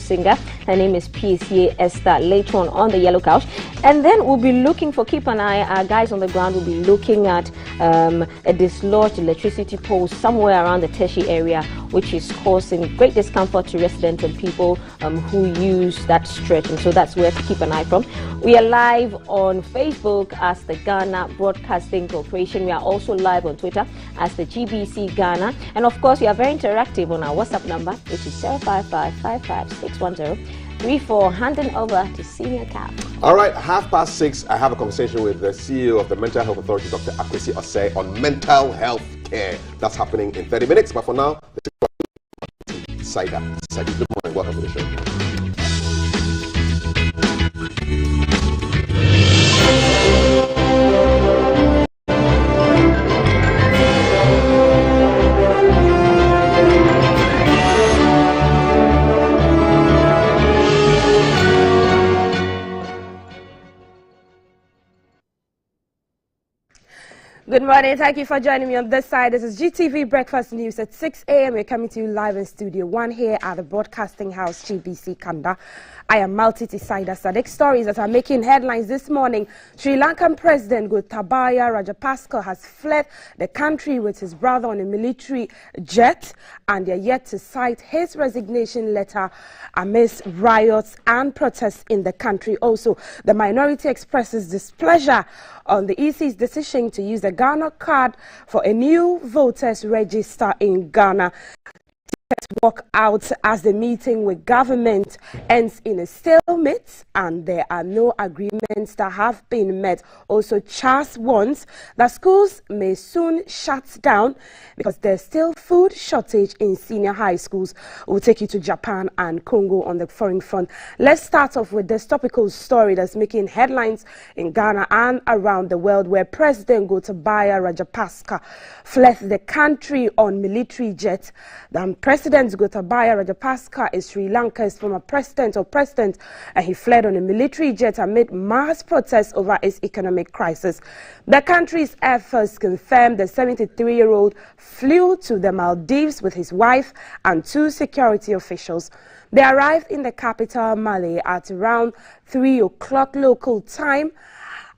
singer. Her name is PCA Esther, later on the yellow couch. And then we'll be looking for, keep an eye, our guys on the ground will be looking at a dislodged electricity pole somewhere around the Teshi area, which is causing great discomfort to residents and people who use that stretch. And so that's where to keep an eye from. We are live on Facebook as the Ghana Broadcasting Corporation. We are also live on Twitter as the GBC Ghana. And of course, we are very interactive on our WhatsApp number, which is 055-5561034. Handing over to Senior Cap. All right, 6:30, I have a conversation with the CEO of the Mental Health Authority, Dr. Akwesi Osei, on mental health care. That's happening in 30 minutes. But for now, Saida, good morning. Welcome to the show. Good morning. Thank you for joining me on this side. This is GTV Breakfast News at 6 a.m. We're coming to you live in Studio 1 here at the Broadcasting House, GBC Kanda. I am Maltiti Saida Sadiq. Stories that are making headlines this morning. Sri Lankan President Gotabaya Rajapaksa has fled the country with his brother on a military jet, and they're yet to cite his resignation letter amidst riots and protests in the country. Also, the minority expresses displeasure on the EC's decision to use the Ghana card for a new voters register in Ghana. Walk out as the meeting with government ends in a stalemate, and there are no agreements that have been met. Also, Charles warns that schools may soon shut down because there's still food shortage in senior high schools. We'll take you to Japan and Congo on the foreign front. Let's start off with this topical story that's making headlines in Ghana and around the world, where President Gotabaya Rajapaksa fled the country on military jet. President Gotabaya Rajapaksa is Sri Lanka's former president, and he fled on a military jet amid mass protests over its economic crisis. The country's Air Force confirmed the 73-year-old flew to the Maldives with his wife and 2 security officials. They arrived in the capital, Male, at around 3 o'clock local time.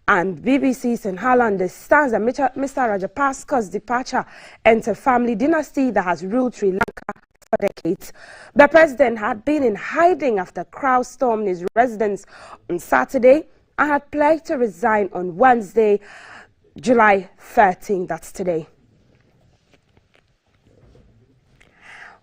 And BBC Sinhala understands that Mr. Rajapaksa's departure ends a family dynasty that has ruled Sri Lanka for decades. The president had been in hiding after crowds stormed his residence on Saturday and had pledged to resign on Wednesday, July 13. That's today.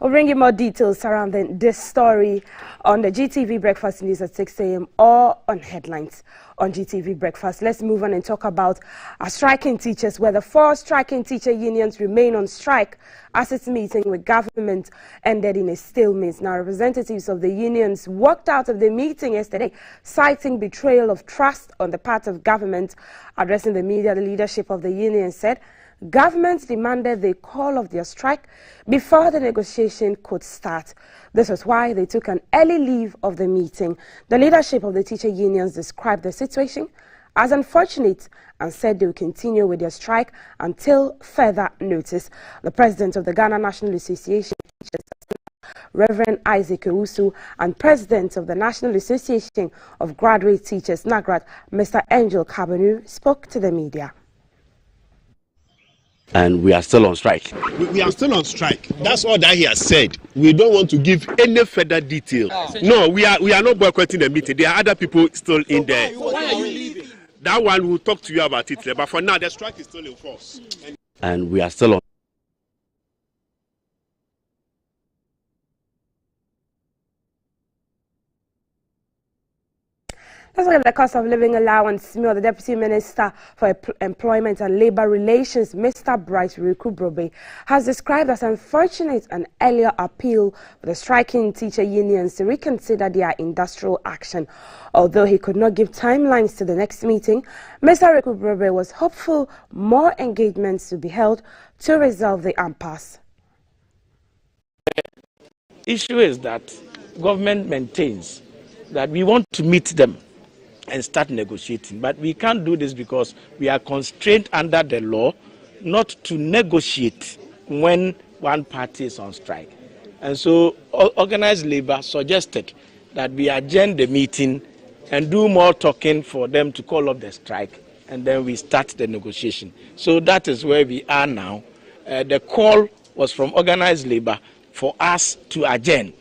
We'll bring you more details surrounding this story on the GTV Breakfast News at 6 a.m. or on headlines on GTV Breakfast. Let's move on and talk about our striking teachers, where the 4 striking teacher unions remain on strike as its meeting with government ended in a stalemate. Now, representatives of the unions walked out of the meeting yesterday, citing betrayal of trust on the part of government. Addressing the media, the leadership of the union said government demanded the call of their strike before the negotiation could start. This was why they took an early leave of the meeting. The leadership of the teacher unions described the situation as unfortunate and said they will continue with their strike until further notice. The president of the Ghana National Association of Teachers, Reverend Isaac Owusu, and president of the National Association of Graduate Teachers, NAGRAT, Mr. Angel Kabanu, spoke to the media. And we are still on strike. We are still on strike. That's all that he has said. We don't want to give any further detail. No, we are not boycotting the meeting. There are other people still in there. Why are you leaving? That one we'll talk to you about it later. But for now, the strike is still in force. And we are still on. Let's look at the cost of living allowance. The Deputy Minister for Employment and Labour Relations, Mr. Bryce Rekubrobe, has described as unfortunate an earlier appeal for the striking teacher unions to reconsider their industrial action. Although he could not give timelines to the next meeting, Mr. Rekubrobe was hopeful more engagements to be held to resolve the impasse. The issue is that government maintains that we want to meet them and start negotiating. But we can't do this because we are constrained under the law not to negotiate when one party is on strike. And so organized labor suggested that we adjourn the meeting and do more talking for them to call up the strike, and then we start the negotiation. So that is where we are now. The call was from organized labor for us to adjourn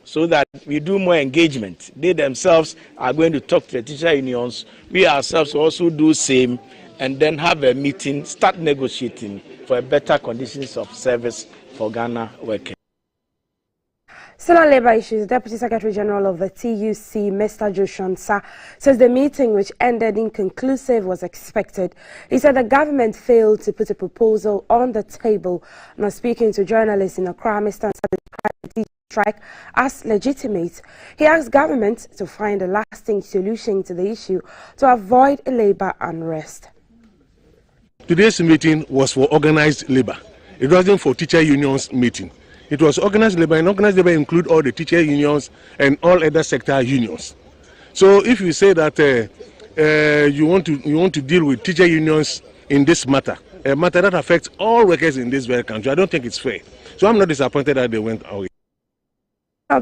so that we do more engagement. They themselves are going to talk to the teacher unions. We ourselves will also do same, and then have a meeting, start negotiating for a better conditions of service for Ghana workers. Still on labour issues, Deputy Secretary General of the TUC, Mr. Joshua, says the meeting, which ended inconclusive, was expected. He said the government failed to put a proposal on the table. Now, speaking to journalists in Accra, Mr. Ansah described the teacher strike as legitimate. He asked government to find a lasting solution to the issue to avoid labour unrest. Today's meeting was for organized labor. It wasn't for teacher unions meeting. It was organized labor, and organized labor include all the teacher unions and all other sector unions. So if you say that you want to deal with teacher unions in this matter, a matter that affects all workers in this very country, I don't think it's fair. So I'm not disappointed that they went away.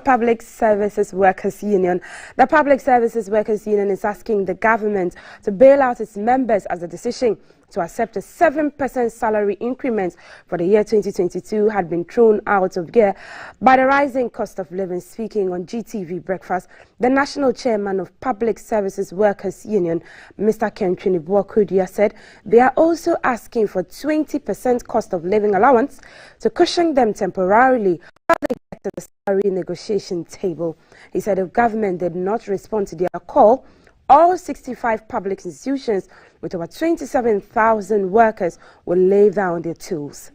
Public Services Workers Union. The Public Services Workers Union is asking the government to bail out its members as the decision to accept a 7% salary increment for the year 2022 had been thrown out of gear by the rising cost of living. Speaking on GTV Breakfast, the national chairman of Public Services Workers Union, Mr. Kentrini Buakudia, said they are also asking for 20% cost of living allowance to cushion them temporarily while they get to the salary negotiation table. He said if government did not respond to their call, all 65 public institutions with over 27,000 workers will lay down their tools.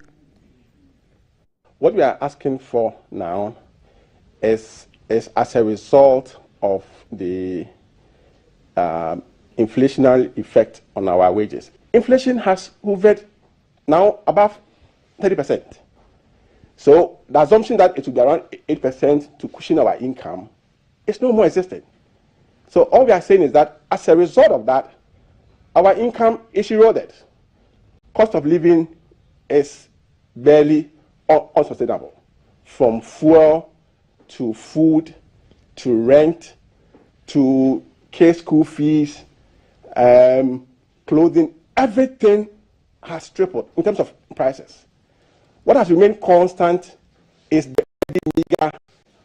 What we are asking for now is as a result of the inflationary effect on our wages. Inflation has hovered now above 30%. So the assumption that it will be around 8% to cushion our income is no more existent. So all we are saying is that as a result of that, our income is eroded. Cost of living is barely unsustainable. From fuel to food to rent to school fees, clothing, everything has tripled in terms of prices. What has remained constant is the meager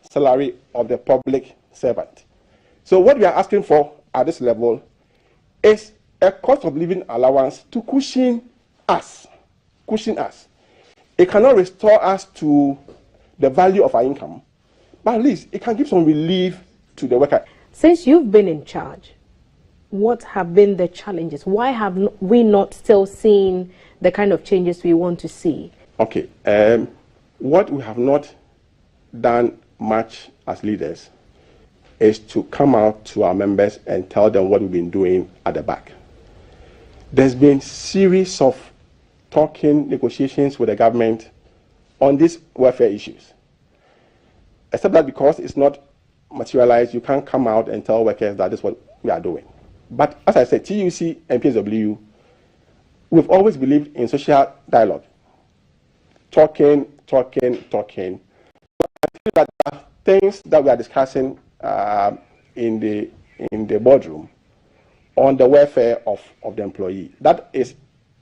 salary of the public servant. So what we are asking for at this level is a cost of living allowance to cushion us. It cannot restore us to the value of our income, but at least it can give some relief to the worker. Since you've been in charge, what have been the challenges? Why have we not still seen the kind of changes we want to see? Okay, what we have not done much as leaders is to come out to our members and tell them what we've been doing at the back. There's been series of talking, negotiations with the government on these welfare issues. Except that because it's not materialized, you can't come out and tell workers that this is what we are doing. But as I said, TUC and PSW, we've always believed in social dialogue. Talking. I feel that there are things that we are discussing in the boardroom on the welfare of the employee. That is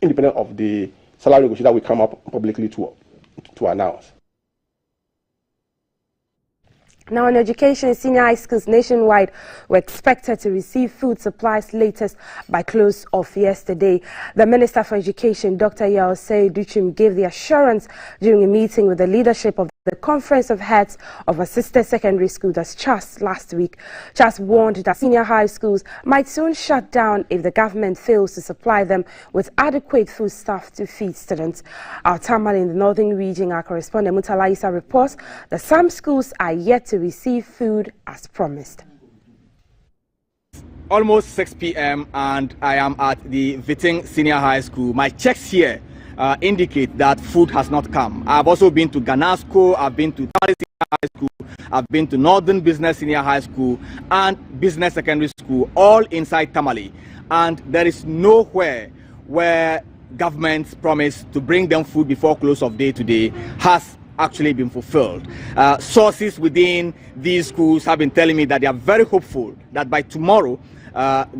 independent of the salary negotiation that we come up publicly to announce. Now, in education, senior high schools nationwide were expected to receive food supplies latest by close of yesterday. The Minister for Education, Dr. Yaosei Duchim, gave the assurance during a meeting with the leadership of the Conference of Heads of Assisted Secondary Schools, that's CHAS, last week. CHAS warned that senior high schools might soon shut down if the government fails to supply them with adequate food stuff to feed students. Our Tamale in the northern region, our correspondent Mutala Isa reports that some schools are yet to receive food as promised. Almost 6 p.m. and I am at the Viting Senior High School. My checks here indicate that food has not come. I've also been to Ganasco, I've been to Tamale Senior High School, I've been to Northern Business Senior High School and Business Secondary School, all inside Tamale. And there is nowhere where government's promise to bring them food before close of day today has actually been fulfilled. Sources within these schools have been telling me that they are very hopeful that by tomorrow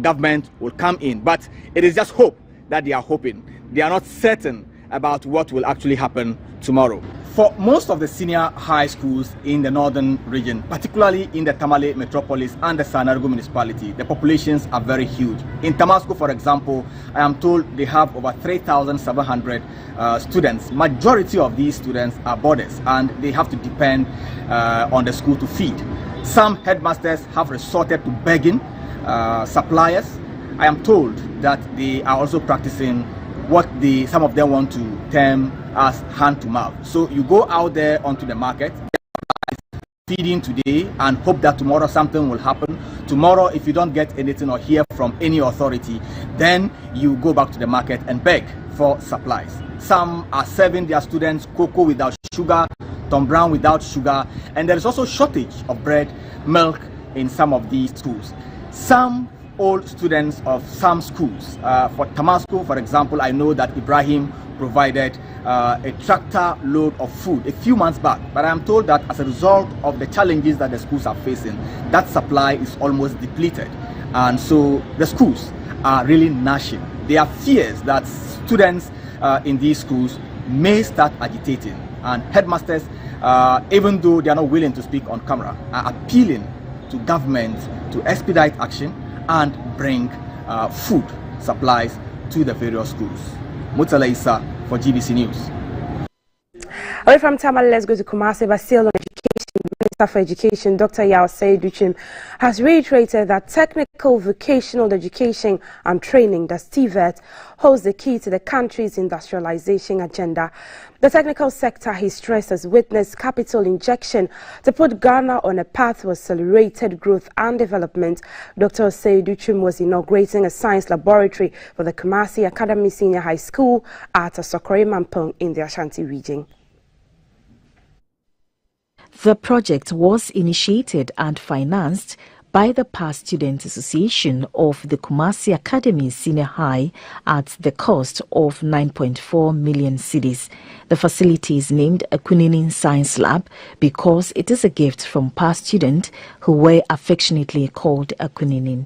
government will come in, but it is just hope that they are hoping. They are not certain about what will actually happen tomorrow. For most of the senior high schools in the northern region, particularly in the Tamale metropolis and the Sanargu municipality, the populations are very huge. In Tamasco, for example, I am told they have over 3,700 students. Majority of these students are boarders, and they have to depend on the school to feed. Some headmasters have resorted to begging suppliers. I am told that they are also practicing what some of them want to term as hand to mouth. So you go out there onto the market, feeding today, and hope that tomorrow something will happen. Tomorrow, if you don't get anything or hear from any authority, then you go back to the market and beg for supplies. Some are serving their students cocoa without sugar, Tom Brown without sugar, and there is also shortage of bread, milk in some of these schools. Some old students of some schools, for Tamasco, for example, I know that Ibrahim provided a tractor load of food a few months back, but I am told that as a result of the challenges that the schools are facing, that supply is almost depleted, and so the schools are really gnashing. There are fears that students in these schools may start agitating, and headmasters, even though they are not willing to speak on camera, are appealing to government to expedite action and bring food supplies to the various schools. Mutala Issa for GBC News. Away from Tamale, let's go to Kumasi, but still on education. Minister for Education, Dr. Yao Seiduchim, has reiterated that technical vocational education and training, the TVET, holds the key to the country's industrialization agenda. The technical sector, he stressed, has witnessed capital injection to put Ghana on a path to accelerated growth and development. Dr. Seiduchim was inaugurating a science laboratory for the Kumasi Academy Senior High School at Sokore Mampong in the Ashanti region. The project was initiated and financed by the Past Student Association of the Kumasi Academy Senior High at the cost of 9.4 million cedis. The facility is named Akuninin Science Lab because it is a gift from past students who were affectionately called Akuninin.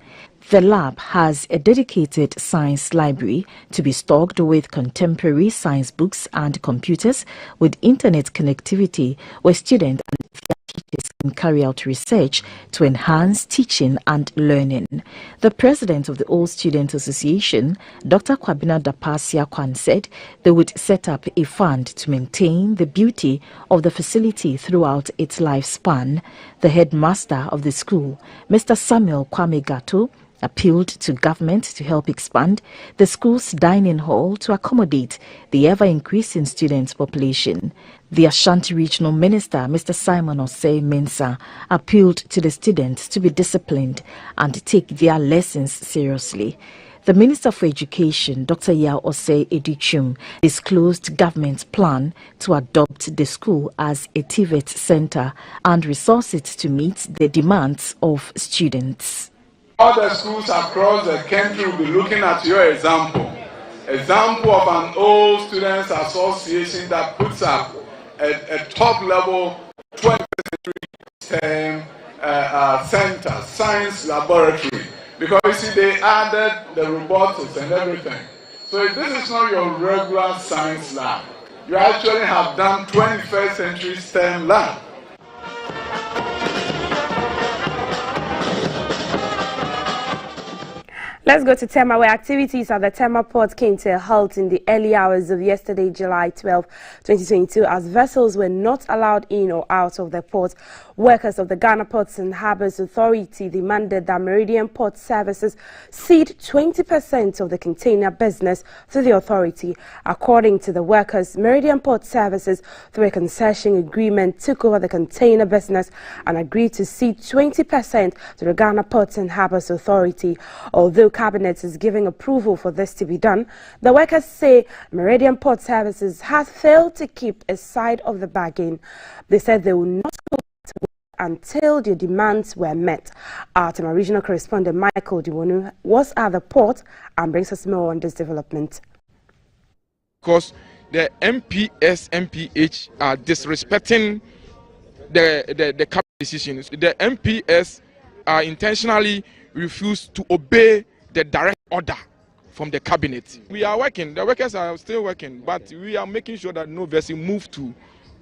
The lab has a dedicated science library to be stocked with contemporary science books and computers with internet connectivity where students and their teachers can carry out research to enhance teaching and learning. The president of the All Student Association, Dr. Kwabena Dapasia Kwan, said they would set up a fund to maintain the beauty of the facility throughout its lifespan. The headmaster of the school, Mr. Samuel Kwame Gato, appealed to government to help expand the school's dining hall to accommodate the ever-increasing student population. The Ashanti Regional Minister, Mr. Simon Osei Mensah, appealed to the students to be disciplined and take their lessons seriously. The Minister for Education, Dr. Yao Osei Edichum, disclosed government's plan to adopt the school as a TVET center and resource it to meet the demands of students. Other schools across the country will be looking at your example of an old students association that puts up a top level 21st century center, science laboratory, because you see they added the robotics and everything. So this is not your regular science lab. You actually have done 21st century STEM lab. Let's go to Tema, where activities at the Tema port came to a halt in the early hours of yesterday, July 12, 2022, as vessels were not allowed in or out of the port. Workers of the Ghana Ports and Harbours Authority demanded that Meridian Port Services cede 20% of the container business to the authority. According to the workers, Meridian Port Services, through a concession agreement, took over the container business and agreed to cede 20% to the Ghana Ports and Harbours Authority. Although Cabinet is giving approval for this to be done, the workers say Meridian Port Services has failed to keep a side of the bargain. They said they will not go to work until their demands were met. Our Tema regional correspondent Michael Diwonu was at the port and brings us more on this development. Because the MPS, MPH are disrespecting the cabinet decisions. The MPS are intentionally refused to obey the direct order from the cabinet. We are working, the workers are still working, but we are making sure that no vessel move to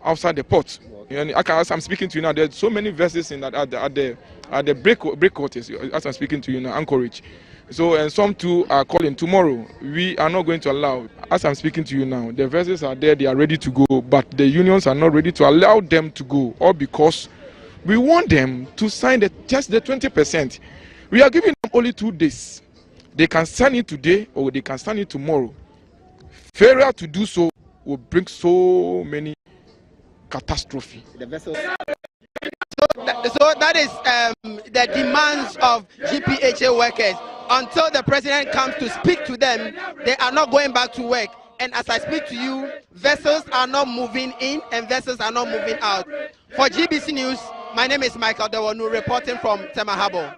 outside the port. And as I'm speaking to you now, there's so many vessels in that at the breakwaters. As I'm speaking to you now, Anchorage. So, and some too are calling tomorrow. We are not going to allow. As I'm speaking to you now, the vessels are there, they are ready to go, but the unions are not ready to allow them to go, all because we want them to sign just the 20%. We are giving them only 2 days. They can sign it today or they can sign it tomorrow. Failure to do so will bring so many catastrophe. So that is the demands of GPHA workers. Until the president comes to speak to them, they are not going back to work. And as I speak to you, vessels are not moving in and vessels are not moving out. For GBC News, my name is Michael Dewanu, reporting from Tema Harbour.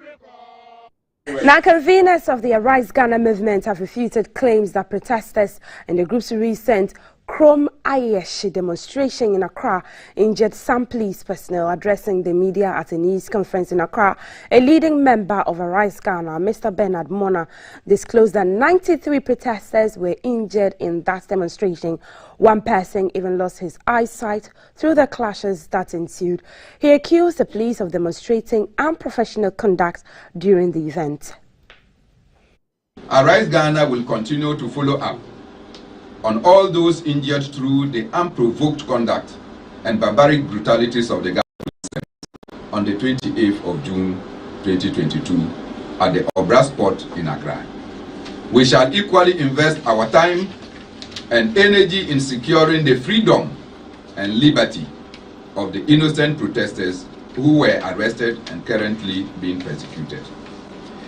Now, conveners of the Arise Ghana movement have refuted claims that protesters in the group's recent Chrome Ayeshi demonstration in Accra injured some police personnel. Addressing the media at a news conference in Accra, a leading member of Arise Ghana, Mr. Bernard Mona, disclosed that 93 protesters were injured in that demonstration. One person even lost his eyesight through the clashes that ensued. He accused the police of demonstrating unprofessional conduct during the event. Arise Ghana will continue to follow up on all those injured through the unprovoked conduct and barbaric brutalities of the government on the 28th of June 2022 at the Obras Port in Accra. We shall equally invest our time and energy in securing the freedom and liberty of the innocent protesters who were arrested and currently being persecuted.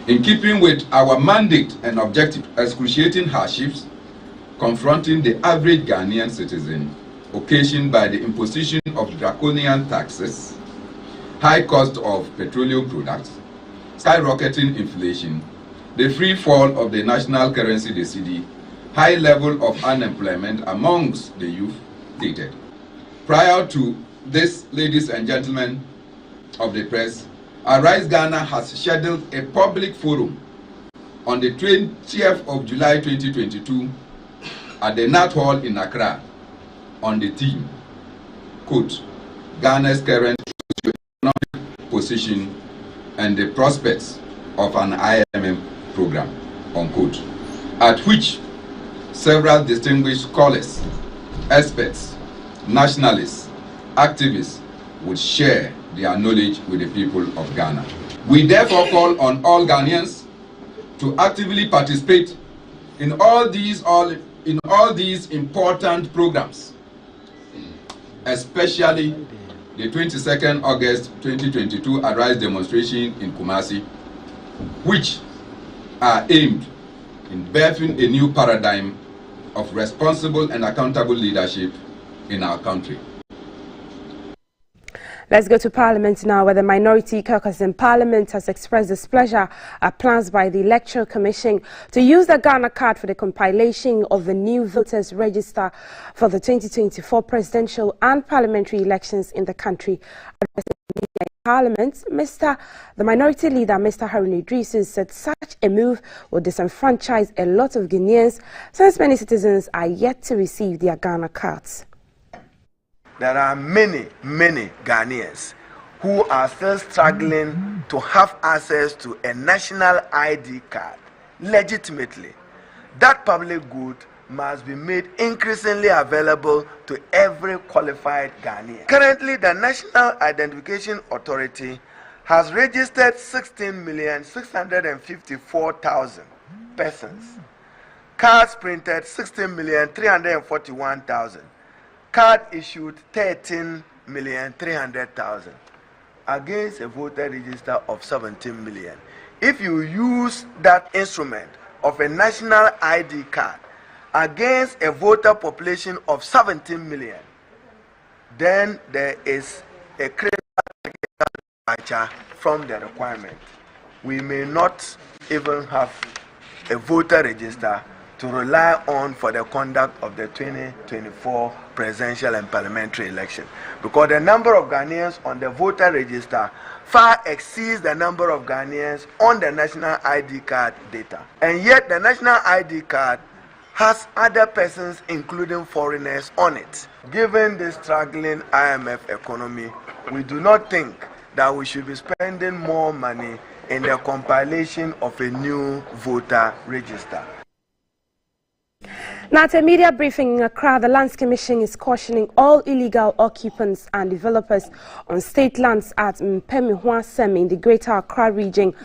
In keeping with our mandate and objective, excruciating hardships confronting the average Ghanaian citizen, occasioned by the imposition of draconian taxes, high cost of petroleum products, skyrocketing inflation, the free fall of the national currency, the cedi, high level of unemployment amongst the youth dated. Prior to this, ladies and gentlemen of the press, Arise Ghana has scheduled a public forum on the 20th of July 2022 at the Nat Hall in Accra on the theme, quote, Ghana's current socio-economic position and the prospects of an IMF program, unquote, at which several distinguished scholars, experts, nationalists, activists would share their knowledge with the people of Ghana. We therefore call on all Ghanaians to actively participate in all these important programs, especially the 22nd August 2022 Arise demonstration in Kumasi, which are aimed in birthing a new paradigm of responsible and accountable leadership in our country. Let's go to Parliament now, where the Minority Caucus in Parliament has expressed displeasure at plans by the Electoral Commission to use the Ghana card for the compilation of the new voters register for the 2024 presidential and parliamentary elections in the country. Addressing the media in Parliament, the Minority Leader, Mr. Harun Idrisu, said such a move will disenfranchise a lot of Guineans, since many citizens are yet to receive their Ghana cards. There are many Ghanaians who are still struggling to have access to a national ID card legitimately. That public good must be made increasingly available to every qualified Ghanaian. Currently, the National Identification Authority has registered 16,654,000 persons. Cards printed 16,341,000. Card issued 13,300,000 against a voter register of 17 million. If you use that instrument of a national ID card against a voter population of 17 million, then there is a critical departure from the requirement. We may not even have a voter register to rely on for the conduct of the 2024 presidential and parliamentary election, because the number of Ghanaians on the voter register far exceeds the number of Ghanaians on the national ID card data. And yet the national ID card has other persons, including foreigners, on it. Given this struggling IMF economy, we do not think that we should be spending more money in the compilation of a new voter register. Now, at a media briefing in Accra, the Lands Commission is cautioning all illegal occupants and developers on state lands at Mpemihwasem in the Greater Accra region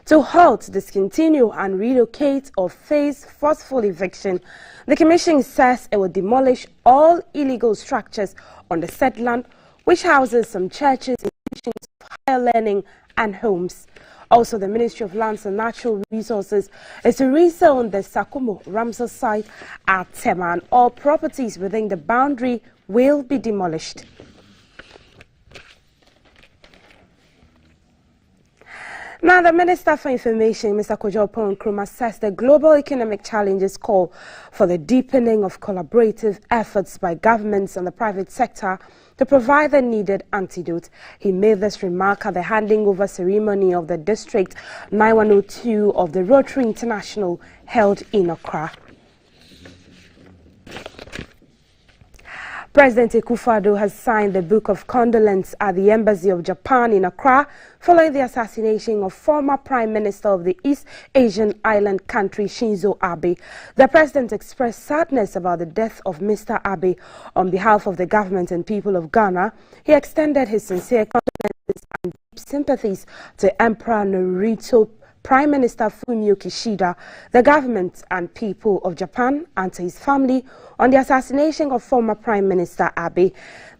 to halt, discontinue and relocate or face forceful eviction. The Commission says it will demolish all illegal structures on the said land, which houses some churches, institutions of higher learning and homes. Also, the Ministry of Lands and Natural Resources is to rezone the Sakumo Ramsar site at Tema, and all properties within the boundary will be demolished. Now, the Minister for Information, Mr. Kojo Nkrumah, says the global economic challenges call for the deepening of collaborative efforts by governments and the private sector to provide the needed antidote. He made this remark at the handing over ceremony of the District 9102 of the Rotary International held in Accra. President Akufo-Addo has signed the Book of Condolence at the Embassy of Japan in Accra following the assassination of former Prime Minister of the East Asian island country Shinzo Abe. The president expressed sadness about the death of Mr. Abe. On behalf of the government and people of Ghana, he extended his sincere condolences and deep sympathies to Emperor Naruhito, Prime Minister Fumio Kishida, the government and people of Japan, and to his family on the assassination of former Prime Minister Abe.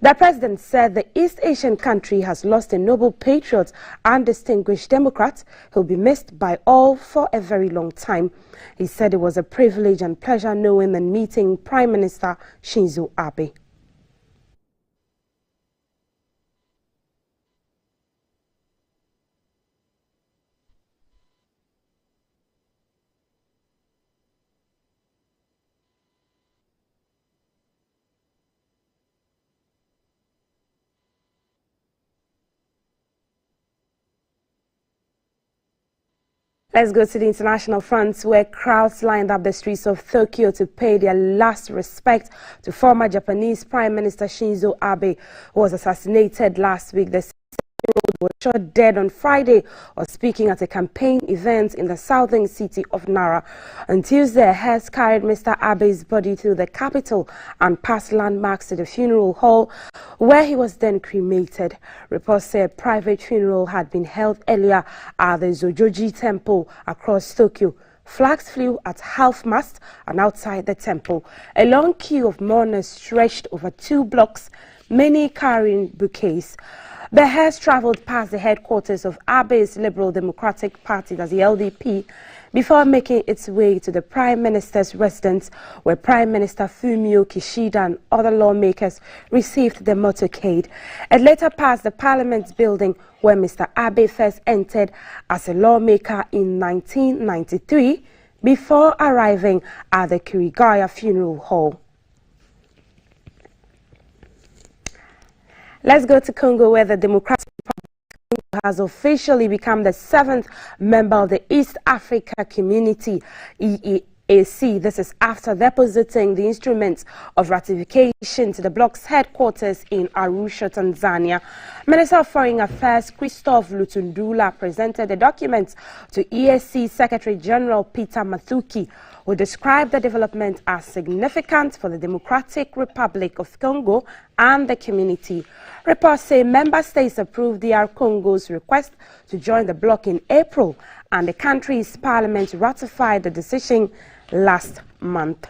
The president said the East Asian country has lost a noble patriot and distinguished democrat who will be missed by all for a very long time. He said it was a privilege and pleasure knowing and meeting Prime Minister Shinzo Abe. Let's go to the international front, where crowds lined up the streets of Tokyo to pay their last respect to former Japanese Prime Minister Shinzo Abe, who was assassinated last week. The 60-year-old was shot dead on Friday while speaking at a campaign event in the southern city of Nara. On Tuesday, a hearse carried Mr. Abe's body to the capital and passed landmarks to the funeral hall, where he was then cremated. Reports say a private funeral had been held earlier at the Zojoji Temple across Tokyo. Flags flew at half-mast and outside the temple. A long queue of mourners stretched over 2 blocks, many carrying bouquets. The hearse travelled past the headquarters of Abe's Liberal Democratic Party, that's the LDP, before making its way to the Prime Minister's residence, where Prime Minister Fumio Kishida and other lawmakers received the motorcade. It later passed the Parliament building, where Mr. Abe first entered as a lawmaker in 1993, before arriving at the Kirigaya Funeral Hall. Let's go to Congo, where the Democratic Republic of Congo has officially become the 7th member of the East Africa Community, EEAC. This is after depositing the instruments of ratification to the bloc's headquarters in Arusha, Tanzania. Minister of Foreign Affairs Christophe Lutundula presented the documents to EAC Secretary General Peter Mathuki, who described the development as significant for the Democratic Republic of Congo and the community. Reports say member states approved DR Congo's request to join the bloc in April, and the country's parliament ratified the decision last month.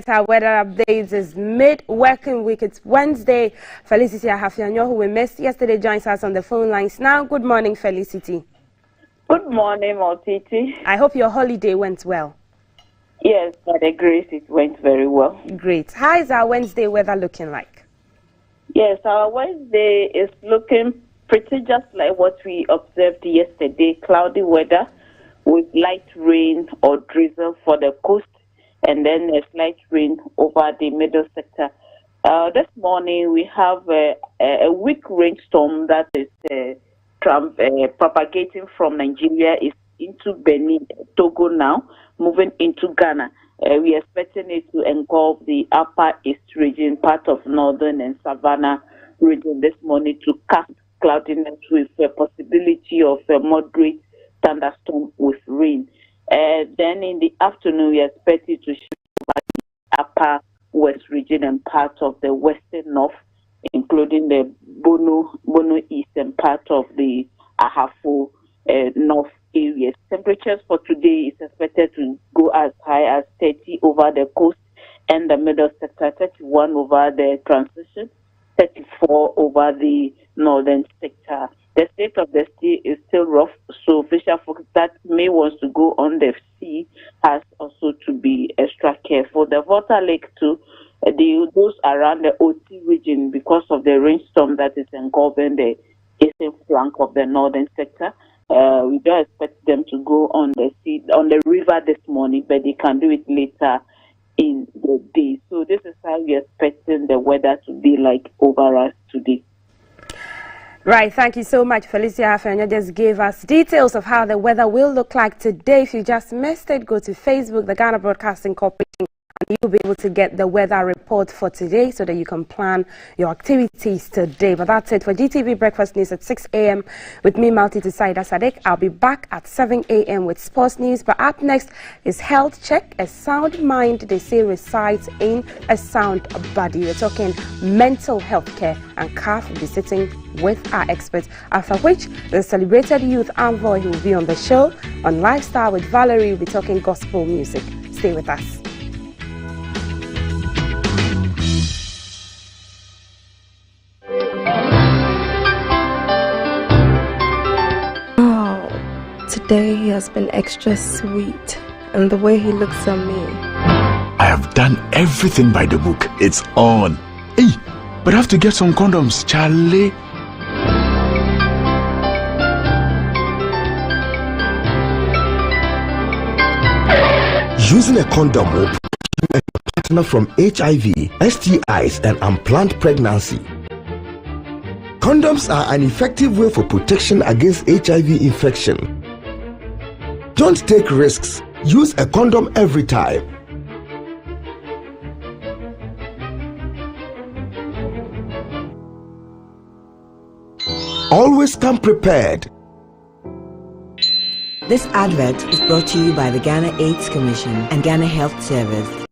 Our weather updates is mid-working week. It's Wednesday. Felicity Ahafianyo, who we missed yesterday, joins us on the phone lines now. Good morning, Felicity. Good morning, Maltiti. I hope your holiday went well. Yes, by the grace, it went very well. Great. How is our Wednesday weather looking like? Yes, our Wednesday is looking pretty just like what we observed yesterday. Cloudy weather with light rain or drizzle for the coast, and then a slight rain over the middle sector. This morning we have a weak rainstorm that is propagating from Nigeria is into Benin, Togo now, moving into Ghana. We are expecting it to engulf the upper east region, part of northern and savannah region this morning to cast cloudiness with a possibility of a moderate thunderstorm with rain. Then in the afternoon, we expect it to shift over the upper west region and part of the western north, including the Bono East and part of the Ahafo north areas. Temperatures for today is expected to go as high as 30 over the coast and the middle sector, 31 over the transition, 34 over the northern sector. The state of the sea is still rough, so fisher folks that may want to go on the sea has also to be extra careful. The Volta Lake too, those around the OT region, because of the rainstorm that is engulfing the eastern flank of the northern sector, we don't expect them to go on the sea, on the river this morning, but they can do it later in the day. So this is how we're expecting the weather to be like over us today. Right, thank you so much, Felicia Afenyo just gave us details of how the weather will look like today. If you just missed it, go to Facebook, the Ghana Broadcasting Corporation, and you'll be able to get the weather report for today so that you can plan your activities today. But that's it for GTV Breakfast News at 6 a.m. with me, Malti Saida Sadek. I'll be back at 7 a.m. with sports news. But up next is Health Check. A sound mind, they say, resides in a sound body. We're talking mental health care, and CAF will be sitting with our experts, after which the celebrated youth envoy who will be on the show on Lifestyle with Valerie will be talking gospel music. Stay with us. Today he has been extra sweet, and the way he looks at me. I have done everything by the book. It's on. Hey, but I have to get some condoms, Charlie. Using a condom will protect you and your partner from HIV, STIs, and unplanned pregnancy. Condoms are an effective way for protection against HIV infection. Don't take risks. Use a condom every time. Always come prepared. This advert is brought to you by the Ghana AIDS Commission and Ghana Health Service.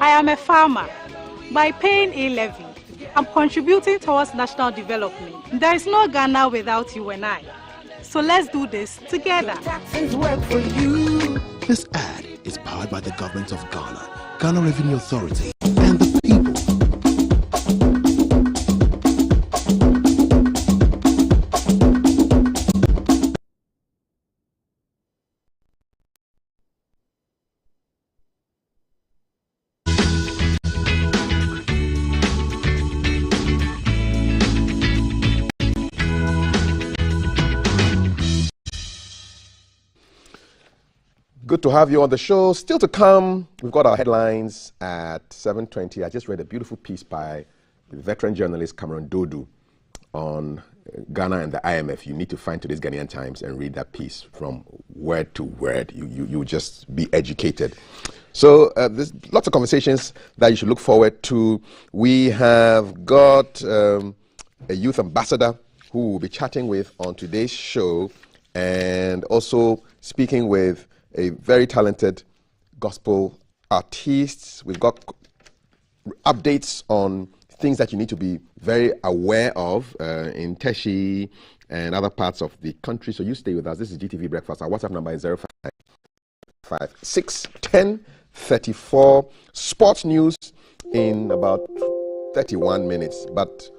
I am a farmer. By paying a levy, I'm contributing towards national development. There is no Ghana without you and I. So let's do this together. This ad is powered by the government of Ghana, Ghana Revenue Authority, and the people. Good to have you on the show. Still to come, we've got our headlines at 7:20. I just read a beautiful piece by the veteran journalist Cameron Dodu on Ghana and the IMF. You need to find today's Ghanaian Times and read that piece from word to word. You just be educated. So there's lots of conversations that you should look forward to. We have got a youth ambassador who we'll be chatting with on today's show, and also speaking with a very talented gospel artist. We've got updates on things that you need to be very aware of in Teshi and other parts of the country. So you stay with us. This is GTV Breakfast. Our WhatsApp number is 05 6:34. Sports news in about 31 minutes. But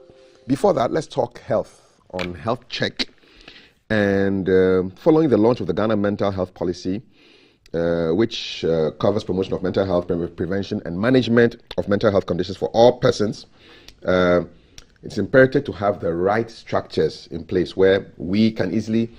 before that, let's talk health on Health Check. And following the launch of the Ghana Mental Health Policy, which covers promotion of mental health, prevention and management of mental health conditions for all persons, it's imperative to have the right structures in place where we can easily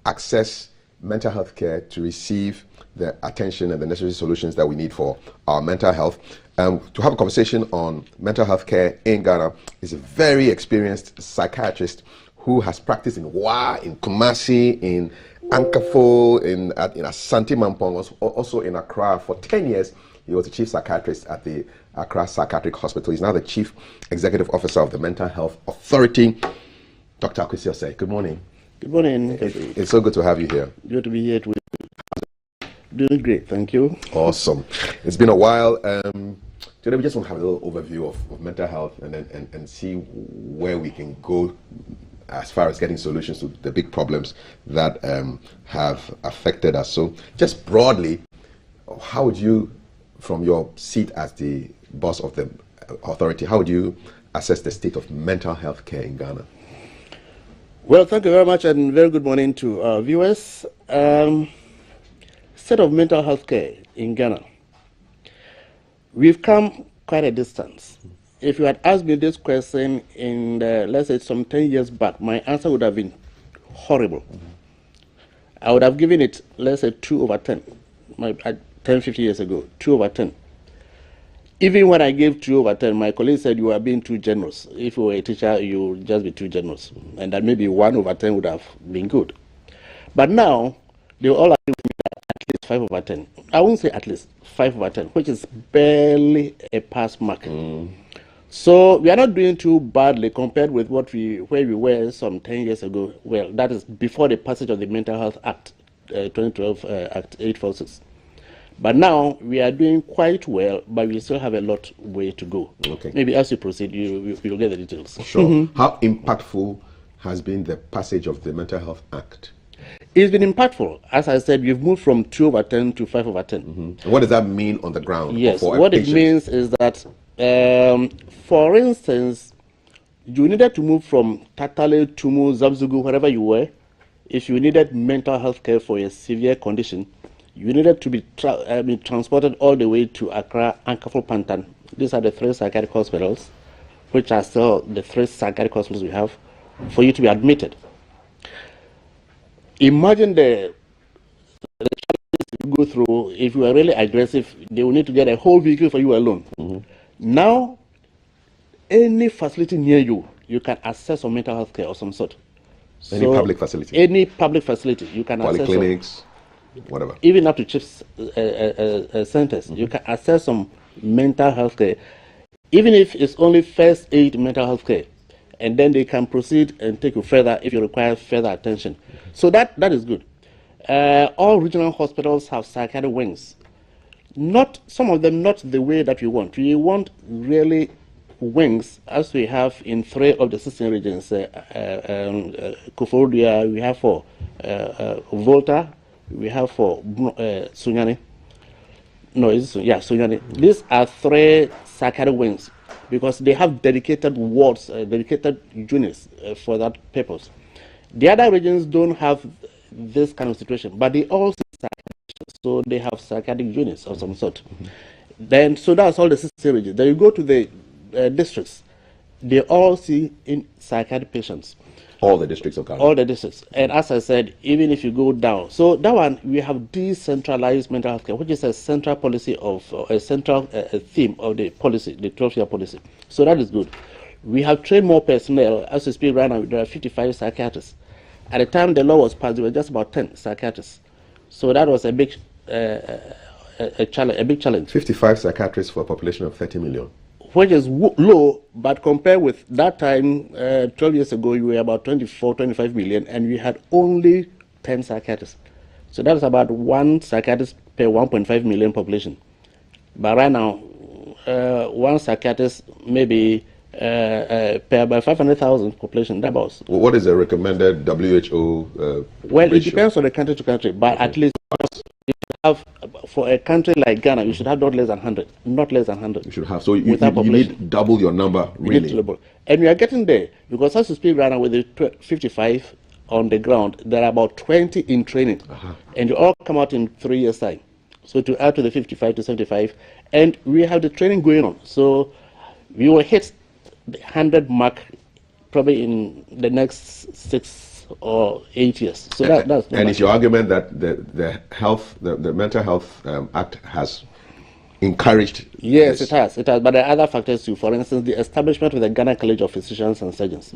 access mental health care to receive the attention and the necessary solutions that we need for our mental health. To have a conversation on mental health care in Ghana is a very experienced psychiatrist who has practiced in Wa, in Kumasi, in Ankafo, in Asante Mampong, also in Accra for 10 years. He was the chief psychiatrist at the Accra Psychiatric Hospital. He's now the chief executive officer of the Mental Health Authority. Dr. Akwesi Osei, good morning. Good morning. It's so good to have you here. Good to be here. Doing great, thank you. Awesome. It's been a while. Today we just want to have a little overview of mental health and see where we can go as far as getting solutions to the big problems that have affected us. So just broadly, how would you, from your seat as the boss of the authority, how would you assess the state of mental health care in Ghana? Well, thank you very much and very good morning to our viewers. State of mental health care in Ghana. We've come quite a distance. If you had asked me this question in, let's say, some 10 years back, my answer would have been horrible. I would have given it, let's say, 2 over 10. 10, 50 years ago, 2 over 10. Even when I gave 2 over 10, my colleague said you are being too generous. If you were a teacher, you would just be too generous. And that maybe 1 over 10 would have been good. But now, they all agree with me that at least 5 over 10. I won't say at least 5 over 10, which is barely a pass mark. So we are not doing too badly compared with where we were some 10 years ago. Well, that is before the passage of the Mental Health Act, 2012 Act 846. But now we are doing quite well, but we still have a lot way to go. Okay. Maybe as you proceed, you'll get the details. Sure. How impactful has been the passage of the Mental Health Act? It's been impactful. As I said, we've moved from 2 over 10 to 5 over 10. What does that mean on the ground? Yes, what it means is that, for instance, you needed to move from Tatale, Tumu, Zabzugu, wherever you were. If you needed mental health care for a severe condition, you needed to be transported all the way to Accra, Ankafo, Pantan. These are the 3 psychiatric hospitals, which are still the 3 psychiatric hospitals we have, for you to be admitted. Imagine the challenges you go through. If you are really aggressive, they will need to get a whole vehicle for you alone. Now, any facility near you, you can access some mental health care of some sort. Any public facility? Any public facility, you can access. Polyclinics, whatever. Even up to chiefs centers, you can access some mental health care, even if it's only first aid mental health care. And then they can proceed and take you further if you require further attention. So that is good. All regional hospitals have psychiatric wings. Some of them not the way that we want. We want really wings as we have in 3 of the 16 regions. Koforidua, we have for Volta, we have for Sunyani. Sunyani. These are 3 psychiatric wings, because they have dedicated wards, dedicated units for that purpose. The other regions don't have this kind of situation, but they all see psychiatrists, so they have psychiatric units of some sort. Then, so that's all the 16 regions. Then you go to the districts, they all see in psychiatric patients. All the districts of Ghana? All the districts. And as I said, even if you go down, so that one, we have decentralized mental health care, which is a central policy of, a central theme of the policy, the 12-year policy. So that is good. We have trained more personnel. As we speak right now, there are 55 psychiatrists. At the time the law was passed, there were just about 10 psychiatrists. So that was a big challenge. 55 psychiatrists for a population of 30 million. Which is low, but compared with that time, 12 years ago, you were about 24, 25 million, and we had only 10 psychiatrists. So that's about 1 psychiatrist per 1.5 million population. But right now, 1 psychiatrist maybe per about 500,000 population, that was. What is the recommended WHO Well, ratio? It depends on the country to country, but at least have, for a country like Ghana, you should have not less than 100. Not less than 100. You should have. So you need double your number, really. And we are getting there, because as you speak right now with the 55 on the ground, there are about 20 in training. And you all come out in 3 years' time. So to add to the 55 to 75, and we have the training going on. So we will hit the 100 mark probably in the next 6 or 8 years. So that's and it's your argument that the Mental Health Act has encouraged. Yes, this. it has. But there are other factors too. For instance, the establishment of the Ghana College of Physicians and Surgeons.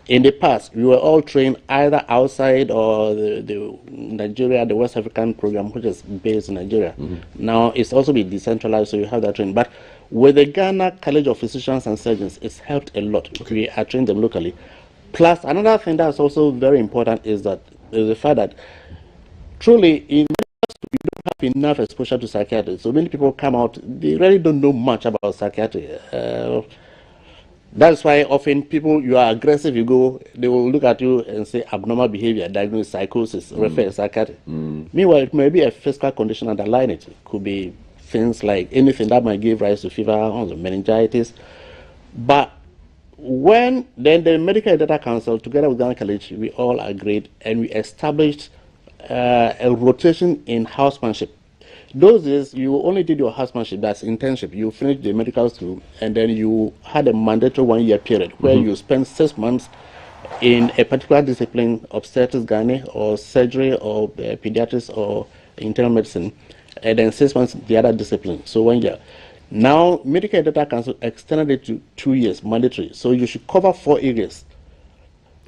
In the past, we were all trained either outside or the Nigeria, the West African program, which is based in Nigeria. Now it's also been decentralized, so you have that training. But with the Ghana College of Physicians and Surgeons, it's helped a lot. We are trained them locally. Plus, another thing that's also very important is the fact that truly in we don't have enough exposure to psychiatry. So many people come out, they really don't know much about psychiatry. That's why often people, you are aggressive, you go, they will look at you and say abnormal behavior, diagnose psychosis, refer psychiatry. Meanwhile, it may be a physical condition underlying it. It could be things like anything that might give rise to fever or meningitis. But when then the Medical Data Council, together with Ghana College, we all agreed and we established a rotation in housemanship. Those days, you only did your housemanship, that's internship. You finished the medical school, and then you had a mandatory 1-year period where you spent 6 months in a particular discipline, obstetrics, gynae, or surgery, or pediatrics, or internal medicine, and then 6 months the other discipline. So 1 year. Now, Medical Data Council extended it to 2 years, mandatory. So you should cover 4 areas.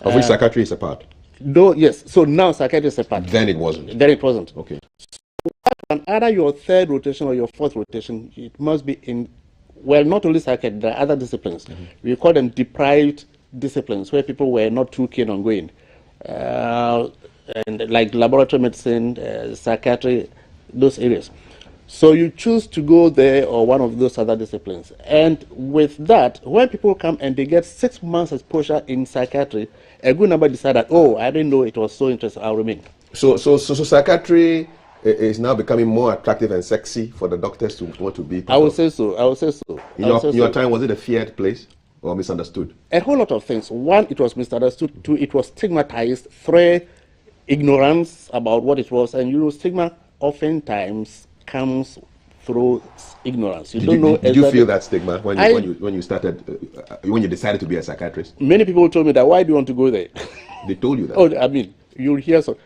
Of which psychiatry is a part? No, yes. So now psychiatry is a part. Then it wasn't. Then it wasn't. Okay. And either your third rotation or your fourth rotation, it must be in, well, not only psychiatry, there are other disciplines. We call them deprived disciplines, where people were not too keen on going. And like laboratory medicine, psychiatry, those areas. So you choose to go there or one of those other disciplines. And with that, when people come and they get 6 months exposure in psychiatry, a good number decide that, oh, I didn't know it was so interesting, I'll remain. So psychiatry is now becoming more attractive and sexy for the doctors to want to be. I would say so. In your time, was it a feared place or misunderstood? A whole lot of things. One, it was misunderstood. Two, it was stigmatized. Three, ignorance about what it was. And stigma oftentimes comes through ignorance. Did you feel that stigma when you started, when you decided to be a psychiatrist? Many people told me that, why do you want to go there? They told you that? Oh, I mean, you'll hear so.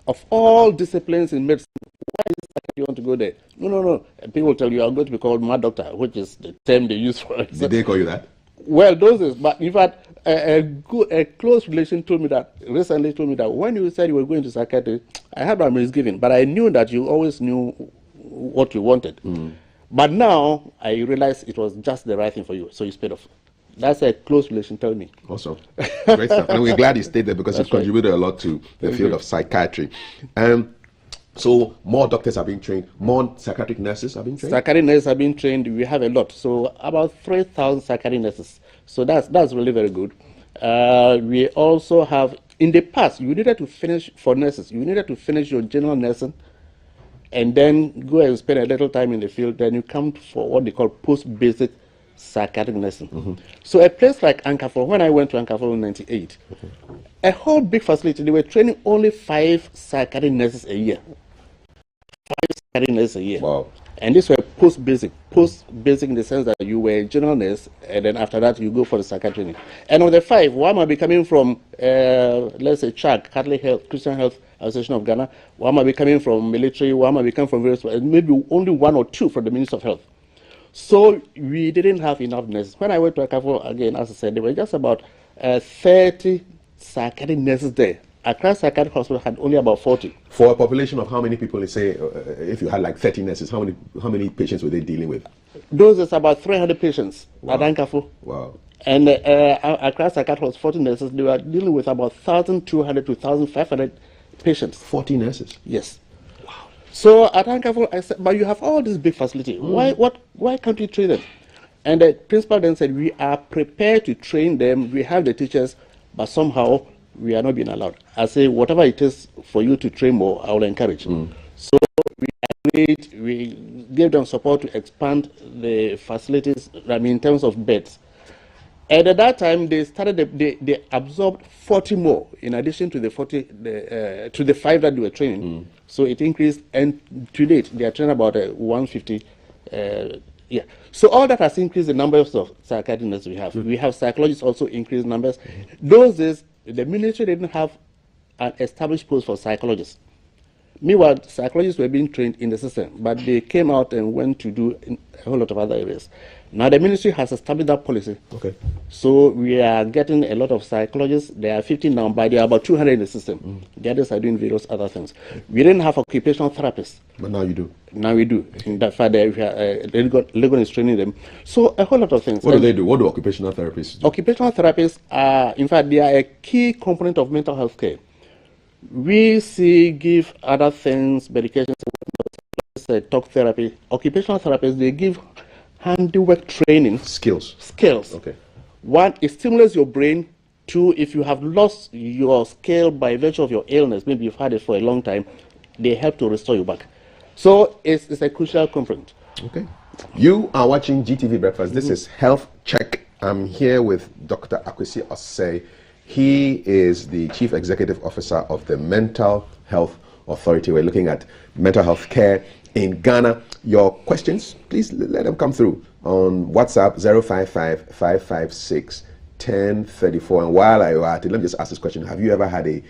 Of all disciplines in medicine, why is it you want to go there? No. And people tell you, I'm going to be called mad doctor, which is the term they use for it. Did they call you that? Well, those is, but in fact, a close relation recently told me that when you said you were going to psychiatry, I had my misgiving, but I knew that you always knew what you wanted. But now, I realized it was just the right thing for you, so you sped off. That's a close relation, tell me. Awesome. Great stuff. And we're glad you stayed there because you've contributed a lot to the field of psychiatry. So more doctors are being trained, more psychiatric nurses are being trained? Psychiatric nurses are being trained. We have a lot. So about 3,000 psychiatric nurses. So that's really very good. We also have, in the past, you needed to finish, for nurses, you needed to finish your general nursing and then go and spend a little time in the field. Then you come for what they call post-basic psychiatric nursing. So a place like Ankafo, when I went to Ankafo in 98, a whole big facility, they were training only 5 psychiatric nurses a year. 5 psychiatric nurses a year. Wow. And these were post-basic in the sense that you were a general nurse, and then after that you go for the psychiatric training. And of the 5, one might be coming from, let's say, CHAG, Catholic Health, Christian Health Association of Ghana, one might be coming from military, one might be coming from various, maybe only 1 or 2 from the Ministry of Health. So we didn't have enough nurses. When I went to Akafo, again, as I said, there were just about 30 psychiatric nurses there. Accra Psychiatric Hospital had only about 40. For a population of how many people, let's say, if you had like 30 nurses, how many patients were they dealing with? Those is about 300 patients at Ankafo. Wow. And Accra Psychiatric Hospital, 40 nurses, they were dealing with about 1,200 to 1,500 patients. 40 nurses? Yes. So at Ankafo, I said, but you have all this big facility. Why can't you train them? And the principal then said, we are prepared to train them. We have the teachers, but somehow we are not being allowed. I say, whatever it is for you to train more, I will encourage. So we are upgrade, we gave them support to expand the facilities, I mean, in terms of beds. And at that time, they started, they absorbed 40 more in addition to the 5 that they were training. So it increased, and to date, they are training about 150. Yeah. So all that has increased the numbers of psychiatrists we have. We have psychologists also increased numbers. Those days, the ministry didn't have an established post for psychologists. Meanwhile, psychologists were being trained in the system, but they came out and went to do a whole lot of other areas. Now the ministry has established that policy. Okay. So we are getting a lot of psychologists. There are 50 now, but there are about 200 in the system. The others are doing various other things. We didn't have occupational therapists. But now you do. Now we do. In that fact, Legon is training them. So a whole lot of things. What do they do? What do occupational therapists do? Occupational therapists are, in fact, they are a key component of mental health care. We give other things, medications, talk therapy. Occupational therapists, they give handiwork training. Skills. Okay. One, it stimulates your brain. Two, if you have lost your skill by virtue of your illness, maybe you've had it for a long time, they help to restore you back. So it's a crucial component. Okay. You are watching GTV Breakfast. This is Health Check. I'm here with Dr. Akwesi Osei. He is the Chief Executive Officer of the Mental Health Authority. We're looking at mental health care in Ghana. Your questions, please let them come through on WhatsApp 055-556-1034. And while I were at it, let me just ask this question. Have you ever had a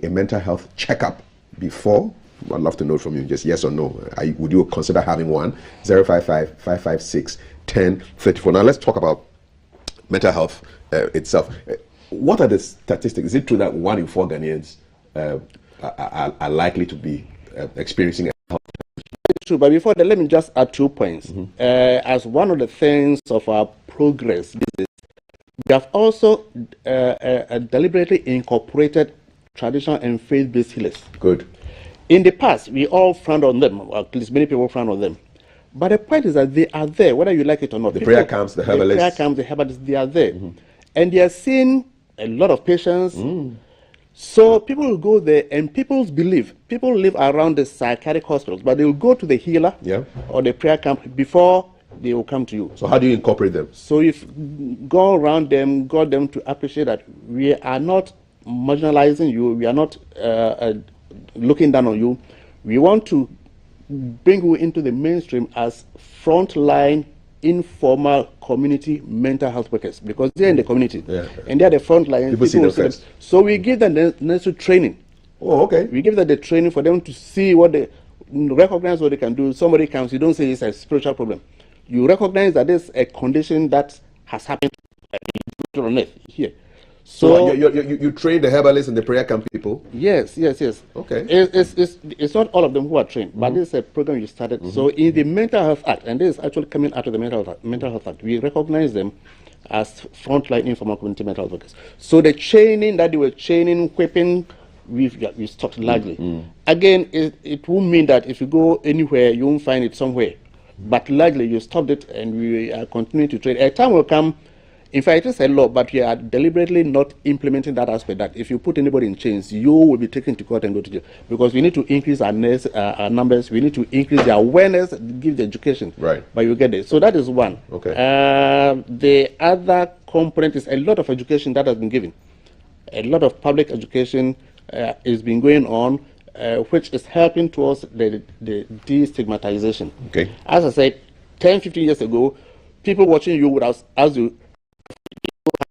mental health checkup before? I'd love to know from you, just yes or no. Would you consider having one? 055-556-1034. Now let's talk about mental health itself. What are the statistics? Is it true that 1 in 4 Ghanaians are likely to be experiencing health? It's true, but before that, let me just add 2 points. As one of the things of our progress, we have also deliberately incorporated traditional and faith-based healers. Good. In the past, we all frowned on them, or at least many people frowned on them. But the point is that they are there, whether you like it or not. The prayer camps, the herbalists. The prayer camps, the herbalists, they are there. And they are seeing a lot of patients. So people will go there, and people live around the psychiatric hospitals, but they will go to the healer or the prayer camp before they will come to you. So how do you incorporate them? So you've gone around them, got them to appreciate that we are not marginalizing you, we are not looking down on you. We want to bring you into the mainstream as frontline informal community mental health workers, because they're in the community and they're the front line. People see them first. So we give them the necessary training. Oh, okay. We give them the training for them to see what they recognize, what they can do. Somebody comes, you don't say it's a spiritual problem. You recognize that there's a condition that has happened on earth here. So you train the herbalists and the prayer camp people? Yes. Okay. It's not all of them who are trained, but this is a program you started. So in the Mental Health Act, and this is actually coming out of the Mental Health Act, we recognize them as frontline informal community mental health workers. So the training that they were training, equipping, we stopped largely. Again, it won't mean that if you go anywhere, you won't find it somewhere. But largely, you stopped it, and we are continuing to train. A time will come. In fact, it is a law, but we are deliberately not implementing that aspect, that if you put anybody in chains, you will be taken to court and go to jail. Because we need to increase our numbers, we need to increase the awareness, give the education. Right. But you get it. So that is one. Okay. The other component is a lot of education that has been given. A lot of public education is been going on, which is helping towards the destigmatization. Okay. As I said, 10, 15 years ago, people watching you would ask you,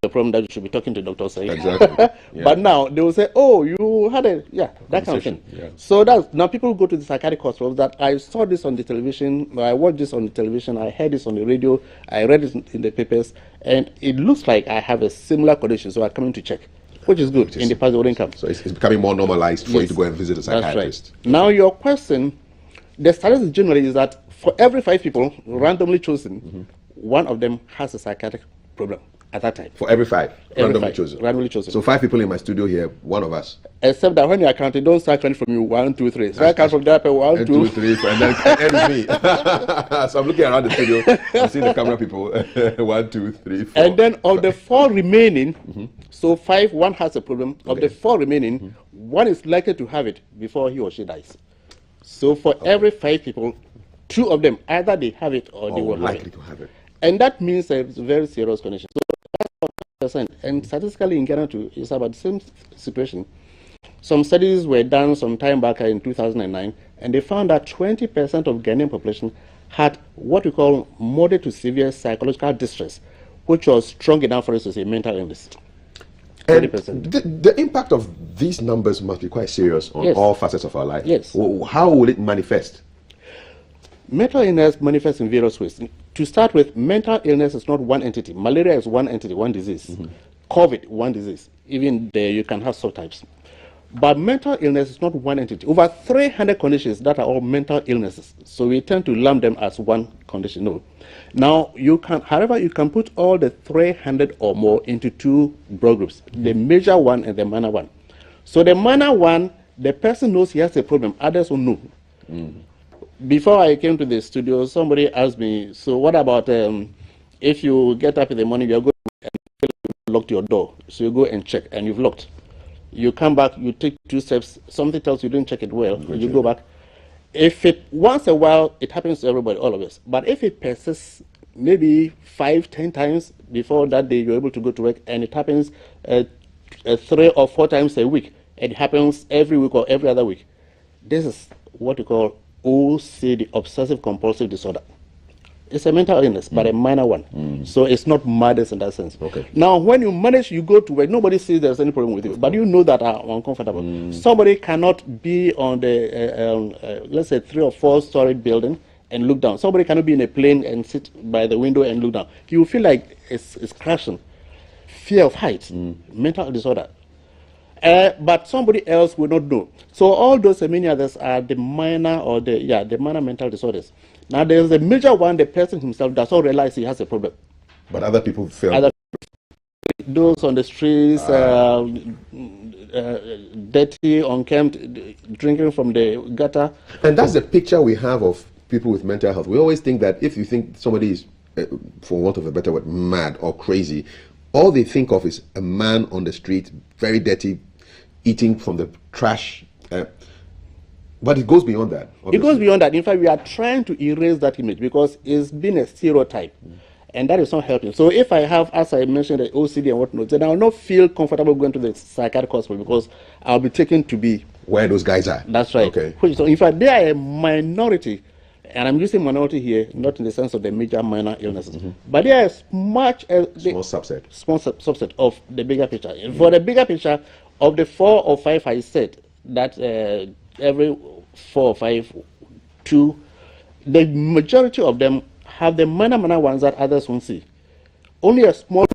the problem that you should be talking to Dr. Say. Exactly. But now they will say, oh, you had that kind of thing. So that's now people go to the psychiatric hospitals that I saw this on the television, I watched this on the television, I heard this on the radio, I read it in the papers, and it looks like I have a similar condition, so I'm coming to check, which is good. In the past, they wouldn't come. So it's becoming more normalized for you to go and visit a psychiatrist. That's right. Now your question, the statistics generally is that for every 5 people randomly chosen, one of them has a psychiatric problem at that time. For every 5, randomly chosen. So 5 people in my studio here, one of us. Except that when you are counting, don't start counting from you 1, 2, 3. So I count from there, 1, 2, 3, and then end me. So I'm looking around the studio, I'm seeing the camera people. 1, 2, 3, 4. And then of the 4 remaining, so 5, 1 has a problem. Of the 4 remaining, 1 is likely to have it before he or she dies. So for every 5 people, 2 of them, either they have it or they will likely to have it. And that means it's a very serious condition. So that's about 10%. And statistically in Ghana too, it's about the same situation. Some studies were done some time back in 2009, and they found that 20% of Ghanaian population had what we call moderate to severe psychological distress, which was strong enough for us to say mental illness. And the impact of these numbers must be quite serious on all facets of our life. Yes. How will it manifest? Mental illness manifests in various ways. To start with, mental illness is not one entity. Malaria is one entity, one disease. COVID, one disease. Even there you can have subtypes. But mental illness is not one entity. Over 300 conditions that are all mental illnesses. So we tend to lump them as one condition. No. Now, however, you can put all the 300 or more into 2 broad groups, the major one and the minor one. So the minor one, the person knows he has a problem, others don't know. Before I came to the studio, somebody asked me, so what about if you get up in the morning, you're going and locked your door. So you go and check and you've locked. You come back, you take 2 steps, something tells you didn't check it well, you go back. If it, once a while, it happens to everybody, all of us. But if it persists maybe 5, 10 times before that day you're able to go to work, and it happens 3 or 4 times a week, it happens every week or every other week, this is what we call OCD, obsessive compulsive disorder. It's a mental illness, but a minor one. So it's not madness in that sense. Now, when you manage, you go to work, nobody sees there's any problem with you, but you know that are uncomfortable. Somebody cannot be on the, let's say, 3 or 4 story building and look down. Somebody cannot be in a plane and sit by the window and look down. You feel like it's crashing. Fear of heights, mental disorder. But somebody else will not know. So all those and many others are the minor or the minor mental disorders. Now there's the major one, the person himself does not realize he has a problem. But other people feel. Those on the streets, dirty, unkempt, drinking from the gutter. And that's the picture we have of people with mental health. We always think that if you think somebody is, for want of a better word, mad or crazy, all they think of is a man on the street, very dirty, eating from the trash. But it goes beyond that. Obviously. It goes beyond that. In fact, we are trying to erase that image because it's been a stereotype. And that is not helping. So if I have, as I mentioned, the OCD and whatnot, then I will not feel comfortable going to the psychiatric hospital because I'll be taken to be where those guys are. That's right. Okay. So in fact, they are a minority, and I'm using minority here, not in the sense of the major minor illnesses, but they are as much as small subset of the bigger picture. For the bigger picture, of the 4 or 5 I said that every 4 or 5, 2, the majority of them have the minor ones that others won't see. Only a small,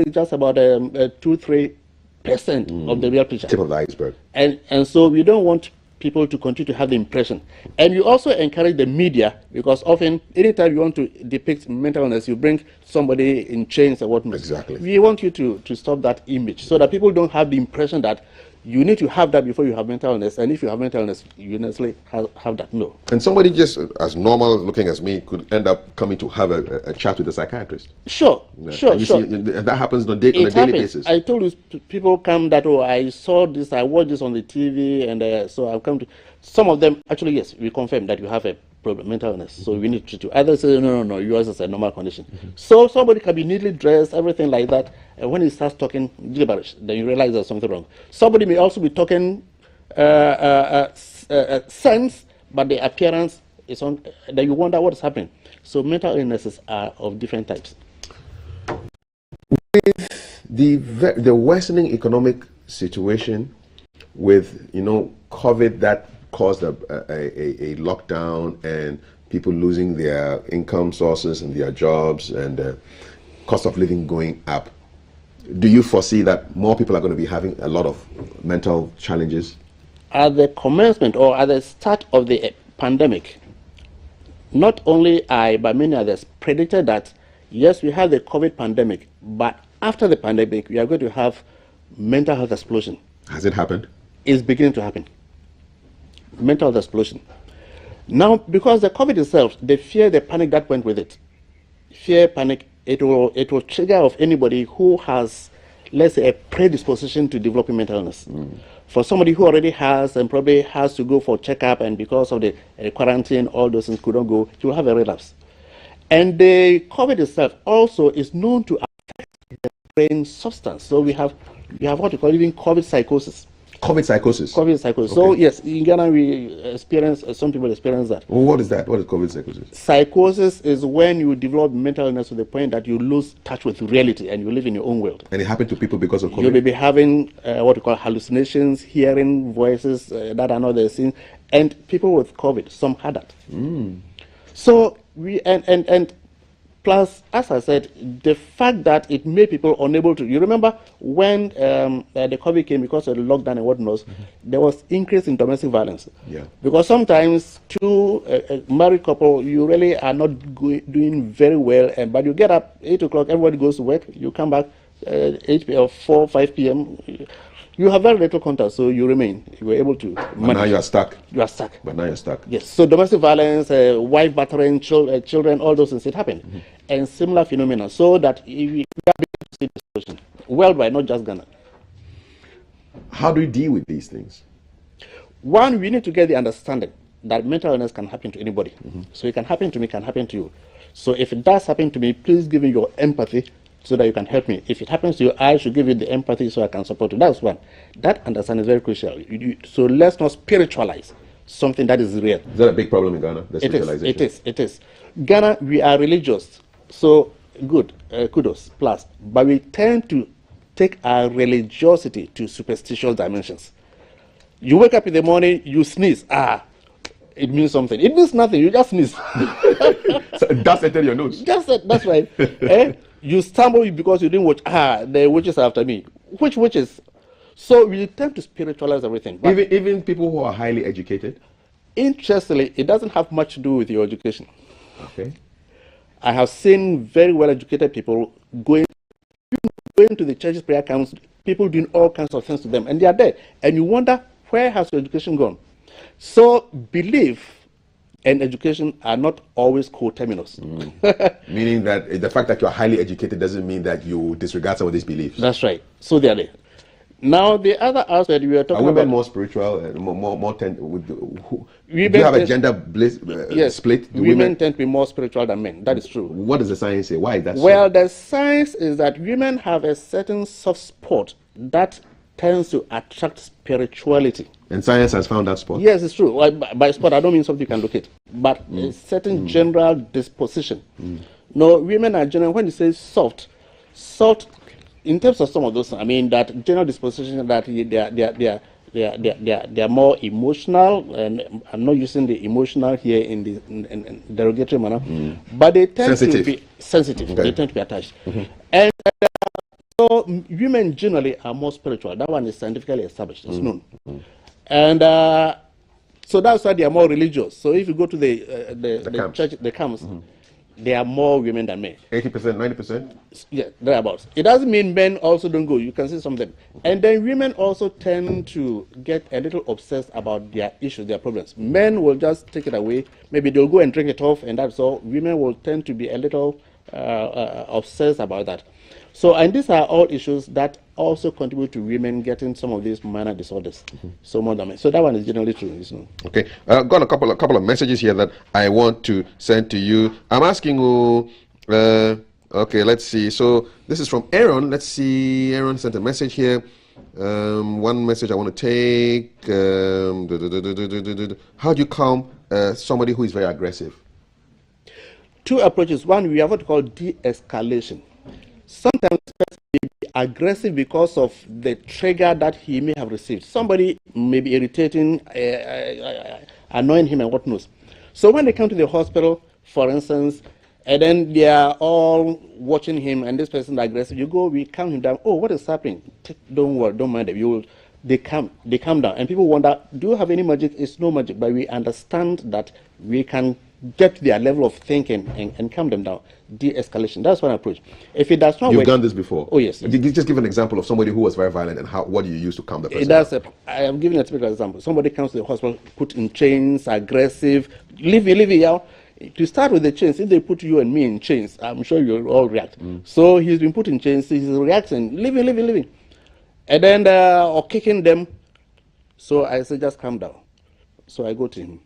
just about 2-3% of the real picture. Tip of the iceberg. And so we don't want people to continue to have the impression. And you also encourage the media, because often, anytime you want to depict mental illness, you bring somebody in chains or whatnot. Exactly. We want you to stop that image so that people don't have the impression that you need to have that before you have mental illness, and if you have mental illness, you necessarily have that. No. And somebody just as normal looking as me could end up coming to have a chat with a psychiatrist. Sure. See, that happens on a daily basis. I told you, people come that, oh, I saw this, I watched this on the TV, and so I've come to. Some of them, actually, yes, we confirm that you have a problem, mental illness, so we need to treat you. Others say, no, yours is a normal condition. So somebody can be neatly dressed, everything like that, and when he starts talking gibberish, then you realize there's something wrong. Somebody may also be talking sense, but the appearance is on, then you wonder what is happening. So mental illnesses are of different types. With the worsening economic situation, with COVID that caused a lockdown and people losing their income sources and their jobs and cost of living going up, do you foresee that more people are going to be having a lot of mental challenges? At the commencement or at the start of the pandemic, not only I, but many others predicted that, yes, we have the COVID pandemic, but after the pandemic, we are going to have mental health explosion. Has it happened? It's beginning to happen. Mental health explosion. Now, because the COVID itself, the fear, the panic that went with it, fear, panic, it will trigger of anybody who has let's say, a predisposition to developing mental illness. For somebody who already has and probably has to go for checkup, and because of the quarantine, all those things couldn't go, he will have a relapse. And the COVID itself also is known to affect the brain substance. So we have what we call even COVID psychosis. COVID psychosis? COVID psychosis. Okay. So yes, in Ghana we experience, some people experience that. Well, what is that? What is COVID psychosis? Psychosis is when you develop mental illness to the point that you lose touch with reality and you live in your own world. And it happened to people because of COVID? You may be having what we call hallucinations, hearing voices that are not the same. And people with COVID, some had that. So we, and plus, as I said, the fact that it made people unable to, you remember when the COVID came, because of the lockdown and whatnot, there was increase in domestic violence. Yeah. Because sometimes two married couple, you really are not doing very well, but you get up 8 o'clock, everybody goes to work, you come back 8 p.m. or 4, 5 p.m., you have very little contact, so you remain. You were able to manage. But now you are stuck. You are stuck. But now you're stuck. Yes. So domestic violence, wife battering children, all those things, it happened. And similar phenomena. So that we are able to see the solution worldwide, not just Ghana. How do we deal with these things? One, we need to get the understanding that mental illness can happen to anybody. So it can happen to me, can happen to you. So if it does happen to me, please give me your empathy so that you can help me. If it happens to you, I should give you the empathy so I can support you. That's one. That understanding is very crucial. So let's not spiritualize something that is real. Is that a big problem in Ghana, the spiritualization? It is. Ghana, we are religious. So good, kudos, plus. But we tend to take our religiosity to superstitious dimensions. You wake up in the morning, you sneeze. It means something. It means nothing. You just sneeze. So dust enter your nose. That's right. You stumble because you didn't watch. The witches are after me. Which witches? So we tend to spiritualize everything. Even people who are highly educated? Interestingly, it doesn't have much to do with your education. Okay. I have seen very well-educated people going to the church's prayer camps, people doing all kinds of things to them, and they are there. And you wonder, where has your education gone? So belief and education are not always coterminous. Meaning that the fact that you are highly educated doesn't mean that you disregard some of these beliefs. That's right. So they are there. Now, the other aspect we are talking about... Are women more spiritual? Do you have a gender yes, split? Women tend to be more spiritual than men. That is true. What does the science say? Why is that Well, so? the science is that women have a certain soft spot that tends to attract spirituality. And science has found that spot? Yes, it's true. By spot, I don't mean something you can locate, but a certain general disposition. No, women are general. When you say soft, in terms of some of those, I mean that general disposition that they are more emotional, and I'm not using the emotional here in the derogatory manner, but they tend to be sensitive. Okay. They tend to be attached, and so women generally are more spiritual. That one is scientifically established. It's known. And so that's why they are more religious. So if you go to the church, the camps, there are more women than men. 80%, 90%? Yeah, thereabouts. It doesn't mean men also don't go. You can see some of them. And then women also tend to get a little obsessed about their issues, their problems. Men will just take it away. Maybe they'll go and drink it off, and that's all. Women will tend to be a little obsessed about that. So, and these are all issues that also contribute to women getting some of these minor disorders. So more than men. So that one is generally true. Okay, I've got a couple of messages here that I want to send to you. I'm asking you. Okay, let's see. So this is from Aaron. Let's see. Aaron sent a message here. One message I want to take. How do you calm somebody who is very aggressive? Two approaches. One, we have what we call de-escalation. Sometimes person may be aggressive because of the trigger that he may have received. Somebody may be irritating, annoying him and whatnot. So when they come to the hospital, for instance, and then they are all watching him and this person is aggressive, you go, we calm him down. Oh, what is happening? Don't worry, don't mind them. They calm down. And people wonder, do you have any magic? It's no magic, but we understand that we can get to their level of thinking and calm them down. De-escalation. That's one approach. If it does not work... You've done this before? Oh, yes. Just give an example of somebody who was very violent and what do you use to calm the person down? I am giving a typical example. Somebody comes to the hospital, put in chains, aggressive, leave me out. To start with the chains, if they put you and me in chains, I'm sure you'll all react. So he's been put in chains, he's reacting, living. And then, or kicking them. So I said, just calm down. So I go to him.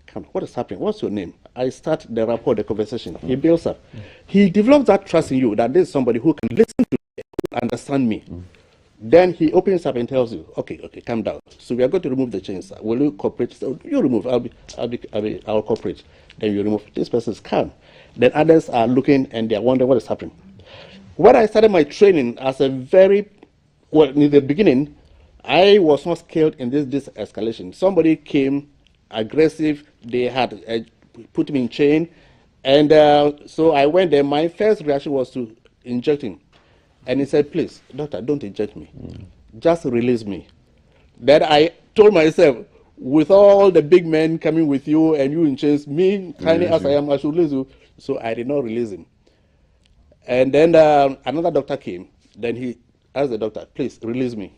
Come, what is happening? What's your name? I start the rapport, the conversation. He builds up. He develops that trust in you that there's somebody who can listen to me, who understand me. Then he opens up and tells you, okay, calm down. So we are going to remove the chains. Will you cooperate? So you remove. I'll cooperate. Then you remove. This person is calm. Then others are looking and they are wondering what is happening. When I started my training as a well, in the beginning, I was not skilled in this escalation. Somebody came aggressive. They had put me in chain, and so I went there. My first reaction was to inject him. And he said, please, doctor, don't inject me. Just release me. Then I told myself, with all the big men coming with you and you in chains, me, tiny as I am, I should release you. So I did not release him. And then another doctor came. Then he asked the doctor, please, release me.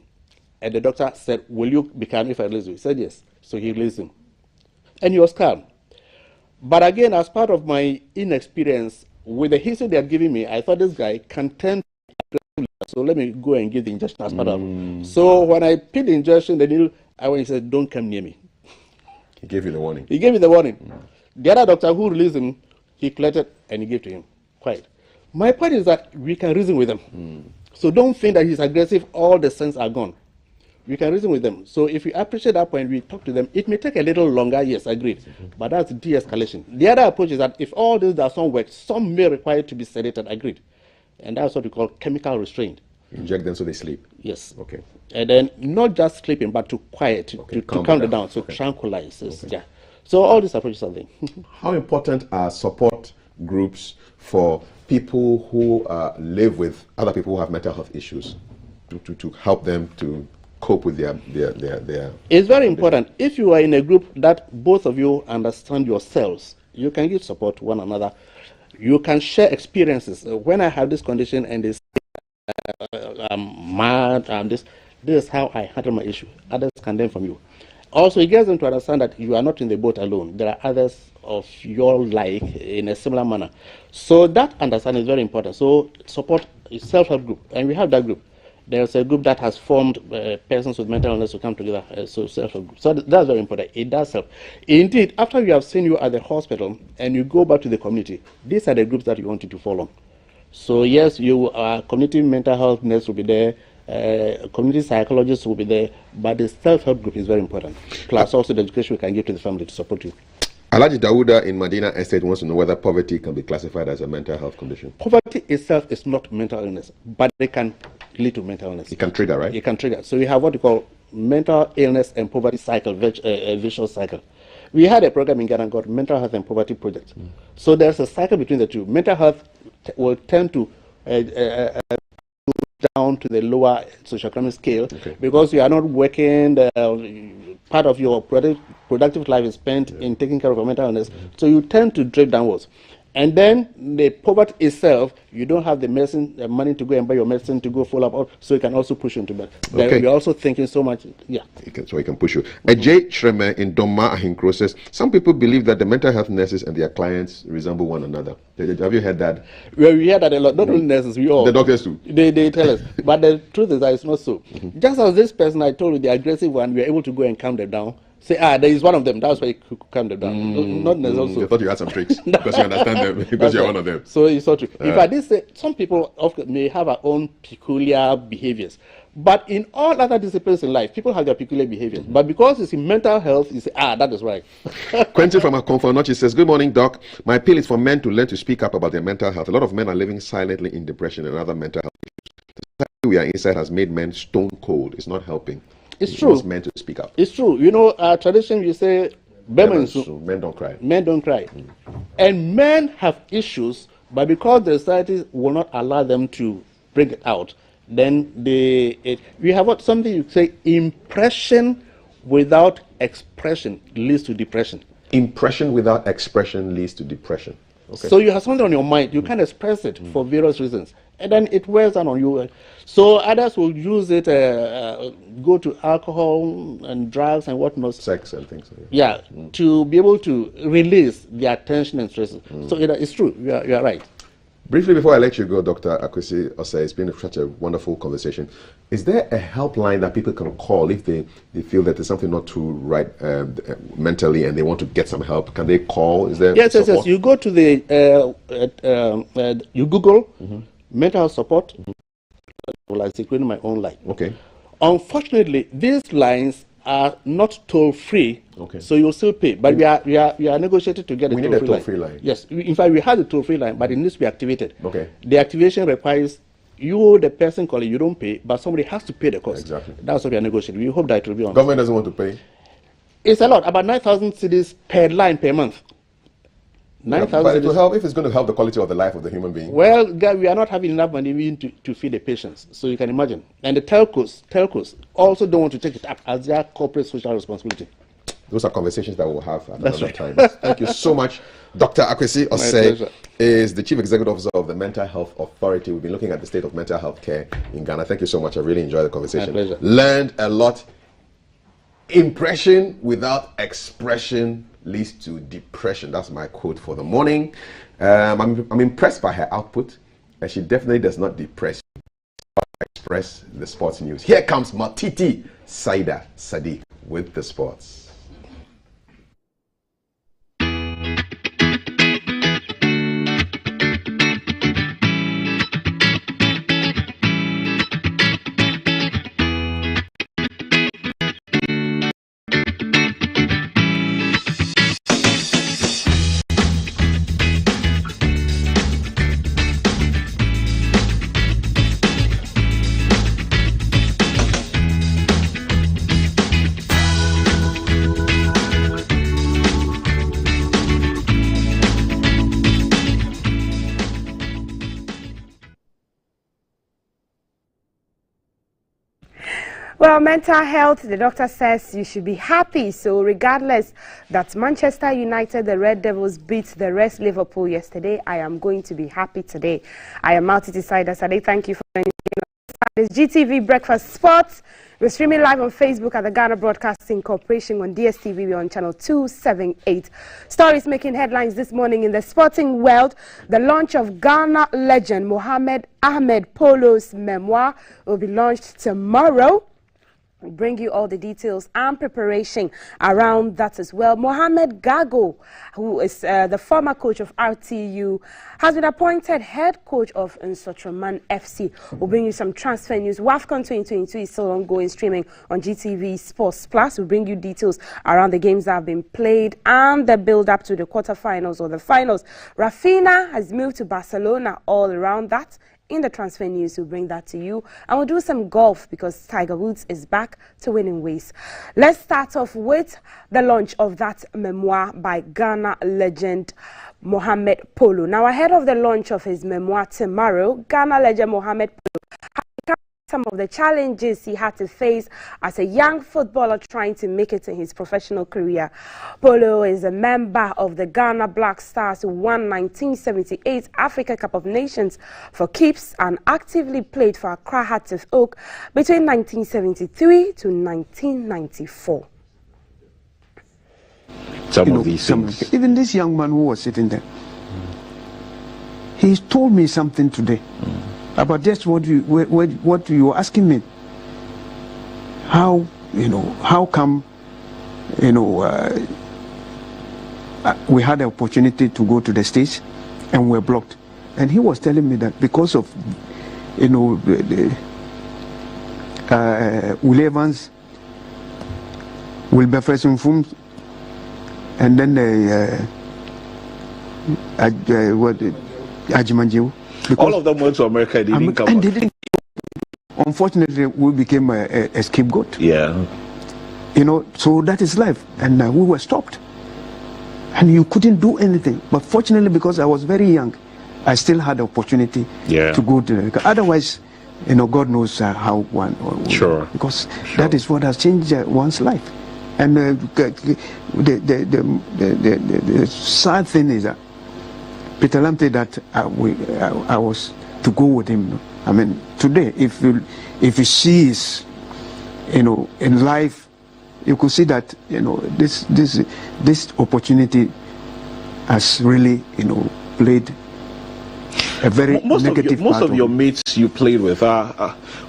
And the doctor said, will you be calm if I release you? He said, yes. So he released him. And he was calm. But again, as part of my inexperience, with the history they had given me, I thought this guy can turn. So let me go and give the injection as part of it. So when I picked the injection, he said, don't come near me. He gave you the warning. He gave me the warning. The other doctor who released him, he collected and he gave to him. Quiet. My point is that we can reason with them. So don't think that he's aggressive, all the sense are gone. We can reason with them. So if we appreciate that point, we talk to them. It may take a little longer, yes, agreed. But that's de-escalation. The other approach is that if all this does not work, some may require to be sedated, agreed. And that's what we call chemical restraint. Inject them so they sleep. Yes. Okay. And then not just sleeping, but to quiet, to calm them down, so tranquilize. Yeah. So all these approaches are there. How important are support groups for people who live with other people who have mental health issues to help them to cope with their It's very important. If you are in a group that both of you understand yourselves, you can give support to one another. You can share experiences. When I have this condition and this, I'm mad, this is how I handle my issue. Others can learn from you. Also, it gets them to understand that you are not in the boat alone. There are others of your like in a similar manner. So that understanding is very important. So support is self-help group, and we have that group. There's a group that has formed persons with mental illness to come together, so self-help group. So that's very important. It does help. Indeed, after we have seen you at the hospital and you go back to the community, these are the groups that you want you to follow. So yes, community mental health nurse will be there, community psychologists will be there, but the self-help group is very important. Plus also the education we can give to the family to support you. Alhaji Dawuda in Medina Estate wants to know whether poverty can be classified as a mental health condition. Poverty itself is not mental illness, but it can lead to mental illness. It can trigger, right? It can trigger. So we have what we call mental illness and poverty cycle, vicious cycle. We had a program in Ghana called Mental Health and Poverty Project. So there's a cycle between the two. Mental health will tend to down to the lower socioeconomic scale because you are not working, part of your productive life is spent in taking care of your mental illness, so you tend to drift downwards. And then the poverty itself, you don't have the medicine, the money to go and buy your medicine to go follow up, so it can also push you into bed. We're also thinking so much, so it can push you. Ajay Shreme in Doma Ahinkro says, some people believe that the mental health nurses and their clients resemble one another. Have you heard that? Well, we hear that a lot, not only nurses, we all. The doctors too. They tell us, but the truth is that it's not so. Just as this person I told you, the aggressive one, we are able to go and calm them down. Say, there is one of them. That's why you could calm them down. Not necessarily. I thought you had some tricks because you understand them, because you're one of them. So it's not true. In fact, this, some people may have our own peculiar behaviors. But in all other disciplines in life, people have their peculiar behaviors. But because it's in mental health, you say, that is right. Quentin from Akonfonochi says, good morning, Doc. My appeal is for men to learn to speak up about their mental health. A lot of men are living silently in depression and other mental health issues. The society we are inside has made men stone cold. It's not helping. It's true. It's meant to speak up. It's true. You know, our tradition, you say, men don't cry. Men don't cry. And men have issues, but because the society will not allow them to bring it out, then we have something you say, impression without expression leads to depression. Impression without expression leads to depression. Okay. So you have something on your mind, you can't express it for various reasons, and then it wears down on you. So others will use it, go to alcohol and drugs and whatnot. Sex and things. Yeah, to be able to release their tension and stress. So it's true, you are right. Briefly, before I let you go, Dr. Akwesi Osei, it's been such a wonderful conversation. Is there a helpline that people can call if they feel that there's something not too right mentally and they want to get some help? Can they call? Is there Yes. You go to you Google mental health support. Well, I secure my own line. Okay. Unfortunately, these lines are not toll-free, okay. So you'll still pay. But we are negotiating to get a toll-free line. Yes, in fact, we had a toll-free line, but it needs to be activated. Okay. The activation requires you, the person calling, you don't pay, but somebody has to pay the cost. Exactly. That's what we are negotiating. We hope that it will be on. Government doesn't want to pay? It's a lot, about 9,000 cedis per line per month. 9,000. But it will help if it's going to help the quality of the life of the human being. Well, we are not having enough money even to feed the patients, so you can imagine. And the telcos also don't want to take it up as their corporate social responsibility. Those are conversations that we'll have at That's another right. time. Thank you so much. Dr. Akwesi Osei is the Chief Executive Officer of the Mental Health Authority. We've been looking at the state of mental health care in Ghana. Thank you so much. I really enjoyed the conversation. My pleasure. Learned a lot. Impression without expression leads to depression. That's my quote for the morning. I'm impressed by her output, and she definitely does not depress or express the sports news. Here comes Matiti Saida Sadiq with the sports. Well, mental health, the doctor says you should be happy. So regardless that Manchester United, the Red Devils, beat the rest Liverpool yesterday, I am going to be happy today. I am Maltiti Saida Sade. Thank you for joining me. This GTV Breakfast Sports. We're streaming live on Facebook at the Ghana Broadcasting Corporation on DSTV. We're on channel 278. Stories making headlines this morning in the sporting world. The launch of Ghana legend Mohamed Ahmed Polo's memoir will be launched tomorrow. We'll bring you all the details and preparation around that as well. Mohamed Gago, who is the former coach of RTU, has been appointed head coach of Nsotroman FC. We'll bring you some transfer news. WAFCON 2022 is still ongoing, streaming on GTV Sports Plus. We'll bring you details around the games that have been played and the build-up to the quarterfinals or the finals. Rafinha has moved to Barcelona, all around that. In the transfer news, we'll bring that to you. And we'll do some golf because Tiger Woods is back to winning ways. Let's start off with the launch of that memoir by Ghana legend Mohamed Polo. Now, ahead of the launch of his memoir tomorrow, Ghana legend Mohamed Polo has recounted some of the challenges he had to face as a young footballer trying to make it in his professional career. Polo is a member of the Ghana Black Stars who won 1978 Africa Cup of Nations for keeps and actively played for Accra Hearts of Oak between 1973 to 1994. Some of these things. Even this young man who was sitting there, he told me something today about just what you were asking me. How come, we had the opportunity to go to the States and we're blocked. And he was telling me that because of, Will Evans, Wilber Fessenfum, and then Ajimanjew. All of them went to America, they didn't come back. Unfortunately, we became a scapegoat. Yeah. So that is life. And we were stopped. And you couldn't do anything. But fortunately, because I was very young, I still had the opportunity to go to America. Otherwise, God knows how one... Sure. Because that is what has changed one's life. And the sad thing is that Peter Lamte that I was to go with him. I mean, today, if you see his, in life, you could see that, this opportunity has really, played a very negative part. Most of your mates you played with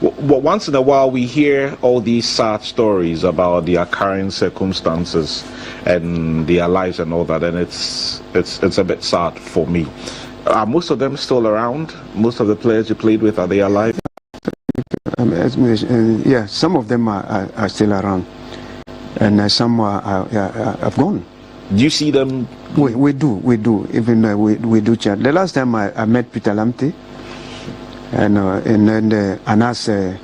once in a while we hear all these sad stories about their current circumstances and their lives and all that, and it's a bit sad for me. Are most of them still around? Most of the players you played with, are they alive? Yeah, some of them are still around, and some have gone. Do you see them? We do. Even we do chat. The last time I met Peter Lamte and then Anas Said.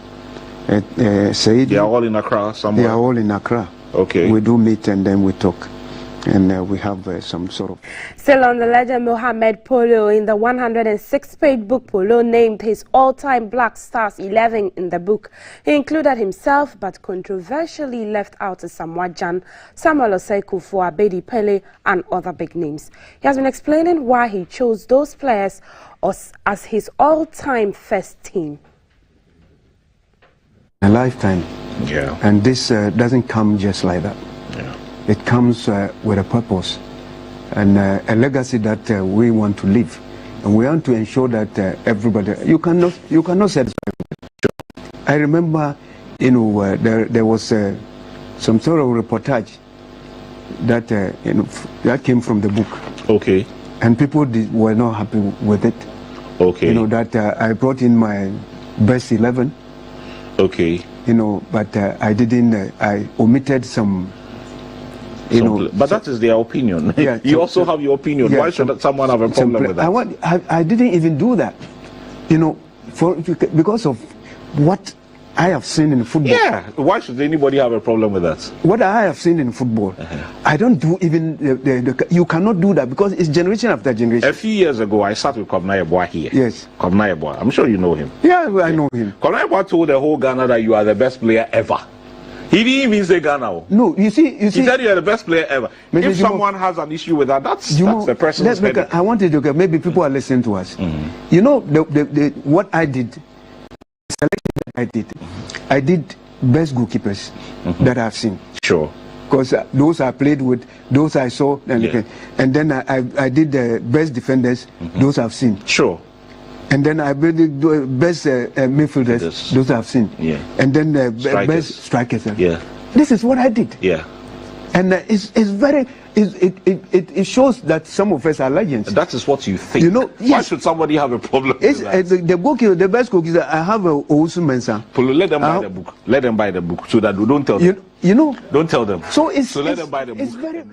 They are all in Accra somewhere? They are all in Accra. Okay. We do meet and then we talk. And we have some sort of... Still on the legend, Mohamed Polo, in the 106-page book, Polo named his all-time Black Stars 11 in the book. He included himself, but controversially left out Asamoah Gyan, Samuel Osei Kufuor, Abedi Pele, and other big names. He has been explaining why he chose those players as his all-time first team. A lifetime. Yeah. And this doesn't come just like that. Yeah. It comes with a purpose and a legacy that we want to leave, and we want to ensure that everybody. You cannot satisfy. I remember, there was some sort of reportage that that came from the book. Okay. And people were not happy with it. Okay. That I brought in my best 11. Okay. But I didn't. I omitted some. But that is their opinion. Yeah, you also have your opinion. Yeah, why should someone have a problem with that? I didn't even do that, because of what I have seen in football. Yeah, why should anybody have a problem with that? What I have seen in football, I don't do even, you cannot do that because it's generation after generation. A few years ago, I sat with Kwabena Yeboah here. Yes. Kwabena Yeboah, I'm sure you know him. Yeah, I know him. Kwabena Yeboah told the whole Ghana that you are the best player ever. He didn't even say Ghana. No, you see. He said you're the best player ever. Maybe if someone has an issue with that, that's the person's headache. I wanted to maybe people are listening to us. What I did, the selection that I did best goalkeepers that I've seen. Sure. Because those I played with, those I saw, and then I did the best defenders, those I've seen. Sure. And then I did the best midfielders, those I've seen. Yeah. And then the best strikers. Yeah. This is what I did. Yeah. And it shows that some of us are legends. And that is what you think. Yes. Why should somebody have a problem with that? The goalkeeper, the best goalkeeper, I have Owusu Mensah. Let them buy the book. Let them buy the book so that we don't tell them. Don't tell them. So let them buy the book. It's very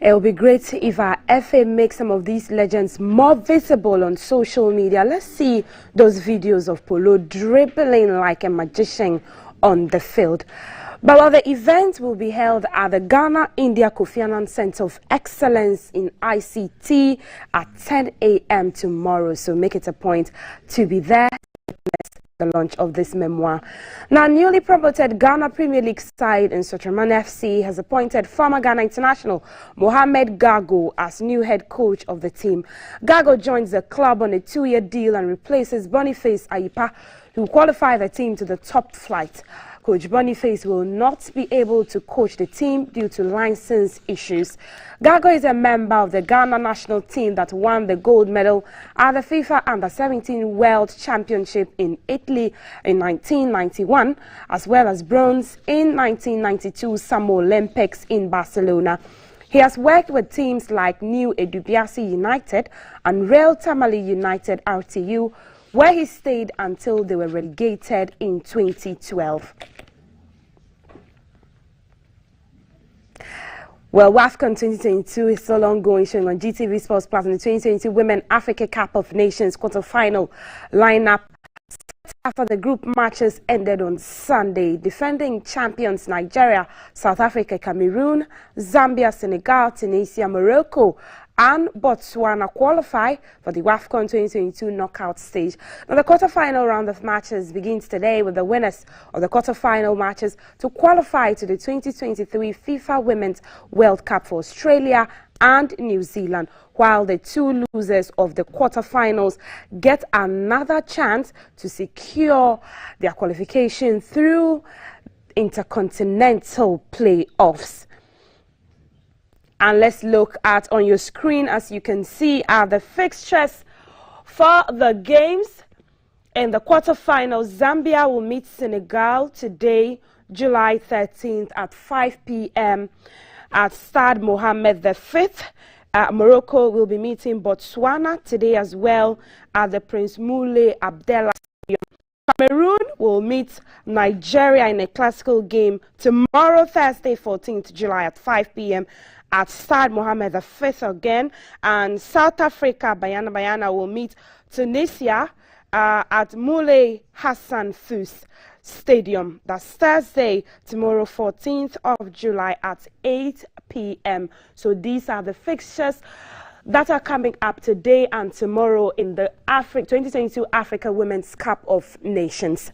It would be great if our FA makes some of these legends more visible on social media. Let's see those videos of Polo dribbling like a magician on the field. But the event will be held at the Ghana-India Kofi Annan Center of Excellence in ICT at 10 a.m. tomorrow. So make it a point to be there. The launch of this memoir. Now, newly promoted Ghana Premier League side in Sotraman FC has appointed former Ghana international Mohamed Gago as new head coach of the team. Gago joins the club on a 2-year deal and replaces Boniface Ayipa, who qualified the team to the top flight. Coach Boniface will not be able to coach the team due to license issues. Gago is a member of the Ghana national team that won the gold medal at the FIFA Under-17 World Championship in Italy in 1991, as well as bronze in 1992 Summer Olympics in Barcelona. He has worked with teams like New Edubiasi United and Real Tamale United RTU, where he stayed until they were relegated in 2012. Well, WAFCON 2022 is still ongoing, showing on GTV Sports Plus in the 2022 Women Africa Cup of Nations quarterfinal lineup. After the group matches ended on Sunday, defending champions Nigeria, South Africa, Cameroon, Zambia, Senegal, Tunisia, Morocco, and Botswana qualify for the WAFCON 2022 knockout stage. Now, the quarterfinal round of matches begins today with the winners of the quarterfinal matches to qualify to the 2023 FIFA Women's World Cup for Australia and New Zealand, while the two losers of the quarterfinals get another chance to secure their qualification through intercontinental playoffs. And let's look at on your screen, as you can see, are the fixtures for the games. In the quarterfinals, Zambia will meet Senegal today, July 13th at 5 p.m. at Stade Mohammed V. Morocco will be meeting Botswana today as well at the Prince Moulay Abdallah Stadium. Cameroon will meet Nigeria in a classical game tomorrow, Thursday, 14th July at 5 p.m. at Stade Mohammed V again. And South Africa, Bayana will meet Tunisia at Moulay Hassan Fous Stadium. That's Thursday, tomorrow, 14th of July at 8 p.m. So these are the fixtures that are coming up today and tomorrow in the 2022 Africa Women's Cup of Nations.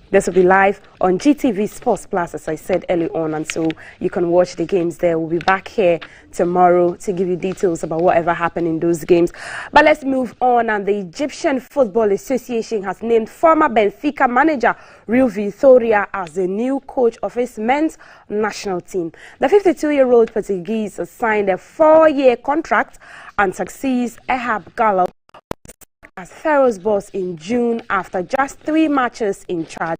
This will be live on GTV Sports Plus, as I said early on, and so you can watch the games there. We'll be back here tomorrow to give you details about whatever happened in those games. But let's move on, and the Egyptian Football Association has named former Benfica manager Rui Vitória as the new coach of its men's national team. The 52-year-old Portuguese has signed a 4-year contract and succeeds Ehab Gallo as Pharaoh's boss in June after just 3 matches in charge.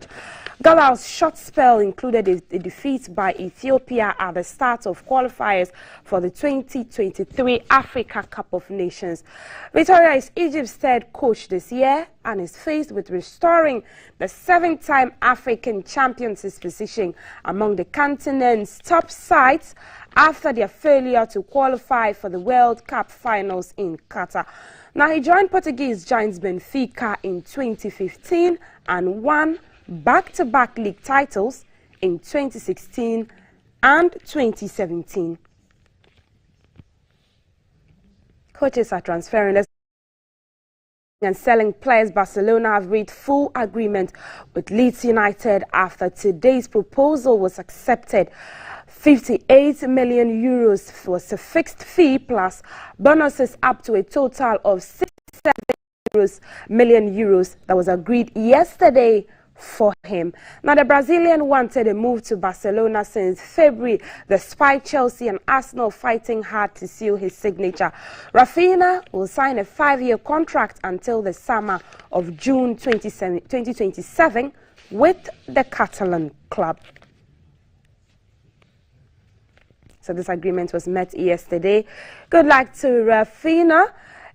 Gallo's short spell included a defeat by Ethiopia at the start of qualifiers for the 2023 Africa Cup of Nations. Vitória is Egypt's 3rd coach this year and is faced with restoring the 7-time African champions' position among the continent's top sides after their failure to qualify for the World Cup finals in Qatar. Now, he joined Portuguese giants Benfica in 2015 and won back-to-back league titles in 2016 and 2017. Coaches are transferring and selling players. Barcelona have reached full agreement with Leeds United after today's proposal was accepted. 58 million euros was a fixed fee plus bonuses up to a total of 67 million euros that was agreed yesterday for him. Now, the Brazilian wanted a move to Barcelona since February, despite Chelsea and Arsenal fighting hard to seal his signature. Rafinha will sign a 5-year contract until the summer of June 2027 with the Catalan club. So this agreement was met yesterday. Good luck to Rafinha.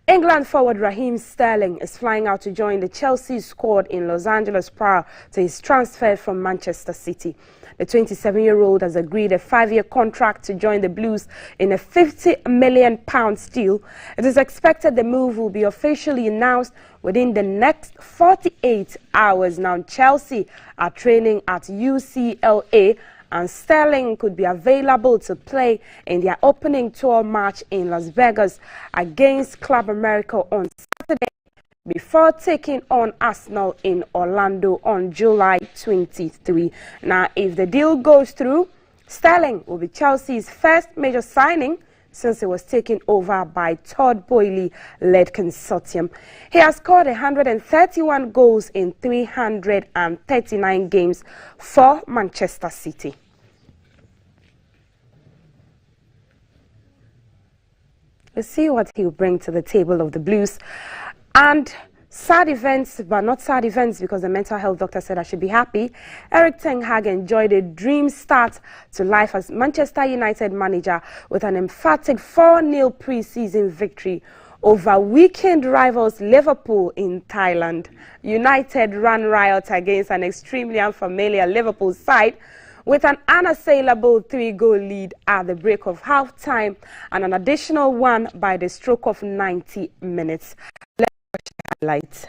England forward Raheem Sterling is flying out to join the Chelsea squad in Los Angeles prior to his transfer from Manchester City. The 27-year-old has agreed a 5-year contract to join the Blues in a £50 million deal. It is expected the move will be officially announced within the next 48 hours. Now, Chelsea are training at UCLA, and Sterling could be available to play in their opening tour match in Las Vegas against Club America on Saturday before taking on Arsenal in Orlando on July 23. Now, if the deal goes through, Sterling will be Chelsea's first major signing since it was taken over by Todd Boehly-led consortium. He has scored 131 goals in 339 games for Manchester City. We'll see what he'll bring to the table of the Blues. And sad events, but not sad events because the mental health doctor said I should be happy. Erik ten Hag enjoyed a dream start to life as Manchester United manager with an emphatic 4-0 pre-season victory over weekend rivals Liverpool in Thailand. United ran riot against an extremely unfamiliar Liverpool side with an unassailable 3-goal lead at the break of half-time and an additional one by the stroke of 90 minutes. Let's watch the highlights.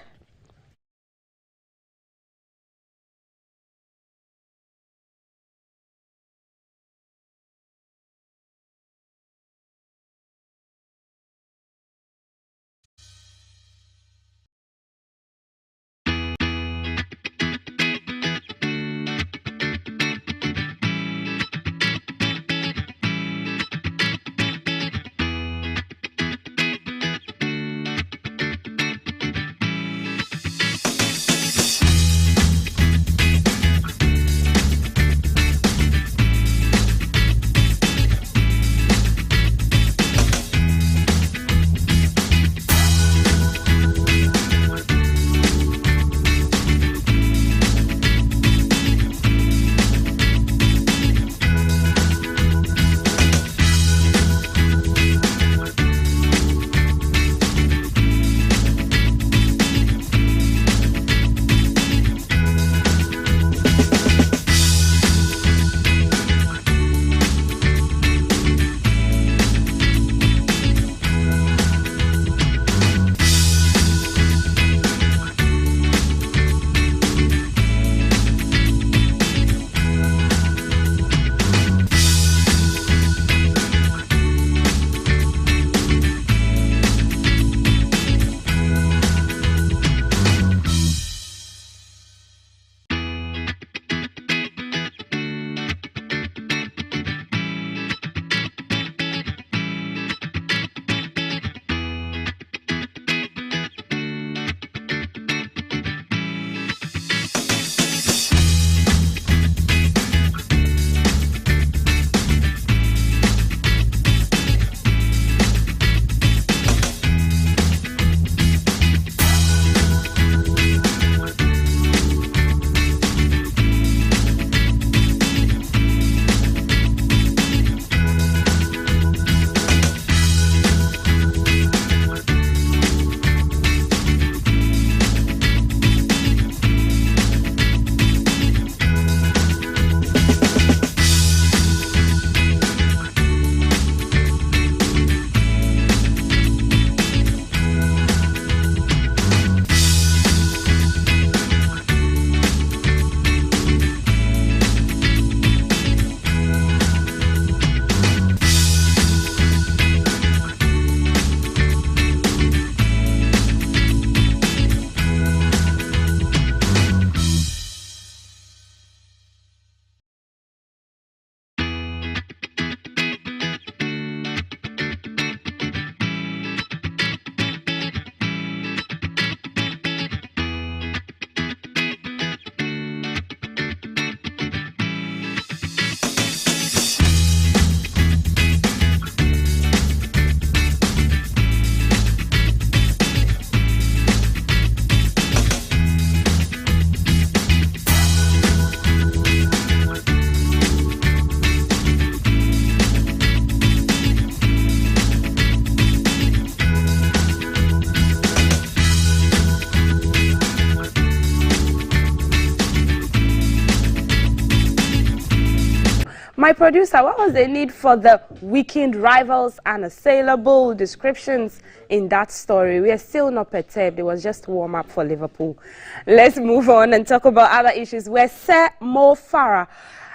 My producer, what was the need for the weekend rivals and unassailable descriptions in that story? We are still not perturbed. It was just warm up for Liverpool. Let's move on and talk about other issues where Sir Mo Farah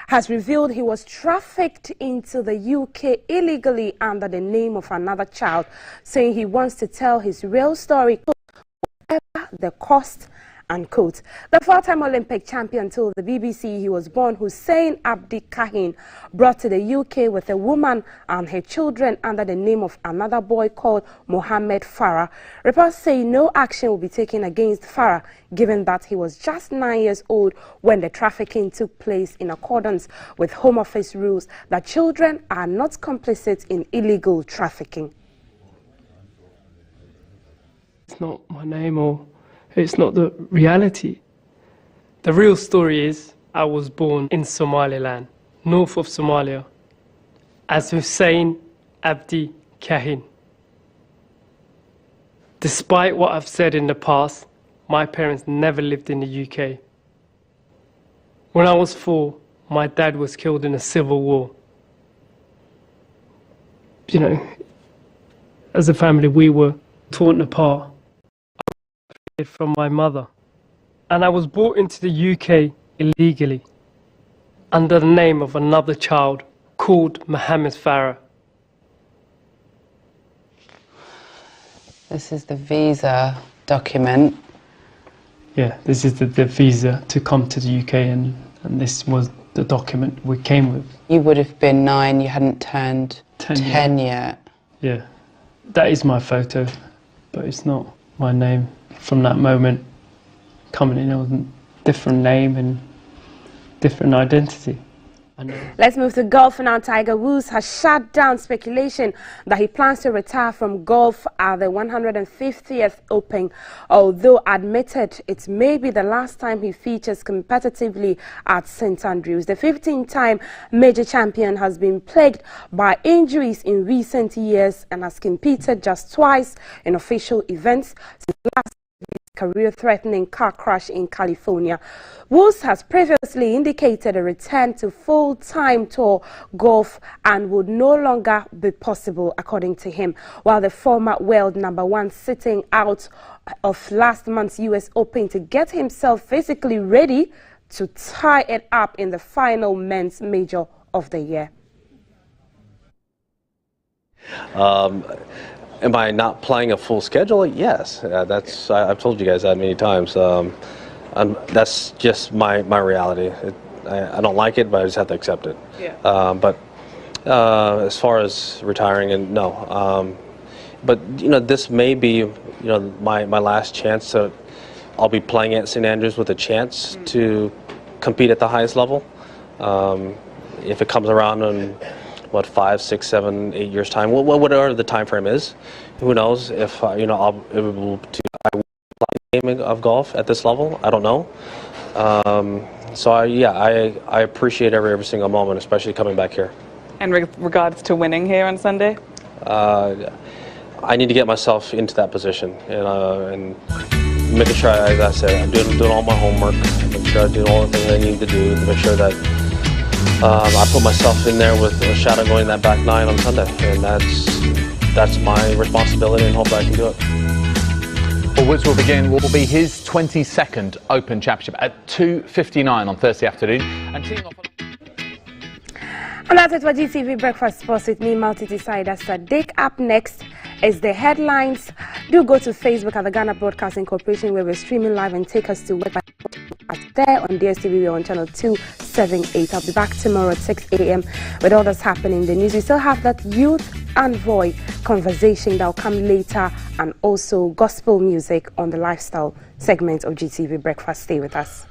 has revealed he was trafficked into the UK illegally under the name of another child, saying he wants to tell his real story, whatever the cost, unquote. The four-time Olympic champion told the BBC he was born Hussein Abdi Kahin, brought to the UK with a woman and her children under the name of another boy called Mohammed Farah. Reports say no action will be taken against Farah, given that he was just 9 years old when the trafficking took place, in accordance with Home Office rules that children are not complicit in illegal trafficking. It's not my name, or it's not the reality. The real story is I was born in Somaliland, north of Somalia, as Hussein Abdi Kahin. Despite what I've said in the past, my parents never lived in the UK. When I was 4, my dad was killed in a civil war. You know, as a family, we were torn apart from my mother, and I was brought into the UK illegally under the name of another child called Mohammed Farah. This is the visa document. Yeah, this is the visa to come to the UK, and this was the document we came with. You would have been 9, you hadn't turned 10 yet. Yeah, that is my photo, but it's not my name. From that moment, coming in, it was a different name and different identity. Let's move to golf now. Tiger Woods has shut down speculation that he plans to retire from golf at the 150th Open, although admitted it may be the last time he features competitively at St Andrews. The 15-time major champion has been plagued by injuries in recent years and has competed just twice in official events since last career-threatening car crash in California. Woods has previously indicated a return to full-time tour golf and would no longer be possible, according to him, while the former world #1 sitting out of last month's US Open to get himself physically ready to tie it up in the final men's major of the year. Am I not playing a full schedule? Yes, I've told you guys that many times. That's just my reality. I don't like it, but I just have to accept it. Yeah. But as far as retiring, and no. But you know, this may be my last chance. I'll be playing at St Andrews with a chance to compete at the highest level. If it comes around in 5, 6, 7, 8 years time, whatever the time frame is, who knows if I will play a game of golf at this level. I don't know. So I appreciate every single moment, especially coming back here. And regards to winning here on Sunday, I need to get myself into that position and making sure, as I said, I'm doing all my homework, making sure I do all the things I need to do to make sure that I put myself in there with a shot of going that back 9 on Sunday, and that's my responsibility, and hope I can do it. Well, Woods will be his 22nd Open Championship at 2:59 on Thursday afternoon, and teeing off. And that's it for GTV Breakfast Sports with me, multi-decider Sadiq. Up next is the headlines. Do go to Facebook at the Ghana Broadcasting Corporation, where we're streaming live, and take us to work there on DSTV. We're on channel 278. I'll be back tomorrow at 6 a.m. with all that's happening in the news. We still have that youth envoy conversation that will come later, and also gospel music on the lifestyle segment of GTV Breakfast. Stay with us.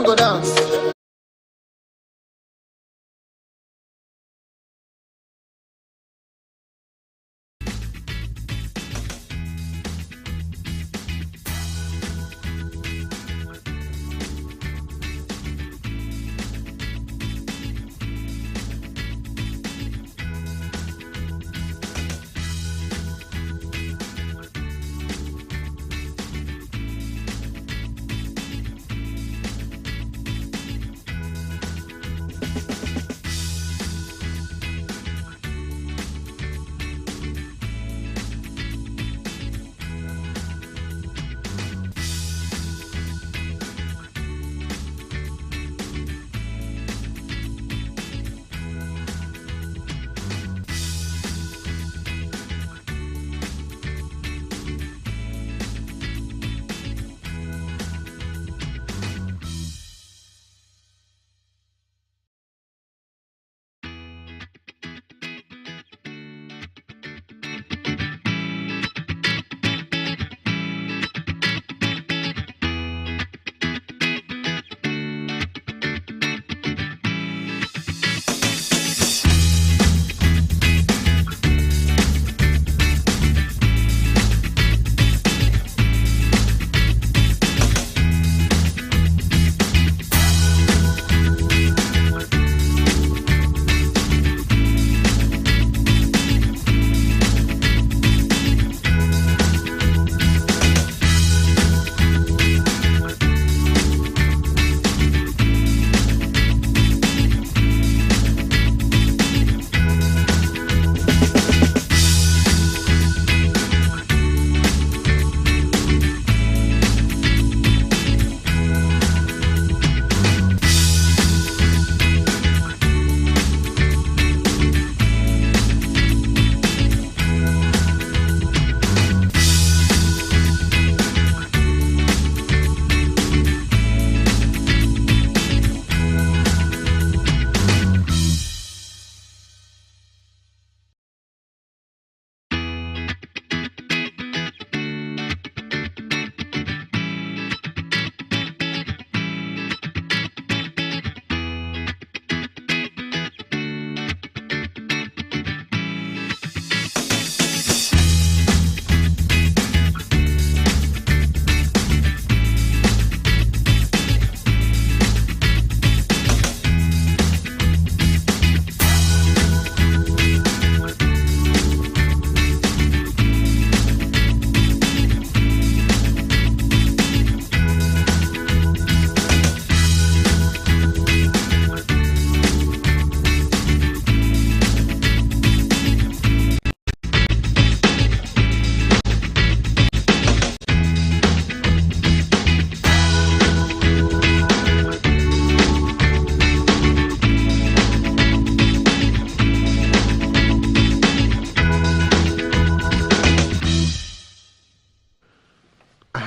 don't go dance.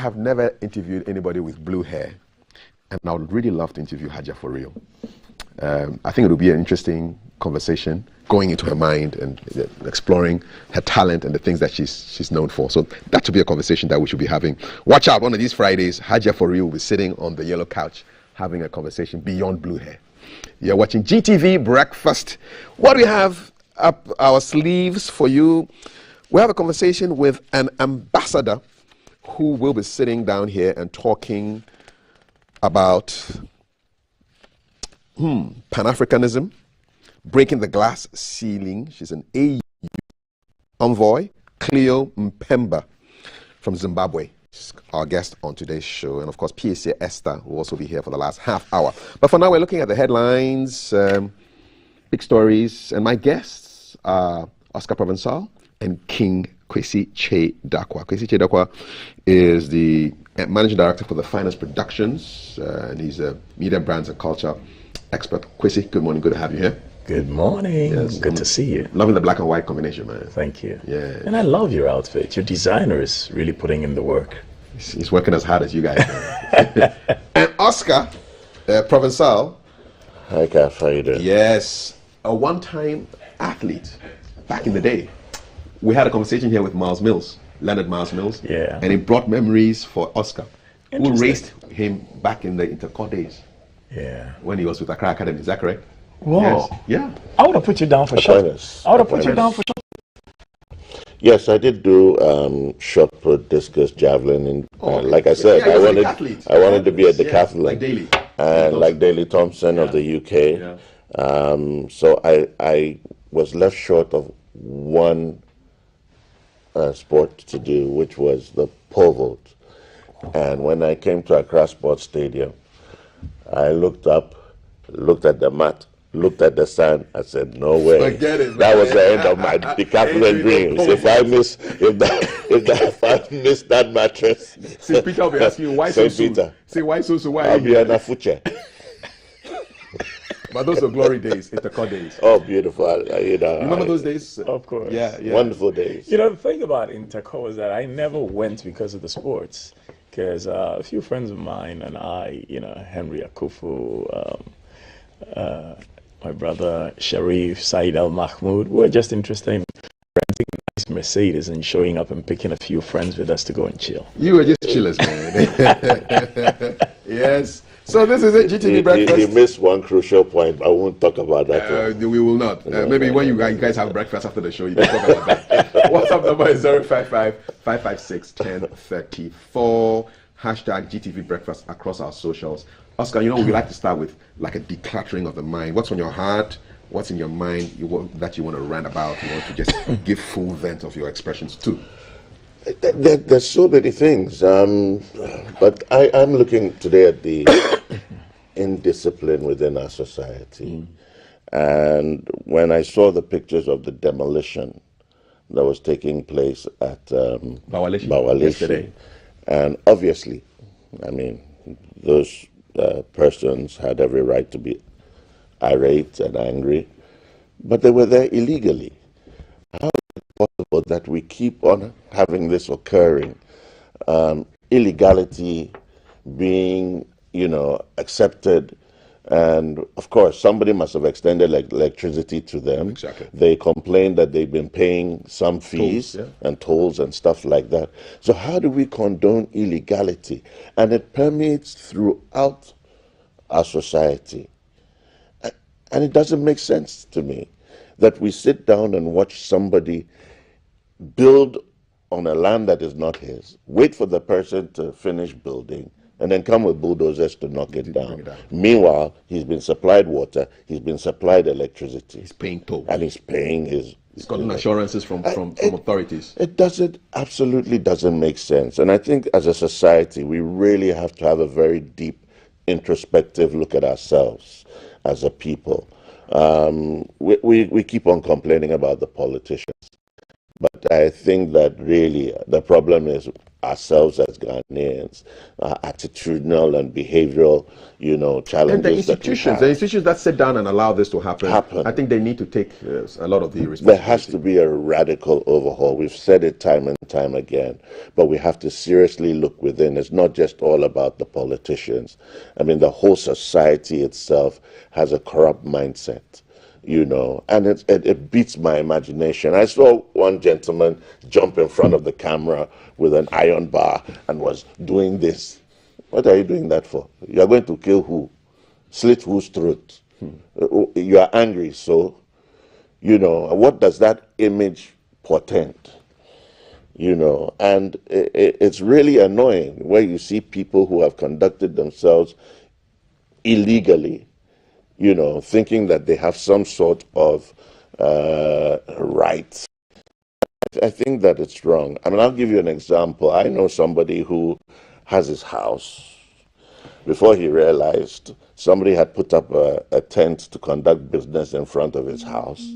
have never interviewed anybody with blue hair, and I would really love to interview Haja for real. I think it would be an interesting conversation, going into her mind and exploring her talent and the things that she's known for. So that should be a conversation that we should be having. Watch out, one of these Fridays, Haja for real will be sitting on the yellow couch having a conversation beyond blue hair. You're watching GTV Breakfast. What do we have up our sleeves for you? We have a conversation with an ambassador who will be sitting down here and talking about Pan-Africanism, breaking the glass ceiling. She's an AU envoy, Cleo Mpemba from Zimbabwe. She's our guest on today's show. And of course, PSA Esther will also be here for the last half hour. But for now, we're looking at the headlines, big stories. And my guests are Oscar Provençal and King Kwesi Che-Dakwa. Kwesi Che-Dakwa is the managing director for the Finance Productions, and he's a media, brands, and culture expert. Kwesi, good morning. Good to have you here. Good morning. Yes, good to see you. Loving the black and white combination, man. Thank you. Yeah. And I love your outfit. Your designer is really putting in the work. He's working as hard as you guys. And Oscar Provençal. Hi, Kath. How you doing? Yes. A one-time athlete back in the day. We had a conversation here with Miles Mills, Leonard Miles Mills. Yeah. And it brought memories for Oscar, who raced him back in the intercourt days. Yeah. When he was with Accra Academy, is that correct? Whoa. Yes. Yeah. I would have put you down for shot. I would have put you down for shot. Yes, I did do shot put, discus, javelin, and like I said, I wanted to be a decathlete, like Daley, and like Daley Thompson of the UK. So I was left short of one sport to do, which was the pole vault. And when I came to Accra Sports Stadium, I looked up, looked at the mat, looked at the sand. I said, "No way!" Forget it, that man. was the end of my decathlon dreams. If I miss that mattress, St. Peter will be asking you why so soon. Say why so soon? Why? I'll be an afuche. But those are glory days, Intercor days. Oh, beautiful! Remember those days? Of course. Yeah. Wonderful days. You know, the thing about Intercor was that I never went because of the sports. Because a few friends of mine and I, Henry Akufu, my brother Sharif, Said Al Mahmoud, were just interested in renting a nice Mercedes and showing up and picking a few friends with us to go and chill. You were just chillers, man. Yes. So this is it, GTV Breakfast. He missed one crucial point. I won't talk about that. We will not. Maybe when you guys have breakfast after the show, you can talk about that. WhatsApp number is 055-556-1034. Hashtag GTV Breakfast across our socials. Oscar, we like to start with like a decluttering of the mind. What's on your heart? What's in your mind that you want to rant about? You want to just give full vent of your expressions to? There's so many things, but I'm looking today at the indiscipline within our society. And when I saw the pictures of the demolition that was taking place at Bawaleshi yesterday, and obviously, those persons had every right to be irate and angry, but they were there illegally. How is it possible that we keep on having this occurring? Illegality being, accepted, and of course, somebody must have extended electricity to them. Exactly. They complained that they've been paying some fees and tolls and stuff like that. So how do we condone illegality? And it permeates throughout our society. And it doesn't make sense to me that we sit down and watch somebody build on a land that is not his, wait for the person to finish building, and then come with bulldozers to knock it down. Meanwhile, he's been supplied water, he's been supplied electricity. He's paying toll. And he's paying his... He's gotten assurances from authorities. It absolutely doesn't make sense. And I think as a society, we really have to have a very deep introspective look at ourselves as a people. We keep on complaining about the politicians. But I think that really the problem is ourselves as Ghanaians, attitudinal and behavioral, challenges. And the institutions that sit down and allow this to happen. I think they need to take a lot of the responsibility. There has to be a radical overhaul. We've said it time and time again, but we have to seriously look within. It's not just all about the politicians. The whole society itself has a corrupt mindset. And it beats my imagination. I saw one gentleman jump in front of the camera with an iron bar and was doing this. What are you doing that for? You are going to kill who? Slit whose throat? You are angry, so, what does that image portend? And it's really annoying where you see people who have conducted themselves illegally, thinking that they have some sort of rights. I think that it's wrong. I'll give you an example. I know somebody who has his house. Before he realized, somebody had put up a tent to conduct business in front of his house.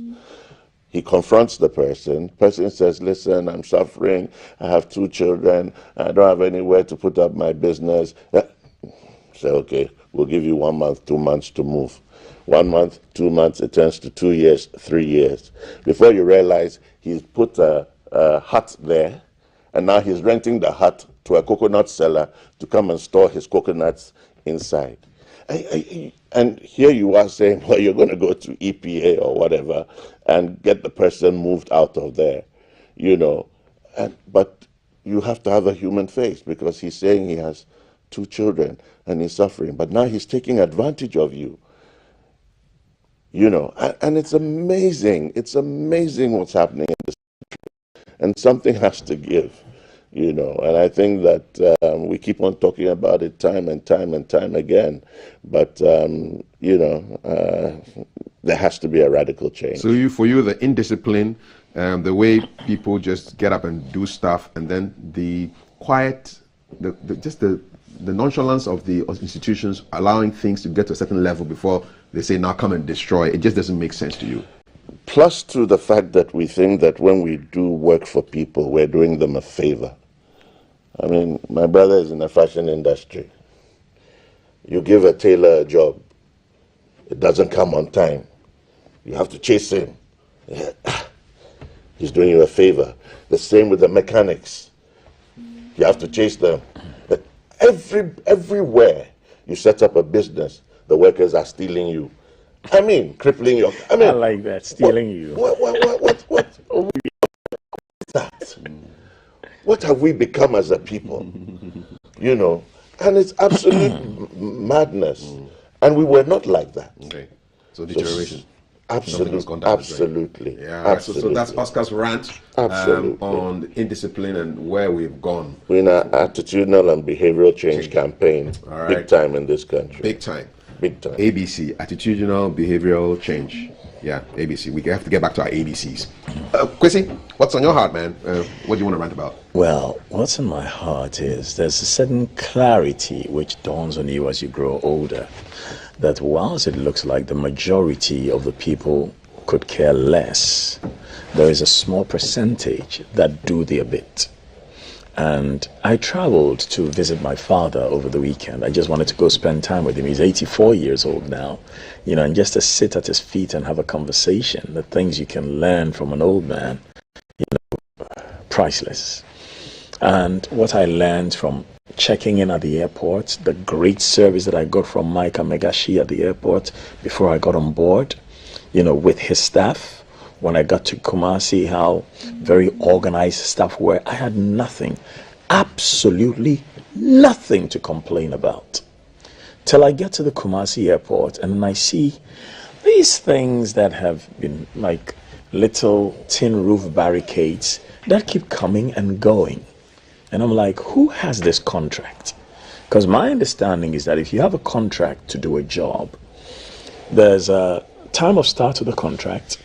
He confronts the person. The person says, "Listen, I'm suffering. I have 2 children. I don't have anywhere to put up my business." Say, "Okay, we'll give you 1 month, 2 months to move." 1 month, 2 months, it turns to 2 years, 3 years. Before you realize, he's put a hut there, and now he's renting the hut to a coconut seller to come and store his coconuts inside. And here you are saying, well, you're going to go to EPA or whatever and get the person moved out of there, but you have to have a human face, because he's saying he has 2 children, and he's suffering. But now he's taking advantage of you. You know, and it's amazing. It's amazing what's happening in this country. And something has to give, you know. And I think that we keep on talking about it time and time and time again. But, you know, there has to be a radical change. So for you, the indiscipline, the way people just get up and do stuff, and then the quiet, the nonchalance of the institutions allowing things to get to a certain level before they say, now come and destroy. It just doesn't make sense to you. Plus to the fact that we think that when we do work for people, we're doing them a favor. I mean, my brother is in the fashion industry. You give a tailor a job, it doesn't come on time. You have to chase him. He's doing you a favor. The same with the mechanics. You have to chase them. But everywhere you set up a business, the workers are stealing you. I mean, crippling your... I like that, stealing you. What is that? What have we become as a people? You know, and it's absolute madness. And we were not like that. Okay. So deterioration. Absolutely. Yeah. Absolutely. So that's Oscar's rant on indiscipline and where we've gone. We're in an attitudinal and behavioral change campaign. All right. Big time in this country. Big time. Big time. ABC, attitudinal behavioral change. Yeah, ABC. We have to get back to our ABCs. Kwesi, what's on your heart, man? What do you want to rant about? Well, what's in my heart is there's a certain clarity which dawns on you as you grow older, that whilst it looks like the majority of the people could care less, there is a small percentage that do their bit. And I traveled to visit my father over the weekend. I just wanted to go spend time with him. He's 84 years old now, you know, and just to sit at his feet and have a conversation, the things you can learn from an old man, you know, priceless. And what I learned from checking in at the airport, the great service that I got from Mike Amegashi at the airport before I got on board, you know, with his staff. When I got to Kumasi, how very organized staff were. I had nothing, absolutely nothing to complain about. Till I get to the Kumasi airport and I see these things that have been like little tin roof barricades that keep coming and going. And I'm like, who has this contract? Because my understanding is that if you have a contract to do a job, there's a time of start to the contract,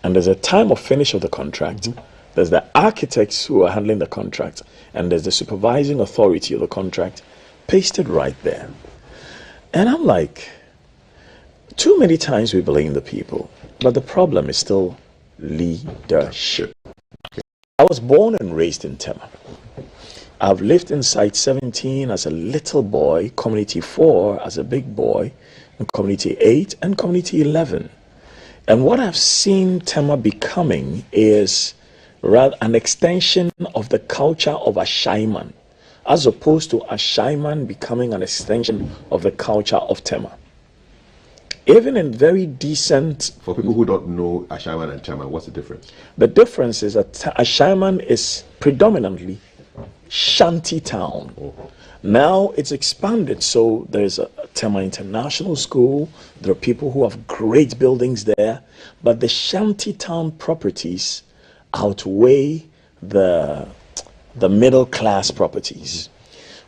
and there's a time of finish of the contract. There's the architects who are handling the contract, and there's the supervising authority of the contract pasted right there. And I'm like, too many times we blame the people, but the problem is still leadership. I was born and raised in Tema. I've lived in Site 17 as a little boy, Community 4 as a big boy, and Community 8 and Community 11. And what I've seen Tema becoming is rather an extension of the culture of Ashaiman, as opposed to Ashaiman becoming an extension of the culture of Tema. Even in very decent... For people who don't know Ashaiman and Tema, what's the difference? The difference is that Ashaiman is predominantly shanty town. Now it's expanded, so there's a Tema International School. There are people who have great buildings there, but the shanty town properties outweigh the middle class properties.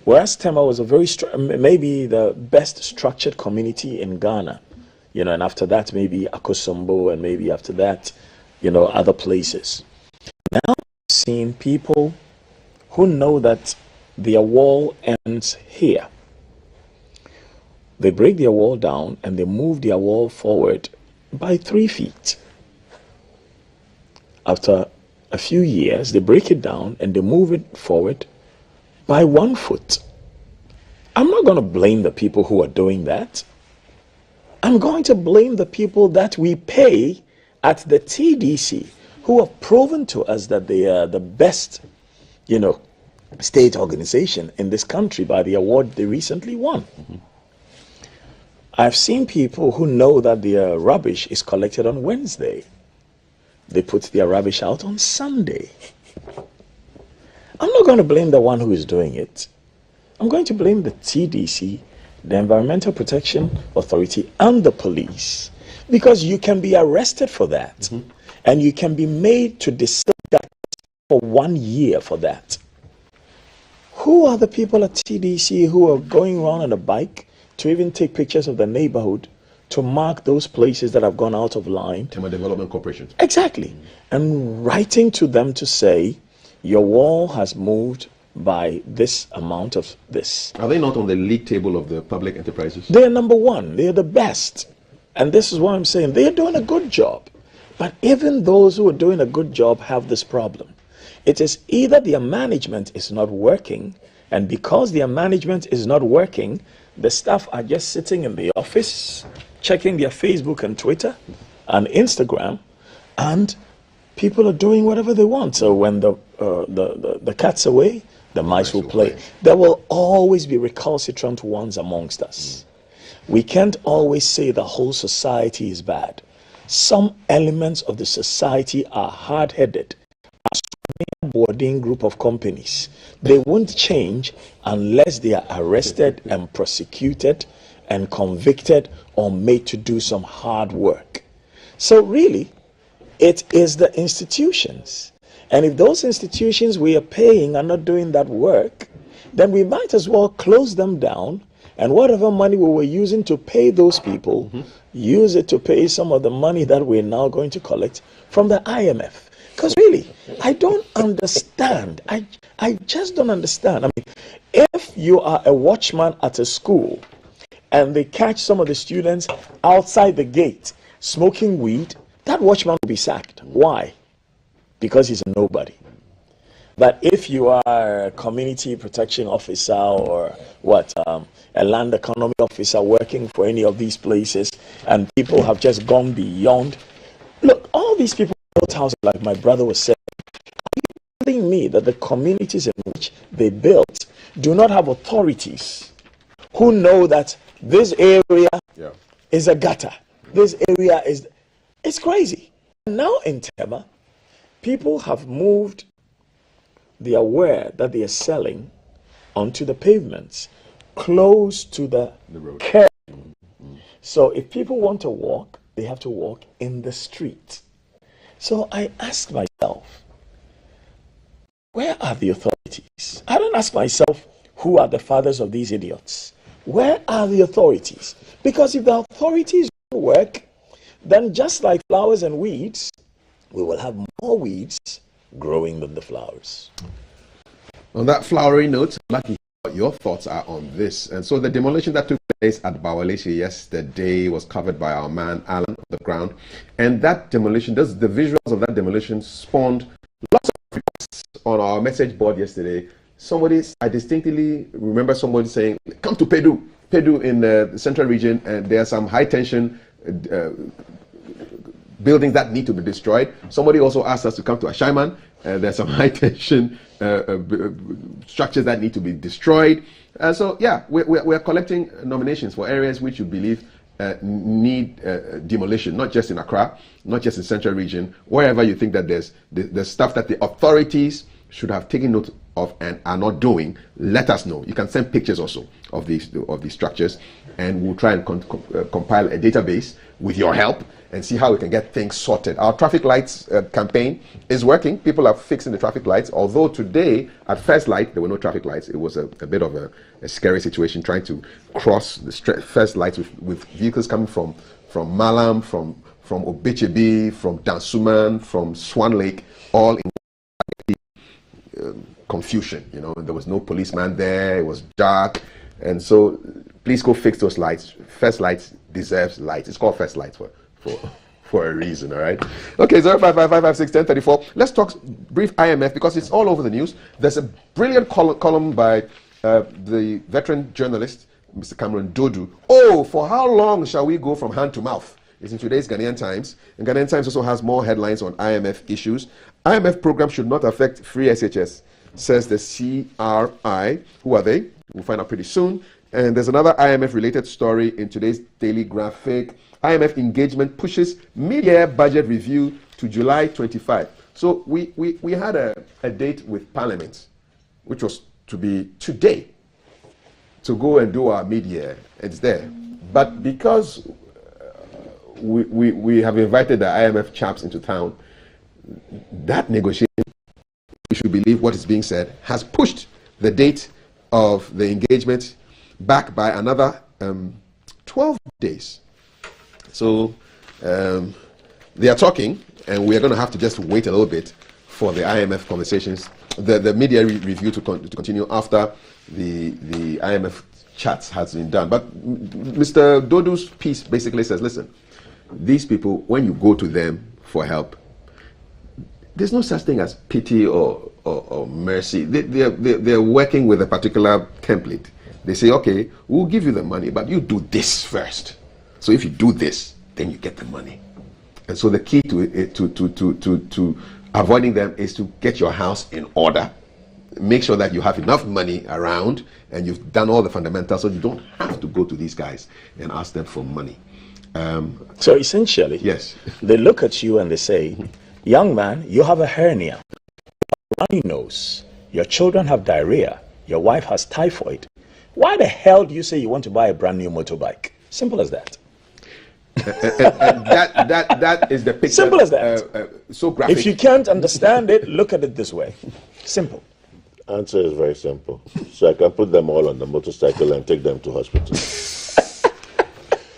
Whereas Tema was a very maybe the best structured community in Ghana, you know, and after that maybe Akosombo, and maybe after that, you know, other places. Now I'm seeing people who know that their wall ends here. They break their wall down and they move their wall forward by 3 feet. After a few years, they break it down and they move it forward by 1 foot. I'm not going to blame the people who are doing that. I'm going to blame the people that we pay at the TDC, who have proven to us that they are the best, you know, state organization in this country by the award they recently won. I've seen people who know that their rubbish is collected on Wednesday. They put their rubbish out on Sunday. I'm not going to blame the one who is doing it. I'm going to blame the TDC, the Environmental Protection Authority, and the police. Because you can be arrested for that. And you can be made to distill that for 1 year for that. Who are the people at TDC who are going around on a bike to even take pictures of the neighborhood to mark those places that have gone out of line? Tema Development Corporation. Exactly. And writing to them to say, your wall has moved by this amount of this. Are they not on the league table of the public enterprises? They're number one. They're the best. And this is what I'm saying. They're doing a good job. But even those who are doing a good job have this problem. It is either their management is not working, and because their management is not working, the staff are just sitting in the office, checking their Facebook and Twitter and Instagram, and people are doing whatever they want. So when the cat's away, the mice will play. There will always be recalcitrant ones amongst us. We can't always say the whole society is bad. Some elements of the society are hard-headed. A boarding group of companies, they won't change unless they are arrested and prosecuted and convicted or made to do some hard work. So really, it is the institutions. And if those institutions we are paying are not doing that work, then we might as well close them down, and whatever money we were using to pay those people, use it to pay some of the money that we're now going to collect from the IMF. Because really, I don't understand. I just don't understand. I mean, if you are a watchman at a school and they catch some of the students outside the gate smoking weed, that watchman will be sacked. Why? Because he's a nobody. But if you are a community protection officer or a land economy officer working for any of these places, and people have just gone beyond, look, all these people built houses, like my brother was saying. Are you telling me that the communities in which they built do not have authorities who know that this area is a gutter? This area is... It's crazy. Now in Tema, people have moved. They are aware that they are selling onto the pavements, close to the road. So if people want to walk, they have to walk in the street. So I ask myself, where are the authorities? I don't ask myself, who are the fathers of these idiots? Where are the authorities? Because if the authorities don't work, then just like flowers and weeds, we will have more weeds growing than the flowers. On that flowery note, I'd like to hear what your thoughts are on this. And so the demolition that took place at Bawaleshi yesterday was covered by our man Alan on the ground. And that demolition, the visuals of that demolition spawned lots of requests on our message board yesterday. I distinctly remember somebody saying, come to Pedu in the central region, and there are some high tension buildings that need to be destroyed. Somebody also asked us to come to Ashaiman, and there's some high tension structures that need to be destroyed. So yeah, we're collecting nominations for areas which you believe need demolition, not just in Accra, not just in central region, wherever you think that there's stuff that the authorities should have taken note of and are not doing. Let us know. You can send pictures also of these structures, and we'll try and compile a database with your help and see how we can get things sorted. Our traffic lights campaign is working. People are fixing the traffic lights, although today at first light there were no traffic lights. It was a bit of a scary situation trying to cross the first lights with vehicles coming from Malam, from Obechebi, from Dansuman, from Swan Lake, all in confusion. You know, there was no policeman there. It was dark, and so please go fix those lights. First lights deserves lights. It's called first lights for a reason. All right. Okay. 0555561034. Let's talk brief IMF because it's all over the news. There's a brilliant column by the veteran journalist Mr. Cameron Dodu. Oh, for how long shall we go from hand to mouth? It's in today's Ghanaian Times. And Ghanaian Times also has more headlines on IMF issues. IMF program should not affect free SHS, says the CRI. Who are they? We'll find out pretty soon. And there's another IMF-related story in today's Daily Graphic. IMF engagement pushes mid-year budget review to July 25. So we had a date with Parliament, which was to be today. to go and do our mid-year. It's there. But because we have invited the IMF chaps into town, that negotiation, we should believe what is being said, has pushed the date of the engagement back by another 12 days. So they are talking, and we are going to have to just wait a little bit for the IMF conversations, the media review to continue after the IMF chats has been done. But Mr. Dodu's piece basically says, listen, these people, when you go to them for help, there's no such thing as pity or mercy. They're working with a particular template. They say, okay, we'll give you the money, but you do this first. So if you do this, then you get the money. And so the key to avoiding them is to get your house in order. Make sure that you have enough money around and you've done all the fundamentals, so you don't have to go to these guys and ask them for money. So essentially, yes, they look at you and they say, young man, you have a hernia, runny nose, your children have diarrhea, your wife has typhoid. Why the hell do you say you want to buy a brand new motorbike? Simple as that. and that is the picture. Simple as that. So graphic. If you can't understand it, look at it this way. Simple. Answer is very simple. So I can put them all on the motorcycle and take them to hospital.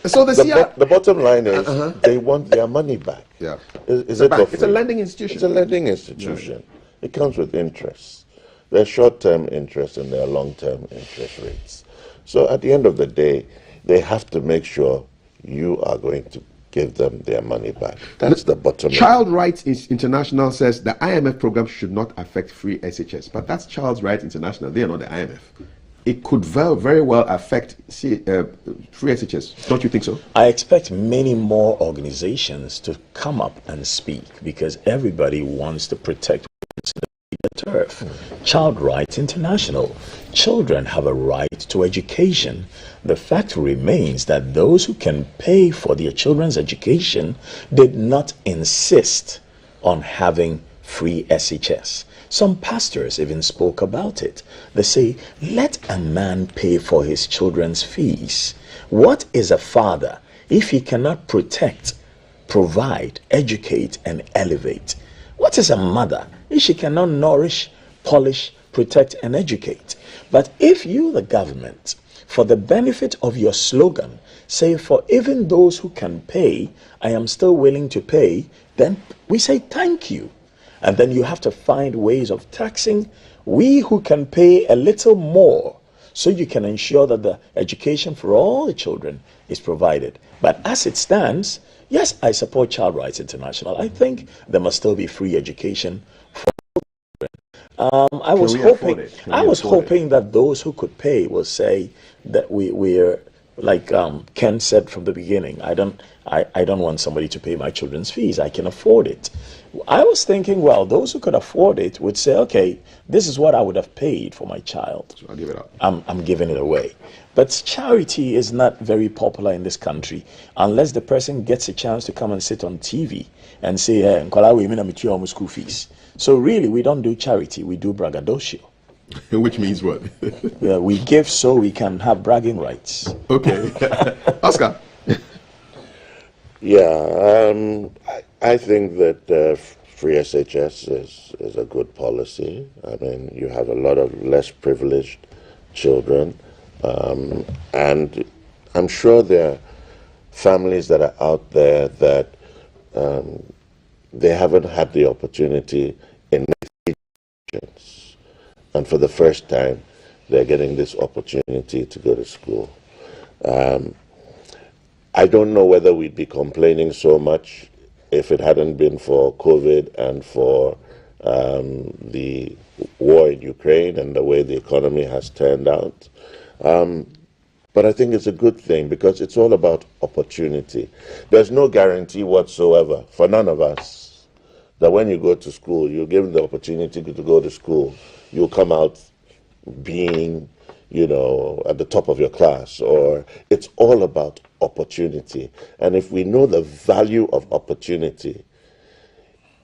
So the bottom line is they want their money back. Yeah. Is it it's a lending institution. It's a lending institution. Yeah. It comes with interest. There are short-term interest and there are long-term interest rates. So at the end of the day, they have to make sure you are going to give them their money back. That's the bottom line. Child Rights International says the IMF program should not affect free SHS, but that's Child Rights International. They are not the IMF. It could very well affect free SHS. Don't you think so? I expect many more organizations to come up and speak because everybody wants to protect the turf. Child Rights International. Children have a right to education. The fact remains that those who can pay for their children's education did not insist on having free SHS. Some pastors even spoke about it. They say, let a man pay for his children's fees. What is a father if he cannot protect, provide, educate, and elevate? What is a mother if she cannot nourish, polish, protect, and educate? But if you, the government, for the benefit of your slogan, say, for even those who can pay, I am still willing to pay, then we say thank you. And then you have to find ways of taxing we who can pay a little more so you can ensure that the education for all the children is provided. But as it stands, yes, I support Child Rights International. I think there must still be free education for children. I was hoping that those who could pay will say that we're like Ken said from the beginning, I don't want somebody to pay my children's fees. I can afford it. I was thinking, well, those who could afford it would say, okay, this is what I would have paid for my child. So I'll give it up. I'm giving it away. But charity is not very popular in this country unless the person gets a chance to come and sit on TV and say, hey, school fees. So really, we don't do charity. We do braggadocio. Which means what? Yeah, we give so we can have bragging rights. Okay. Oscar? Yeah, I think that free SHS is a good policy. I mean, you have a lot of less privileged children, and I'm sure there are families that are out there that they haven't had the opportunity in education, and for the first time, they're getting this opportunity to go to school. I don't know whether we'd be complaining so much if it hadn't been for COVID and for the war in Ukraine and the way the economy has turned out. But I think it's a good thing because it's all about opportunity. There's no guarantee whatsoever for none of us that when you go to school, you're given the opportunity to go to school, you'll come out being, at the top of your class, or it's all about opportunity. And if we know the value of opportunity,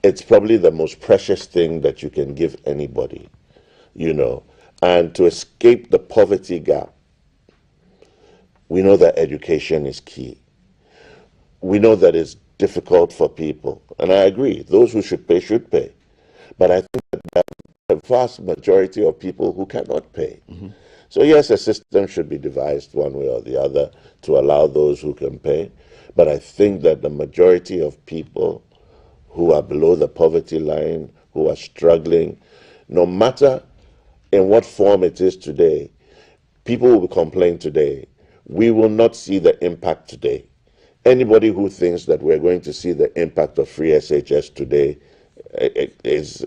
it's probably the most precious thing that you can give anybody, and to escape the poverty gap We know that education is key. We know that it's difficult for people, and I agree, those who should pay should pay. But I think that there are a vast majority of people who cannot pay. So yes, a system should be devised one way or the other to allow those who can pay. But I think that the majority of people who are below the poverty line, who are struggling, no matter in what form it is today, people will complain today. We will not see the impact today. Anybody who thinks that we're going to see the impact of free SHS today is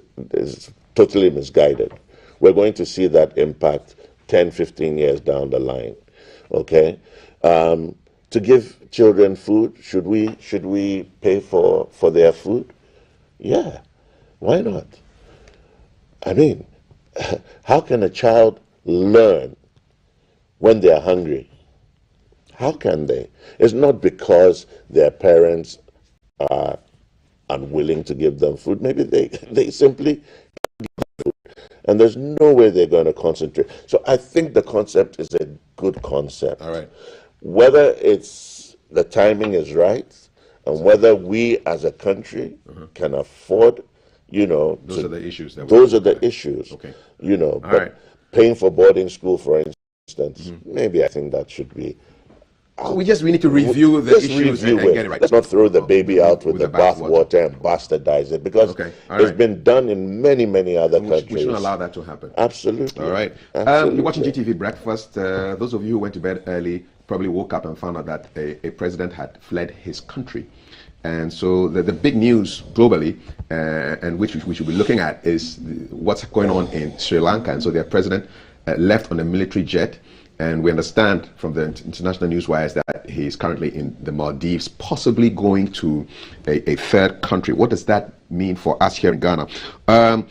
totally misguided. We're going to see that impact 10, 15 years down the line. Okay? To give children food, should we pay for their food? Yeah. Why not? I mean, how can a child learn when they are hungry? How can they? It's not because their parents are unwilling to give them food. Maybe they simply can't give them food. And there's no way they're going to concentrate. So I think the concept is a good concept. All right. Whether it's the timing is right and whether we as a country can afford, those are the issues. Those are the issues. Okay. But right. paying for boarding school, for instance, maybe I think that should be. So we need to review the issues and get it right. Let's not throw the baby out with the bathwater and bastardize it, because it's been done in many, many other countries. We shouldn't allow that to happen. Absolutely. All right. Absolutely. You're watching GTV Breakfast. Those of you who went to bed early probably woke up and found out that a president had fled his country. And so the big news globally, and which we should be looking at, is what's going on in Sri Lanka. And so their president left on a military jet. And we understand from the international news wires that he is currently in the Maldives, possibly going to a third country. What does that mean for us here in Ghana? I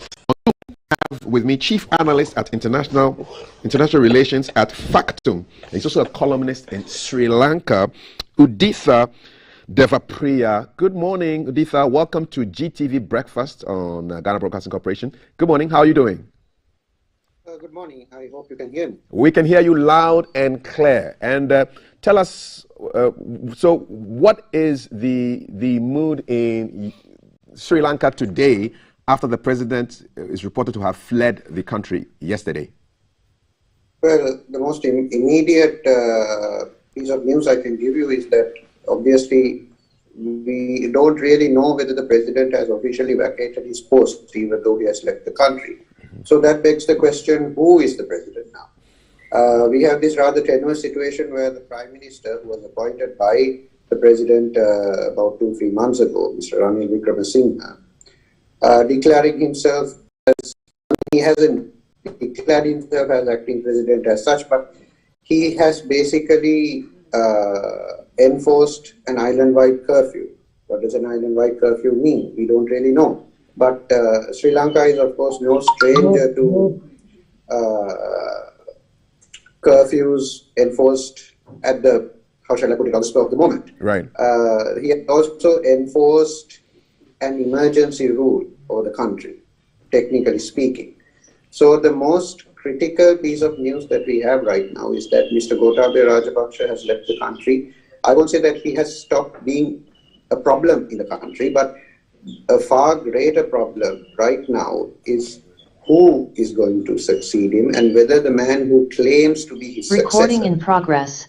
have with me Chief Analyst at International Relations at Factum. He's also a columnist in Sri Lanka, Uditha Devapriya. Good morning, Uditha. Welcome to GTV Breakfast on Ghana Broadcasting Corporation. Good morning. How are you doing? Good morning. I hope you can hear me. We can hear you loud and clear. And tell us, so what is the mood in Sri Lanka today after the president is reported to have fled the country yesterday? Well, the most immediate piece of news I can give you is that obviously we don't really know whether the president has officially vacated his post, even though he has left the country. So that begs the question, who is the president now? We have this rather tenuous situation where the Prime Minister, who was appointed by the President about 2-3 months ago, Mr. Ranil Wickremesinghe, declaring himself as, he hasn't declared himself as acting president as such, but he has basically enforced an island-wide curfew. What does an island-wide curfew mean? We don't really know. But Sri Lanka is, of course, no stranger to curfews enforced at the, how shall I put it, on the spur of the moment. Right. He has also enforced an emergency rule over the country, technically speaking. So the most critical piece of news that we have right now is that Mr. Gotabaya Rajapaksa has left the country. I won't say that he has stopped being a problem in the country, but a far greater problem right now is who is going to succeed him, and whether the man who claims to be his Recording successor, in progress.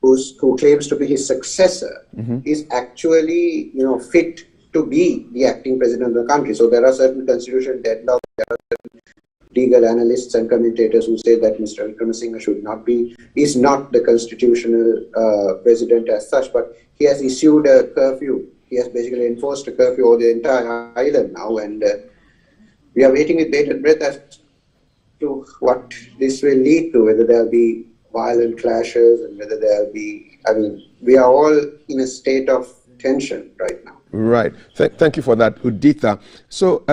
who claims to be his successor, is actually, fit to be the acting president of the country. So there are certain constitutional deadlocks. There are certain legal analysts and commentators who say that Mr. Wickremesinghe is not the constitutional president as such, but he has issued a curfew. He has basically enforced a curfew over the entire island now, and we are waiting with bated breath as to what this will lead to, whether there will be violent clashes and whether there will be, we are all in a state of tension right now. Right. Thank you for that, Uditha. So,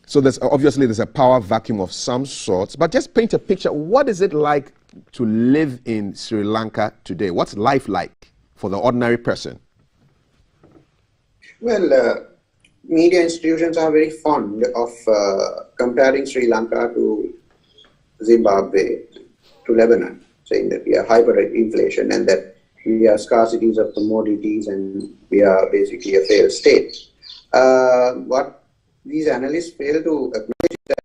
so there's a power vacuum of some sorts, but just paint a picture. What is it like to live in Sri Lanka today? What's life like for the ordinary person? Well, media institutions are very fond of comparing Sri Lanka to Zimbabwe, to Lebanon. saying that we are hyperinflation and that we are scarcities of commodities and we are basically a failed state. What these analysts fail to acknowledge is that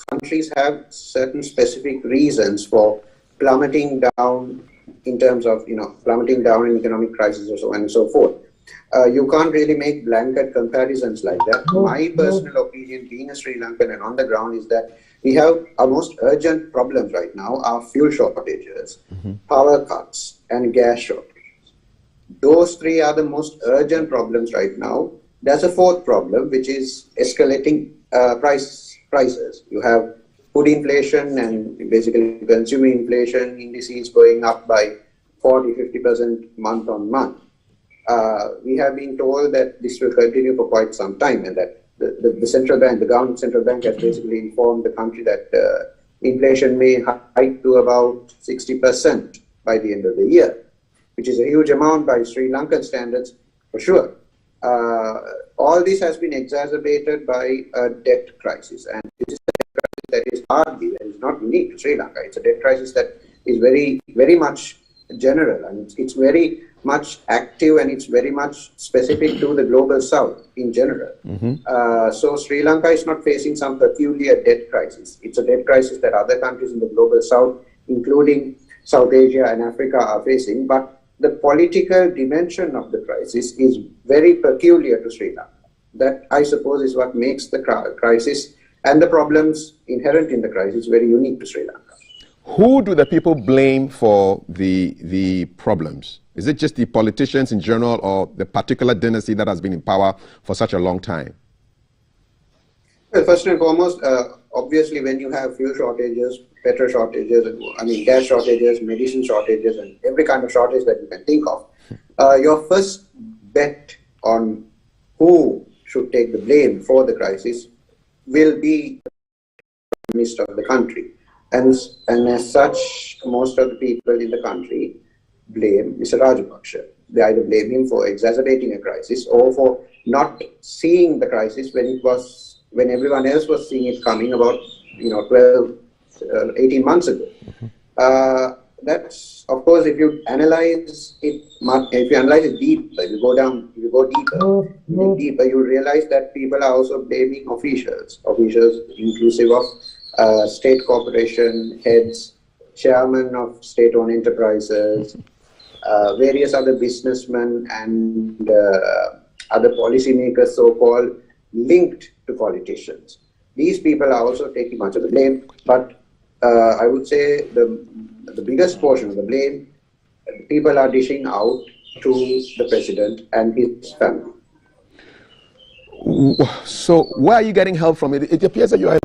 countries have certain specific reasons for plummeting down in terms of, plummeting down in economic crisis or so on and so forth. You can't really make blanket comparisons like that. My personal opinion, being a Sri Lankan and on the ground, is that we have our most urgent problems right now are fuel shortages, power cuts, and gas shortages. Those three are the most urgent problems right now. There's a fourth problem, which is escalating prices. You have food inflation and basically consumer inflation indices going up by 40-50% month on month. We have been told that this will continue for quite some time, and that the central bank, the government central bank, has basically informed the country that inflation may hike to about 60% by the end of the year, which is a huge amount by Sri Lankan standards, for sure. All this has been exacerbated by a debt crisis, and this is a debt crisis that is hardly, and is not unique to Sri Lanka. It's a debt crisis that is very, very much general, and it's very much active, and it's very much specific to the global south in general. So Sri Lanka is not facing some peculiar debt crisis. It's a debt crisis that other countries in the global south, including South Asia and Africa, are facing, but the political dimension of the crisis is very peculiar to Sri Lanka. That, I suppose, is what makes the crisis and the problems inherent in the crisis very unique to Sri Lanka. Who do the people blame for the problems? Is it just the politicians in general, or the particular dynasty that has been in power for such a long time? Well, first and foremost, obviously, when you have fuel shortages, petrol shortages, gas shortages, medicine shortages, and every kind of shortage that you can think of, your first bet on who should take the blame for the crisis will be the Prime Minister of the country. And as such, most of the people in the country blame Mr. Rajapaksa. They either blame him for exacerbating a crisis or for not seeing the crisis when everyone else was seeing it coming about 18 months ago. That's, of course, if you analyze it deeper, if you go deeper, you realize that people are also blaming officials inclusive of state corporation heads, chairman of state-owned enterprises, various other businessmen and other policymakers, so-called, linked to politicians. These people are also taking much of the blame, but I would say the biggest portion of the blame, people are dishing out to the president and his family. So where are you getting help from? It appears that you are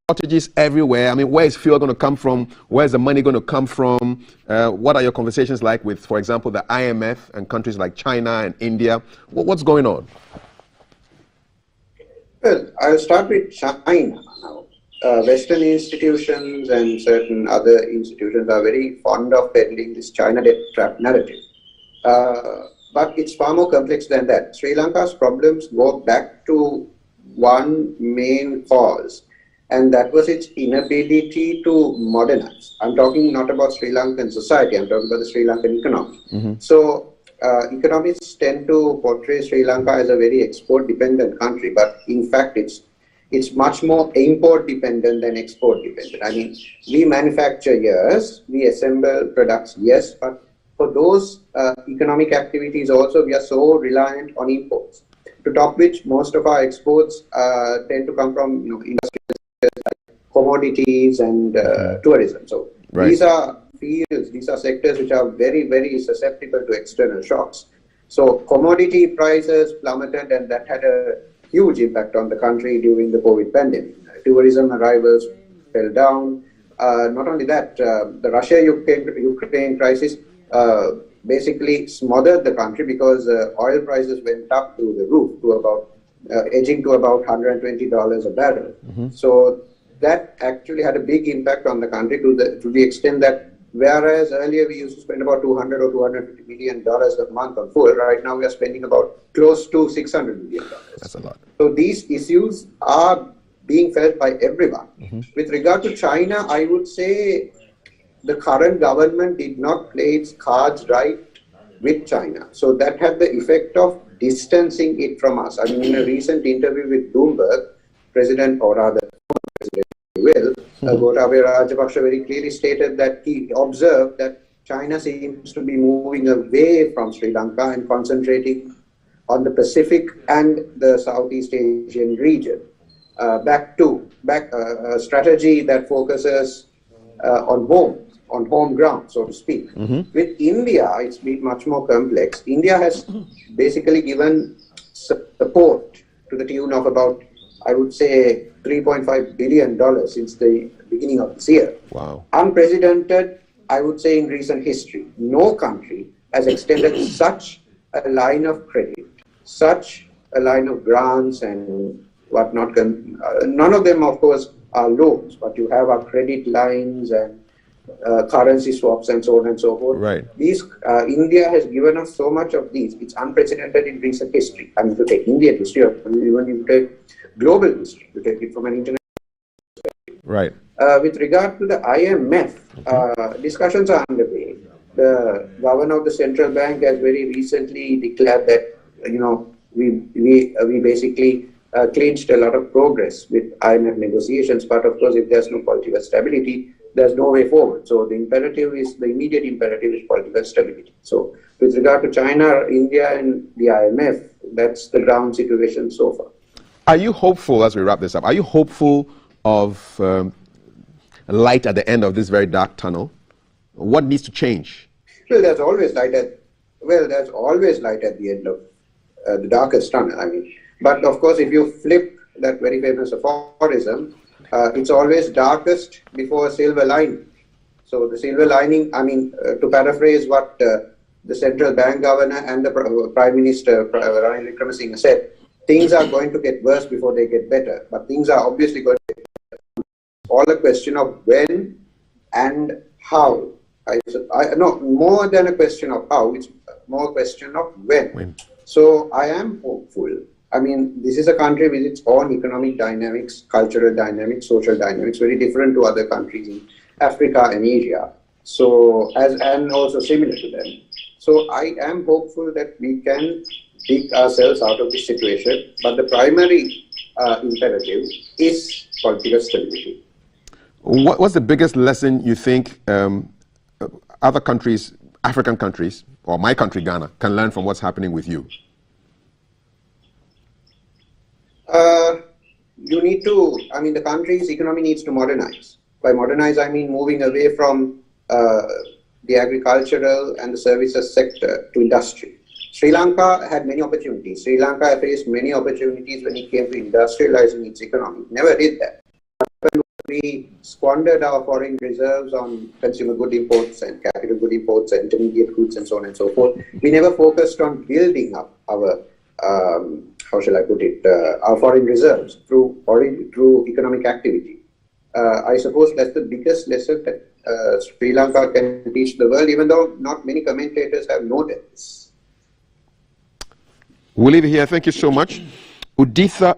shortages everywhere. Where is fuel going to come from? Where is the money going to come from? What are your conversations like with, for example, the IMF and countries like China and India? What's going on? Well, I'll start with China now. Western institutions and certain other institutions are very fond of peddling this China debt trap narrative. But it's far more complex than that. Sri Lanka's problems go back to one main cause, and that was its inability to modernize. I'm talking not about Sri Lankan society, I'm talking about the Sri Lankan economy. So economists tend to portray Sri Lanka as a very export-dependent country, but in fact it's much more import-dependent than export-dependent. We manufacture, yes, we assemble products, yes, but for those economic activities also, we are so reliant on imports. To top which, most of our exports tend to come from industries like commodities and tourism. So these are fields, these are sectors which are very, very susceptible to external shocks. So commodity prices plummeted, and that had a huge impact on the country during the COVID pandemic. Tourism arrivals fell down. Not only that, the Russia-Ukraine crisis basically smothered the country because oil prices went up through the roof to about edging to about $120 a barrel. So that actually had a big impact on the country to the extent that whereas earlier we used to spend about $200 or $250 million a month on fuel, right now we are spending about close to $600 million. That's a lot. So these issues are being felt by everyone. With regard to China, I would say the current government did not play its cards right with China. So that had the effect of distancing it from us. I mean, in a recent interview with Bloomberg, President, or rather, President Gotabaya Rajapaksa very clearly stated that he observed that China seems to be moving away from Sri Lanka and concentrating on the Pacific and the Southeast Asian region. Back a strategy that focuses on home ground, so to speak. With India, it's been much more complex. India has basically given support to the tune of about, I would say, $3.5 billion since the beginning of this year. Wow. Unprecedented, I would say, in recent history. No country has extended such a line of credit, such a line of grants and whatnot. None of them, of course, are loans, but you have our credit lines and currency swaps and so on and so forth. Right. These India has given us so much of these. It's unprecedented in recent history. I mean, to take Indian history, or even you take global history, to take it from an international perspective. Right. With regard to the IMF, discussions are underway. The governor of the central bank has very recently declared that we basically clinched a lot of progress with IMF negotiations. But of course, if there's no political stability, there's no way forward. So the immediate imperative is political stability. So with regard to China, India, and the IMF, that's the ground situation so far. Are you hopeful, as we wrap this up, are you hopeful of light at the end of this very dark tunnel? What needs to change? Well, there's always light at the end of the darkest tunnel. I mean, but of course, if you flip that very famous aphorism, it's always darkest before a silver lining. So the silver lining, I mean, to paraphrase what the central bank governor and the Prime Minister Ranil Wickremesinghe said, things are going to get worse before they get better. But things are obviously going to get better. It's all a question of when and how. No, more than a question of how, it's more a question of when. So I am hopeful. I mean, this is a country with its own economic dynamics, cultural dynamics, social dynamics, very different to other countries in Africa and Asia. So, and also similar to them. So I am hopeful that we can dig ourselves out of this situation. But the primary imperative is political stability. What's the biggest lesson you think other countries, African countries, or my country, Ghana, can learn from what's happening with you? The country's economy needs to modernize. By modernize, I mean moving away from the agricultural and the services sector to industry. Sri Lanka had many opportunities. Sri Lanka faced many opportunities when it came to industrializing its economy. Never did that. We squandered our foreign reserves on consumer good imports and capital good imports and intermediate goods and so on and so forth. We never focused on building up our our foreign reserves through economic activity. I suppose that's the biggest lesson that Sri Lanka can teach the world, even though not many commentators have noted this. We'll leave it here. Thank you so much. Uditha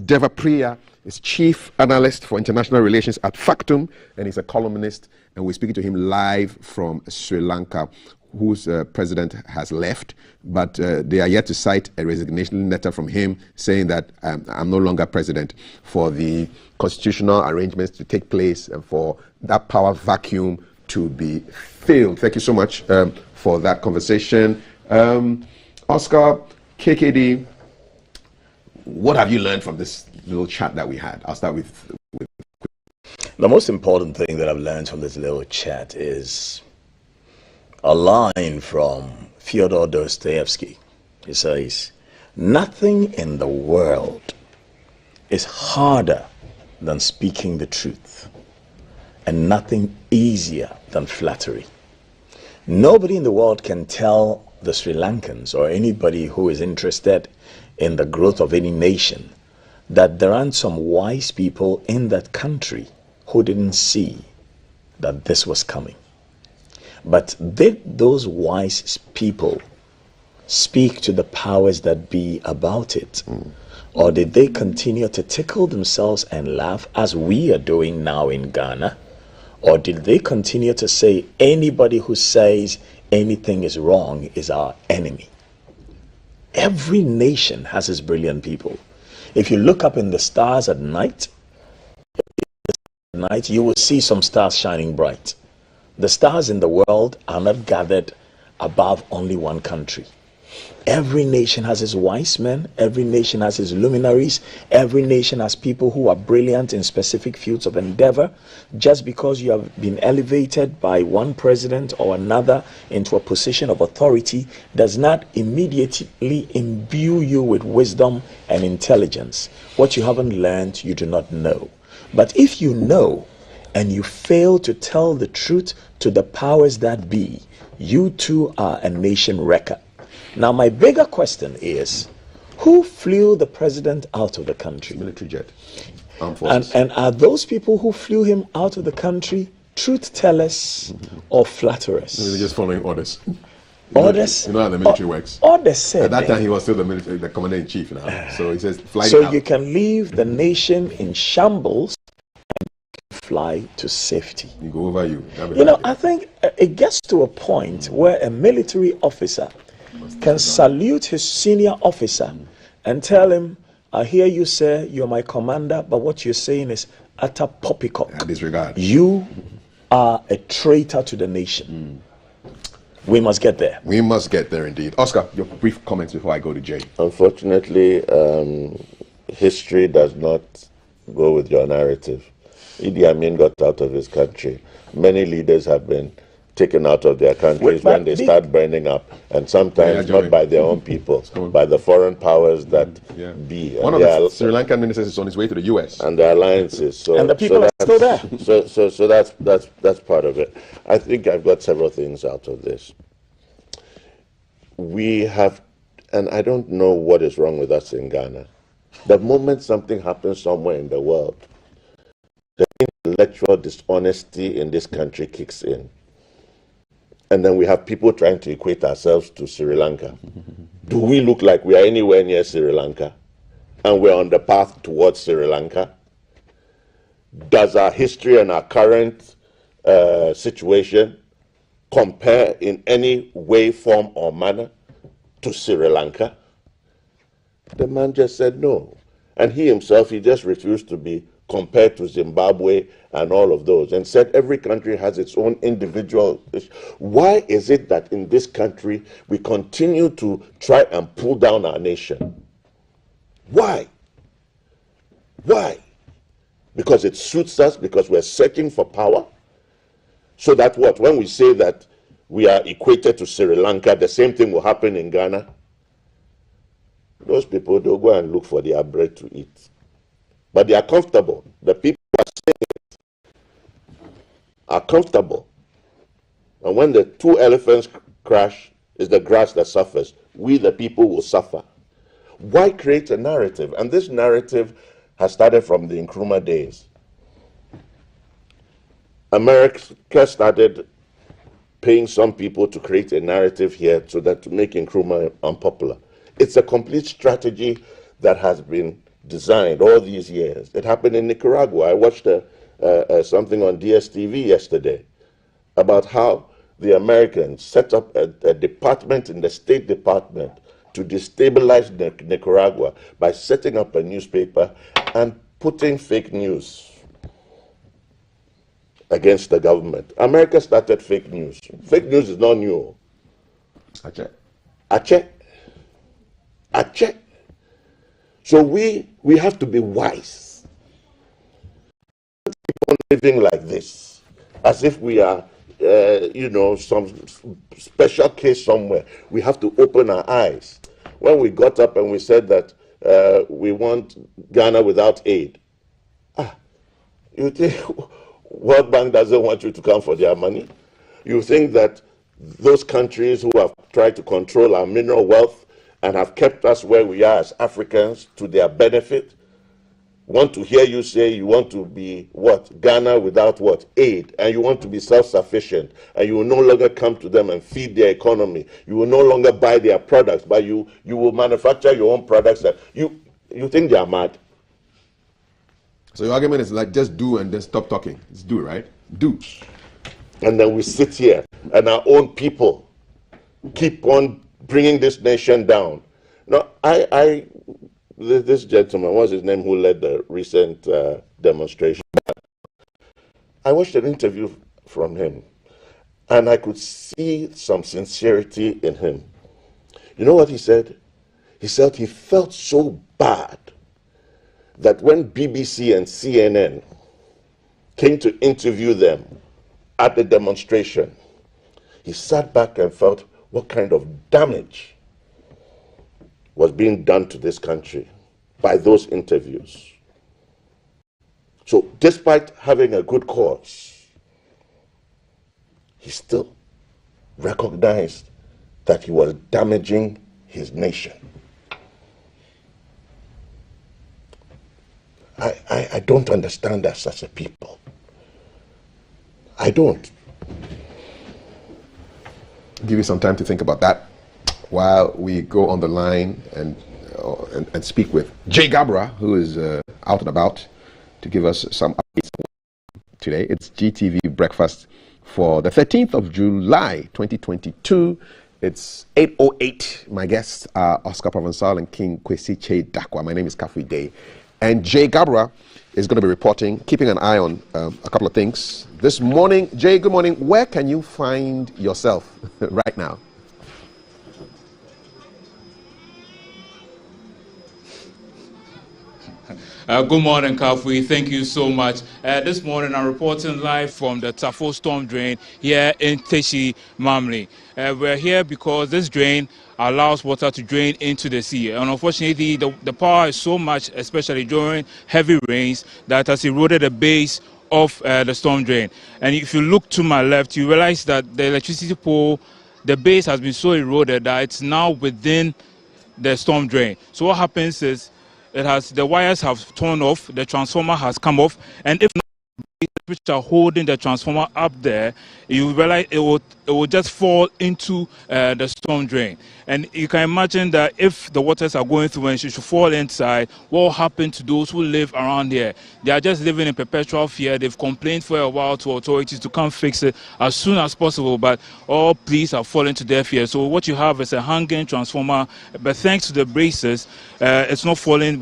Devapriya is Chief Analyst for International Relations at Factum, and he's a columnist, and we're speaking to him live from Sri Lanka, whose president has left, but they are yet to cite a resignation letter from him saying that I'm no longer president, for the constitutional arrangements to take place and for that power vacuum to be filled. Thank you so much for that conversation. Oscar, KKD, what have you learned from this little chat that we had? I'll start with... The most important thing that I've learned from this little chat is a line from Fyodor Dostoevsky. He says, "Nothing in the world is harder than speaking the truth, and nothing easier than flattery." Nobody in the world can tell the Sri Lankans or anybody who is interested in the growth of any nation that there aren't some wise people in that country who didn't see that this was coming. But did those wise people speak to the powers that be about it? Or did they continue to tickle themselves and laugh as we are doing now in Ghana? Or did they continue to say anybody who says anything is wrong is our enemy? Every nation has its brilliant people. If you look up in the stars at night, you will see some stars shining bright. The stars in the world are not gathered above only one country. Every nation has its wise men, every nation has its luminaries, every nation has people who are brilliant in specific fields of endeavor. Just because you have been elevated by one president or another into a position of authority does not immediately imbue you with wisdom and intelligence. What you haven't learned, you do not know. But if you know and you fail to tell the truth to the powers that be, you too are a nation wrecker. Now, my bigger question is, who flew the president out of the country? Military jet. Armed forces. And are those people who flew him out of the country truth tellers or flatterers? They're just following orders. Orders? You know how the military works. Orders said. At that time, he was still the commander-in-chief now. So he says, fly so out. You can leave the nation in shambles and fly to safety. You go over you. You know, I think it gets to a point where a military officer can salute his senior officer and tell him, I hear you say you're my commander, but what you're saying is utter poppycock. Disregard. You are a traitor to the nation. We must get there. We must get there indeed. Oscar, your brief comments before I go to Jay. Unfortunately, history does not go with your narrative. Idi Amin got out of his country. Many leaders have been taken out of their countries when they start burning up, and sometimes not by their own people, by the foreign powers that be. One of the Sri Lankan ministers is on his way to the US. And the alliances. So, and the people are still there. So that's part of it. I think I've got several things out of this. We have, and I don't know what is wrong with us in Ghana. The moment something happens somewhere in the world, the intellectual dishonesty in this country kicks in. And then we have people trying to equate ourselves to Sri Lanka. Do we look like we are anywhere near Sri Lanka? And we're on the path towards Sri Lanka? Does our history and our current situation compare in any way, form, or manner to Sri Lanka? The man just said no. And he himself, he just refused to be compared to Zimbabwe and all of those, and said every country has its own individual issue. Why is it that in this country we continue to try and pull down our nation? Why? Why? Because it suits us, because we're searching for power? So that what? When we say that we are equated to Sri Lanka, the same thing will happen in Ghana? Those people, they'll go and look for their bread to eat. But they are comfortable. The people who are saying it are comfortable. And when the two elephants crash, it's the grass that suffers. We, the people, will suffer. Why create a narrative? And this narrative has started from the Nkrumah days. America started paying some people to create a narrative here so that to make Nkrumah unpopular. It's a complete strategy that has been designed all these years. It happened in Nicaragua. I watched something on DSTV yesterday about how the Americans set up a department in the State Department to destabilize Nicaragua by setting up a newspaper and putting fake news against the government. America started fake news. Fake news is not new. Ache. So we have to be wise. Keep on living like this, as if we are, some special case somewhere. We have to open our eyes. When we got up and we said that we want Ghana without aid, you think World Bank doesn't want you to come for their money? You think that those countries who have tried to control our mineral wealth and have kept us where we are as Africans to their benefit want to hear you say you want to be what? Ghana without what? Aid. And you want to be self-sufficient. And you will no longer come to them and feed their economy. You will no longer buy their products, but you will manufacture your own products. That you think they are mad? So your argument is like just do and then stop talking. It's do, right? do. And then we sit here and our own people keep on bringing this nation down. No, this gentleman, what's his name, who led the recent demonstration? I watched an interview from him, and I could see some sincerity in him. You know what he said? He said he felt so bad that when BBC and CNN came to interview them at the demonstration, he sat back and felt what kind of damage was being done to this country by those interviews. So despite having a good cause, he still recognized that he was damaging his nation. I don't understand us as a people. I don't. Give you some time to think about that while we go on the line and speak with Jay Gabra, who is out and about to give us some updates today. It's GTV Breakfast for the 13th of July, 2022. It's 8:08. My guests are Oscar Provençal and King Kwesi Che Dakwa. My name is Kafui Day. And Jay Gabra is going to be reporting, keeping an eye on a couple of things. This morning, Jay, good morning. Where can you find yourself right now? Good morning, Kafui. Thank you so much. This morning, I'm reporting live from the Tafo storm drain here in Teshi Mamli. We're here because this drain allows water to drain into the sea. And unfortunately, the power is so much, especially during heavy rains, that has eroded the base of the storm drain. And if you look to my left, you realize that the electricity pole, the base has been so eroded that it's now within the storm drain. So what happens is, the wires have torn off, the transformer has come off, and if not, which are holding the transformer up there, you realize it will just fall into the storm drain. And you can imagine that if the waters are going through and it should fall inside, what will happen to those who live around here? They are just living in perpetual fear. They've complained for a while to authorities to come fix it as soon as possible, but all pleas have fallen to their fear. So what you have is a hanging transformer, but thanks to the braces, it's not falling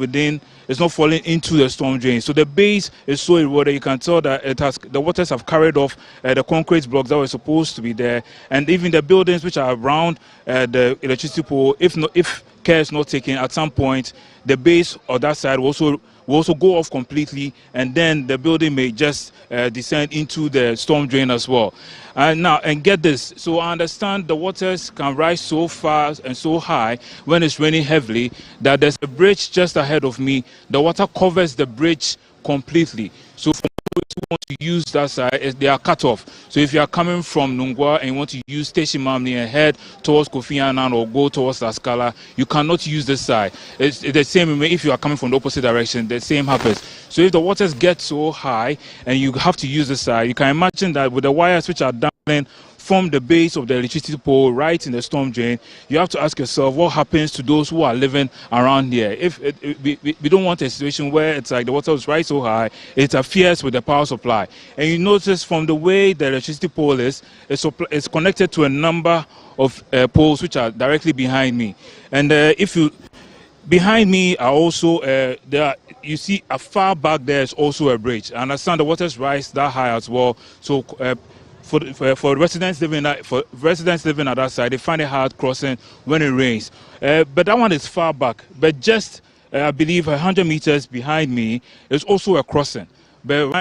into the storm drain. So the base is so eroded, you can tell that the waters have carried off the concrete blocks that were supposed to be there, and even the buildings which are around the electricity pole, if care is not taken, at some point the base of that side will also go off completely, and then the building may just descend into the storm drain as well. And get this, so I understand the waters can rise so fast and so high when it's raining heavily that there's a bridge just ahead of me. The water covers the bridge completely. So for those who want to use that side, they are cut off. So if you are coming from Nungwa and you want to use Teshi Mamli and head towards Kofi Annan or go towards Laskala, you cannot use this side. It's the same way if you are coming from the opposite direction, the same happens. So if the waters get so high and you have to use the side, you can imagine that with the wires which are dangling from the base of the electricity pole right in the storm drain, you have to ask yourself what happens to those who are living around here. We don't want a situation where it's like the water is right so high, it interferes with the power supply. And you notice from the way the electricity pole is, it's connected to a number of poles which are directly behind me. And behind me are also you see a far back there is also a bridge. I understand the waters rise that high as well. So for residents living at that side, they find it hard crossing when it rains. But that one is far back. But just I believe 100 meters behind me is also a crossing. But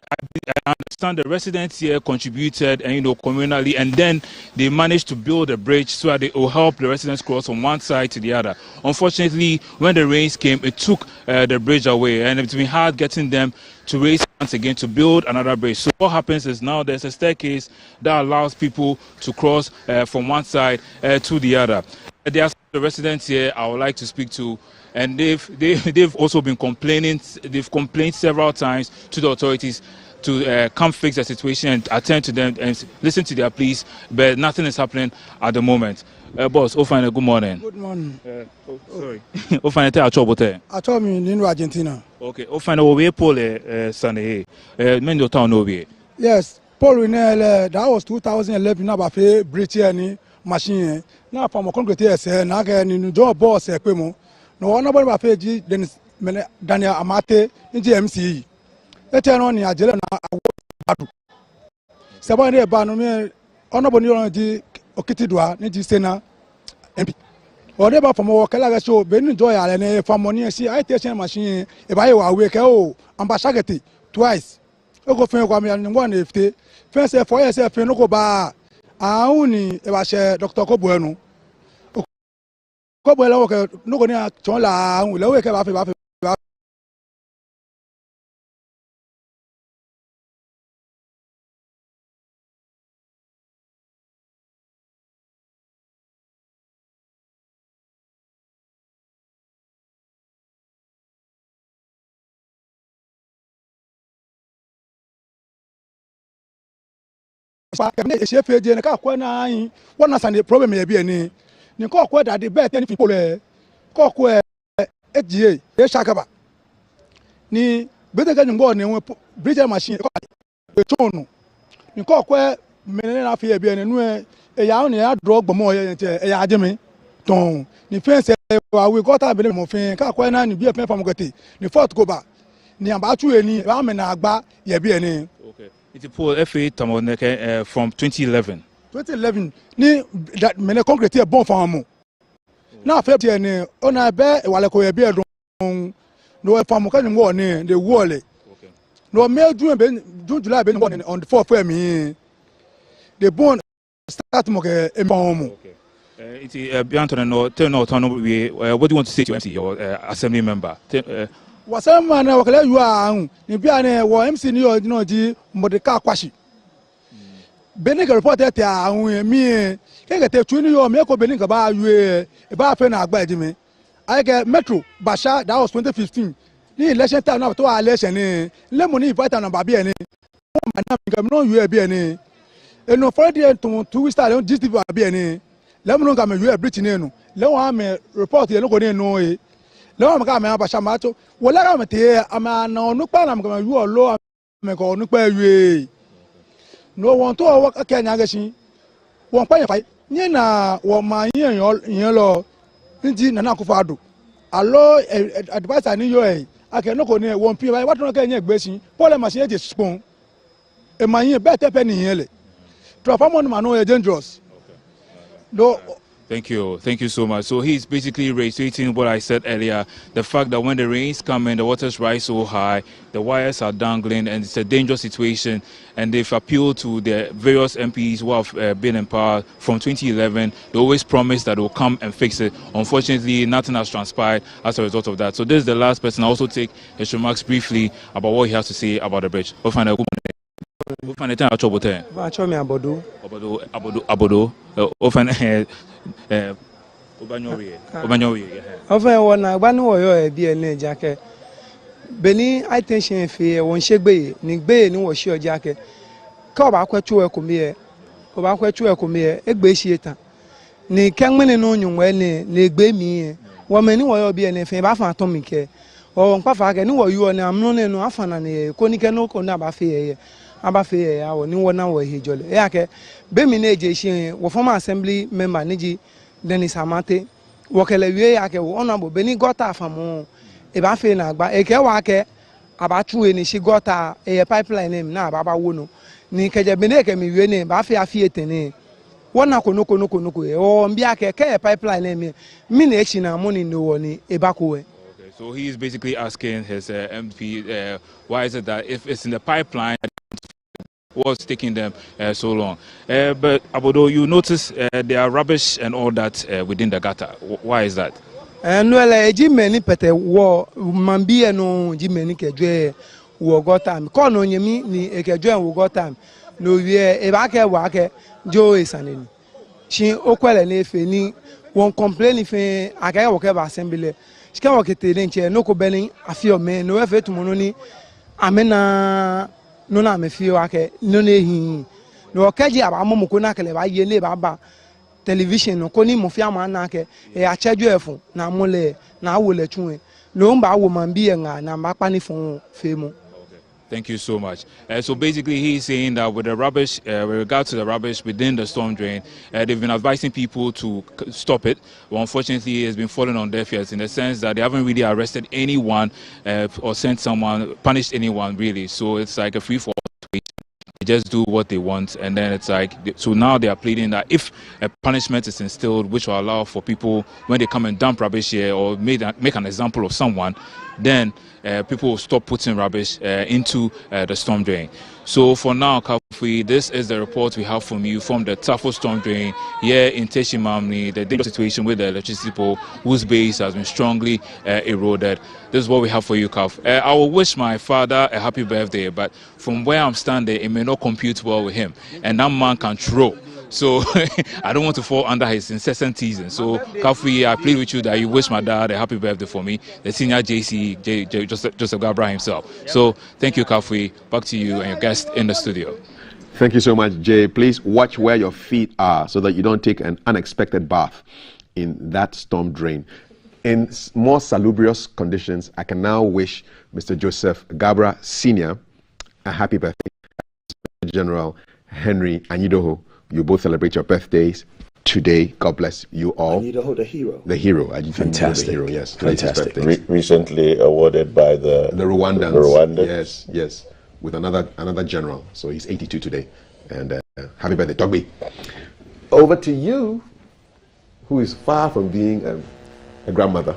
I understand the residents here contributed, and communally, and then they managed to build a bridge so that it will help the residents cross from one side to the other. Unfortunately, when the rains came, it took the bridge away, and it's been hard getting them to raise once again to build another bridge. So what happens is now there's a staircase that allows people to cross from one side to the other. There are the residents here I would like to speak to, and they've also been complaining. They've complained several times to the authorities to come fix the situation and attend to them and listen to their pleas, but nothing is happening at the moment. Boss, Ofane, good morning. Good morning. Sorry. Ofane, tell us about it. I told me in Argentina. Okay. Ofane, we pole Sunday. Men do town over. Yes, Paul that was 2011 na ba fe bridge ni machine na fa mo concrete ese na ga ni job boss e pe mo no ona ba fe ji Daniel Amate nji MC ete no ni ajele na awadu sebo ni ba no me ona bo ni on ji okitidua ni ji sena MP ode ba from wo kala ga show be ni joy ale ne fa money si I testing machine e ba ye wa we ke o ambassador twice o go fen kwa me ni ngwa na efte fen se for yes fen no go ba ahun ni e ba se Dr. Kobuenu Kobuenu wo ke no go ni a chon la ahun le we ke ba fe echefe je ka kwa na anyị wana san problem ya bi ni ni ko kwa da de be ten fi pole ko kwa egie e shakaba ni bete ka ngo ni bridge machine ko e tonu ni ko kwa menene na fi ya bi ni nu e ya ni ya dro gbomo ye nte e ya ajemi ton ni fence wa we got am be mo fin ka kwa na ni bi e fen fam gote ni fort go ba ni amba tu eni ba me na agba ya bi ni. Okay. It's Paul FA Tamoneke from 2011. 2011 ni that mene concrete e bon famu na fe tie ni ona be wale ko ye bi edun no e famu kan ngo ni the wall no me June July be on the 4th for me the bone start mo ke e famu. It's Bianton no turn out on what do you want to say to MC your assembly member? Wasama na wakala yu ahun ni bia ne wo MC ni o no ji modeka kwashi beni ka report te ahun mi ke te tu ni yo me ko beni ka ba yu e ba fe na agba ejimi I get Metro Basha that was 2015 ni election time na to election ni le mo ni invite na ba bia ni o ma na mi ka no yu e bia ni e no for the 2 weeks time this people bia ni le mo no ka me yu e bridge ni no le wa me report ye no ko ni no e lọ́wọ́ mi ká mi abàṣà máa tó wọ́n lára mi tẹ̀ àmì àná ọ̀nùpá náà mi kàn yú ọ̀lọ́ àmì kàn ọ̀nùpá ẹ̀wẹ̀ ní wọ́n tó ọwọ́ kẹ́kẹ́ ní agẹ́sìn wọ́n pẹ́ yẹn fà yín náà wọ́n máa yín lọ ní Nana Akufo-Addo àlọ́ adviser ní yọ ẹ̀ akẹ́ ní kò ní wọ́n pín báyìí wọ́n tó kẹ́ yẹn gbé sí pọ́lẹ̀ màṣẹ́ yẹn ti spọ́n ẹ̀ máa yín bẹ́ẹ̀ tẹ́pẹ́ nìyẹn lẹ̀ transformer ni màá náà yẹ dangerous. Thank you so much. So he's basically reiterating what I said earlier, the fact that when the rains come in, the waters rise so high, the wires are dangling, and it's a dangerous situation. And they've appealed to the various MPs who have been in power from 2011. They always promise that they'll come and fix it. Unfortunately, nothing has transpired as a result of that. So this is the last person. I'll also take his remarks briefly about what he has to say about the bridge. We'll find out. We'll find out. Enfin, on a one way be a jacket. Beni, I tension fear, one shake bay, Nick Bay, no was your jacket. Cob aqua to a comier, of aqua to a comier, a glaciator. Ni Kangman and onion when they bay me. Woman, who will be anything about atomic. Or Papa, I know you are now known and often and a conicano conabafe. Abafe our new one hour he jolly. Yake, Beminage, were former assembly member Niji Dennis Amate, Wakele Yake, honorable Benny Gota from Ebafe Nagba, Ekewake, Abatu, and she got a pipeline name now, Baba Wuno, Nikaja Beneke, me, Bafe Afietene, one Nakonoko, or Mbiake, pipeline name, Mination, money no one, Ebakue. So he is basically asking his MP, why is it that if it's in the pipeline, what's taking them so long? But Abodo, you notice there are rubbish and all that within the gutter. Why is that? No, Jimmy Pete war Mambia no Jimmy Kedre war got time. Call on me ni Ekedre will got time. No, Ebake Wake Joe is an in. She Okwell and if any won't complain if I can walk over assembly. She can walk it in chair, no co-belling, a few men, no effort to mononi. Amena. No na me feel ake no ne hin no kaji abamu ko na kele ba ye le baba television no ko ni mo fi ama na ke e a cheju efun na mole na wo le tun no mba wo man bi en na ma pa ni fun fe mu. Thank you so much. So basically, he's saying that with the rubbish, with regard to the rubbish within the storm drain, they've been advising people to stop it. But unfortunately, it's been falling on deaf ears in the sense that they haven't really arrested anyone or sent someone, punished anyone really. So it's like a free-for-all situation. They just do what they want, and then it's like, so now they are pleading that if a punishment is instilled which will allow for people when they come and dump rubbish here or make an example of someone, then people will stop putting rubbish into the storm drain. So for now, Kafui, this is the report we have from you from the Tafo storm drain here in Teshimamni, the dangerous situation with the electricity pole whose base has been strongly eroded. This is what we have for you, Kaf. I will wish my father a happy birthday, but from where I'm standing, it may not compute well with him. And that man can throw. So I don't want to fall under his incessant teasing. So Kafui, I plead with you that you wish my dad a happy birthday for me, the senior JC, Joseph Gabra himself. So thank you, Kafui. Back to you and your guest in the studio. Thank you so much, Jay. Please watch where your feet are so that you don't take an unexpected bath in that storm drain. In more salubrious conditions, I can now wish Mr. Joseph Gabra Sr. a happy birthday. General Henry Anyidoho, you both celebrate your birthdays today. God bless you all. Anyidoho, the hero. The hero. Fantastic. The hero, yes. Fantastic. Recently awarded by the Rwandans. The Rwandans. Yes. With another general. So he's 82 today. And happy birthday, Togby. Over to you, who is far from being a grandmother.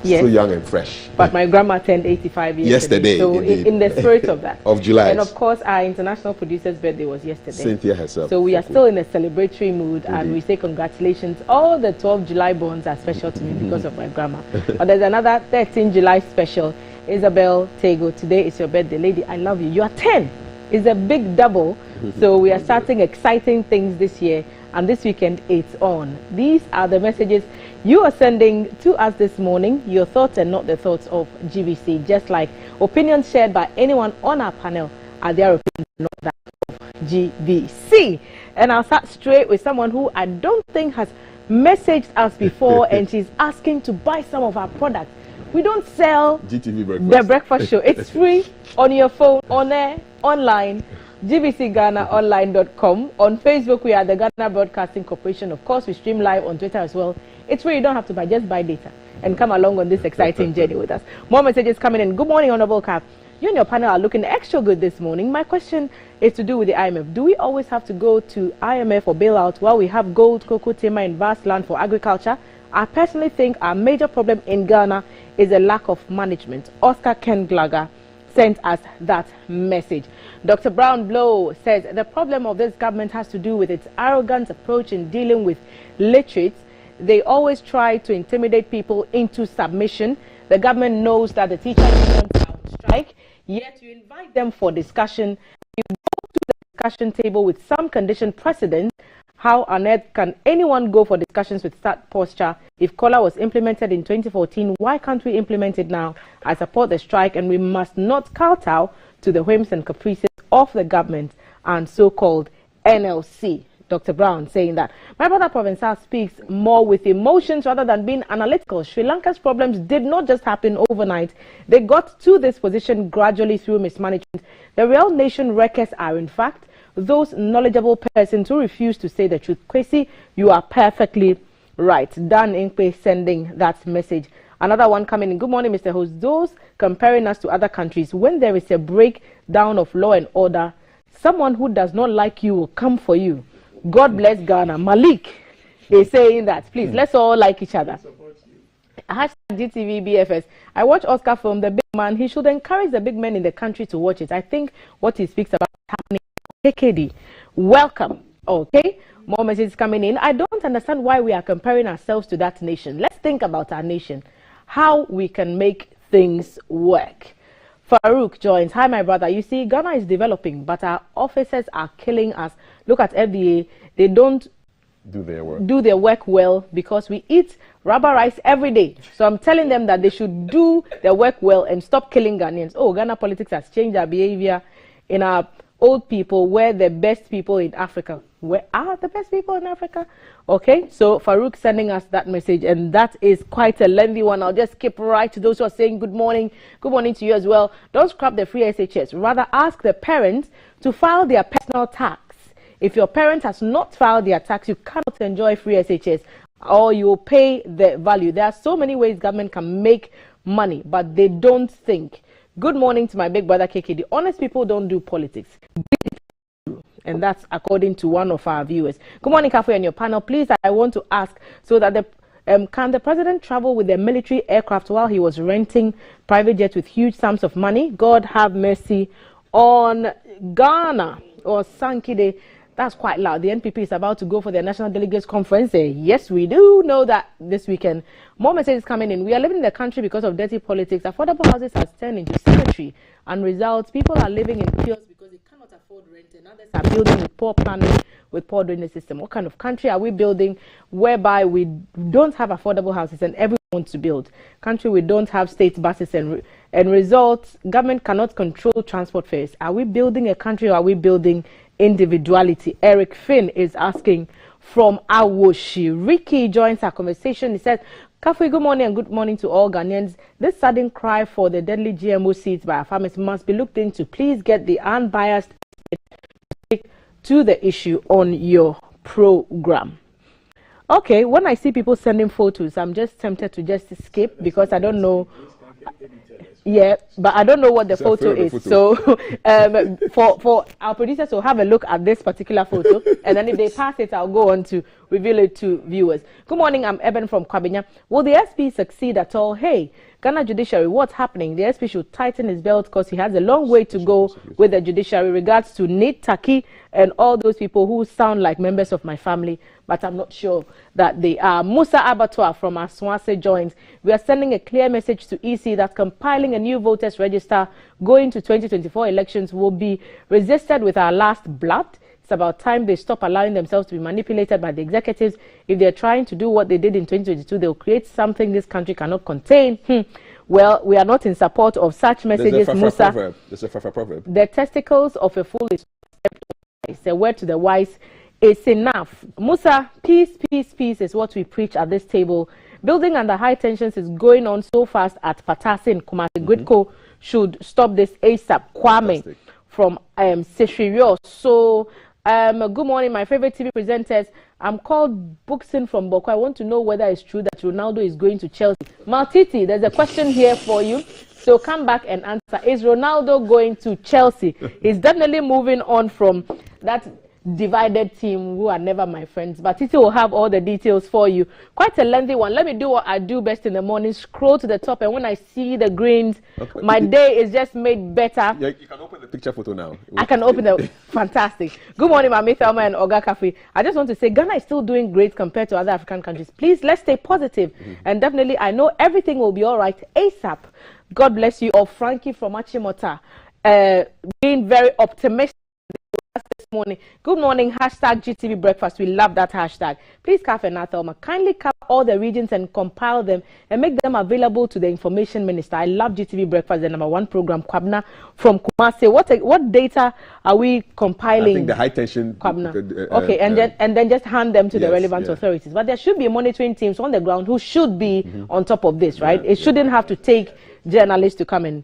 Yes. Still young and fresh. But my grandma turned 85 yesterday. So in the spirit of that. Of July. And of course, our international producer's birthday was yesterday. Cynthia herself. So we are still in a celebratory mood, and we say congratulations. All the 12 July borns are special to me because of my grandma. But there's another 13 July special. Isabel Tego, today is your birthday. Lady, I love you. You are 10. It's a big double. So we are starting exciting things this year, and this weekend it's on. These are the messages you are sending to us this morning, your thoughts and not the thoughts of GBC, just like opinions shared by anyone on our panel are their opinions, not that of GBC. And I'll start straight with someone who I don't think has messaged us before, and she's asking to buy some of our products. We don't sell GTV breakfast. The breakfast show. It's free on your phone, on air, online. gbcghanaonline.com. On Facebook, we are the Ghana Broadcasting Corporation. Of course, we stream live on Twitter as well. It's free. You don't have to buy. Just buy data and come along on this exciting journey with us. More messages coming in. Good morning, Honorable Cap. You and your panel are looking extra good this morning. My question is to do with the IMF. Do we always have to go to IMF for bailout while we have gold, cocoa, timber, and vast land for agriculture? I personally think our major problem in Ghana is a lack of management. Oscar Ken Glager sent us that message. Dr. Brown Blow says the problem of this government has to do with its arrogant approach in dealing with literates. They always try to intimidate people into submission. The government knows that the teachers unions are on strike, yet you invite them for discussion. You go to the discussion table with some condition precedent. How on earth can anyone go for discussions with that posture? If COLA was implemented in 2014, why can't we implement it now? I support the strike, and we must not kowtow to the whims and caprices of the government and so-called NLC. Dr. Brown saying that. My brother Provençal speaks more with emotions rather than being analytical. Sri Lanka's problems did not just happen overnight. They got to this position gradually through mismanagement. The real nation wreckers are, in fact, those knowledgeable persons who refuse to say the truth. Kwesi, you are perfectly right. Dan Inkpe sending that message. Another one coming in. Good morning, Mr. Host. Those comparing us to other countries, when there is a breakdown of law and order, someone who does not like you will come for you. God bless Ghana. Malik is saying that. Please, let's all like each other. Hashtag GTV BFS. I watch Oscar film, The Big Man. He should encourage the big men in the country to watch it. I think what he speaks about is happening. KKD, welcome. Okay, more messages coming in. I don't understand why we are comparing ourselves to that nation. Let's think about our nation, how we can make things work. Farouk joins. Hi, my brother. You see, Ghana is developing, but our officers are killing us. Look at FDA. They don't do their work well because we eat rubber rice every day. So I'm telling them that they should do their work well and stop killing Ghanaians. Oh, Ghana politics has changed our behavior in our old people were the best people in Africa. Where are the best people in Africa? Okay, so Farouk sending us that message, and that is quite a lengthy one. I'll just skip right to those who are saying good morning. Good morning to you as well. Don't scrap the free SHS. Rather, ask the parents to file their personal tax. If your parent has not filed their tax, you cannot enjoy free SHS, or you will pay the value. There are so many ways government can make money, but they don't think. Good morning to my big brother KK. The honest people don't do politics. And that's according to one of our viewers. Good morning, Kafu, and your panel. Please, I want to ask so that can the president travel with a military aircraft while he was renting private jets with huge sums of money? God have mercy on Ghana or Sankide. That's quite loud. The NPP is about to go for their National Delegates Conference. Yes, we do know that this weekend. More messages coming in. We are living in the country because of dirty politics. Affordable houses has turned into cemetery. And results, people are living in kiosks because they cannot afford rent, and others are building with poor planning, with poor drainage system. What kind of country are we building whereby we don't have affordable houses and everyone wants to build? Country we don't have state buses and results, government cannot control transport fares. Are we building a country or are we building individuality? Eric Finn is asking from Awoshi. Ricky joins our conversation. He says, Kafu, good morning and good morning to all Ghanaians. This sudden cry for the deadly GMO seeds by our farmers must be looked into. Please get the unbiased to the issue on your program. Okay, when I see people sending photos, I'm just tempted to just skip because I don't know. Yeah, but I don't know what the photo is. So for our producers to have a look at this particular photo, and then if they pass it, I'll go on to reveal it to viewers. Good morning, I'm Eben from Kwabinya. Will the SP succeed at all? Hey, Ghana Judiciary, what's happening? The SP should tighten his belt because he has a long way to go with the judiciary. Regards to Nate Taki and all those people who sound like members of my family, but I'm not sure that they are. Musa Abattoir from Aswase joins. We are sending a clear message to EC that compiling a new voters register going to 2024 elections will be resisted with our last blood. It's about time they stop allowing themselves to be manipulated by the executives. If they're trying to do what they did in 2022, they'll create something this country cannot contain. Well, we are not in support of such messages, Musa. There's a proverb. The testicles of a fool is a word to the wise. It's enough. Musa, peace, peace, peace is what we preach at this table. Building under high tensions is going on so fast at Patasi in Kumasi. Gridco should stop this ASAP. Kwame from Seshirio. So, good morning, my favorite TV presenters. I'm called Booksin from Boko. I want to know whether it's true that Ronaldo is going to Chelsea. Maltiti, there's a question here for you. So come back and answer. Is Ronaldo going to Chelsea? He's definitely moving on from that divided team who are never my friends, but Titi will have all the details for you. Quite a lengthy one. Let me do what I do best in the morning, scroll to the top, and when I see the greens, my day is just made better. Yeah, you can open the picture photo now. I can open the fantastic. Good morning, Mami Thelma and Oga Kafi. I just want to say Ghana is still doing great compared to other African countries. Please, let's stay positive. And definitely, I know everything will be all right ASAP. God bless you. Or Frankie from Achimota, being very optimistic this morning. Good morning, hashtag GTV Breakfast. We love that hashtag. Please, Kafe and Athelma, kindly cover all the regions and compile them and make them available to the information minister. I love GTV Breakfast, the #1 program. Kwabna from Kumasi. What data are we compiling? I think the high tension. Kwabna. Okay, and then just hand them to the relevant authorities. But there should be monitoring teams on the ground who should be on top of this, right? It shouldn't have to take journalists to come and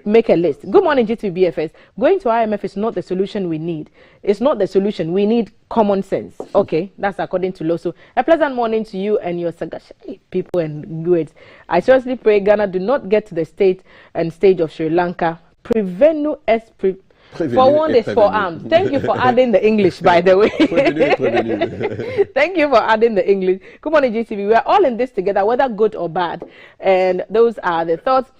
make a list. Good morning, GTBFS. Going to IMF is not the solution we need. It's not the solution. We need common sense. Okay, that's according to Loso. A pleasant morning to you and your Sagash people and goods. I seriously pray Ghana do not get to the state and stage of Sri Lanka. Prevenu est forewarned is forearmed. Thank you for adding the English, by the way. Thank you for adding the English. Good morning, GTV. We are all in this together, whether good or bad. And those are the thoughts.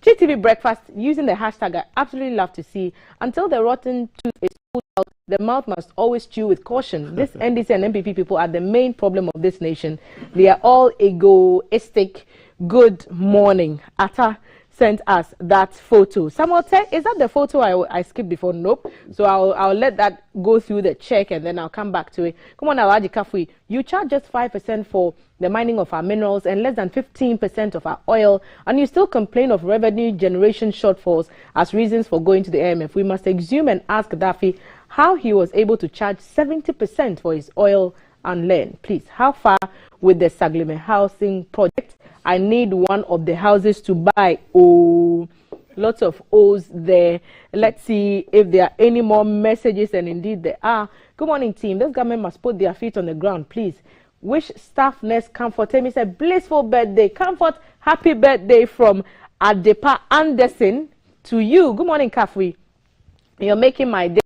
GTV Breakfast, using the hashtag, I absolutely love to see. Until the rotten tooth is pulled out, the mouth must always chew with caution. This NDC and MPP people are the main problem of this nation. They are all egoistic. Good morning. Ata sent us that photo. Samuel, is that the photo I skipped before? Nope. So I'll let that go through the check and then I'll come back to it. Come on, Alhaji Kafui. You charge just 5% for the mining of our minerals and less than 15% of our oil, and you still complain of revenue generation shortfalls as reasons for going to the IMF. We must exhume and ask Gaddafi how he was able to charge 70% for his oil and land. Please, how far with the Saglime housing project? I need one of the houses to buy. Oh, lots of O's there. Let's see if there are any more messages, and indeed there are. Good morning, team. This government must put their feet on the ground, please. Wish staff nurse Comfort. Tell me, say, blissful birthday. Comfort, happy birthday from Adepa Anderson to you. Good morning, Kafui. You're making my day.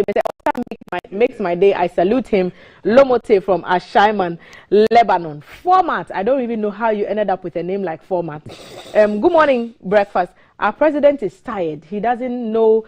Makes my day. I salute him. Lomote from Ashaiman, Lebanon. Format. I don't even know how you ended up with a name like Format. Good morning, breakfast. Our president is tired. He doesn't know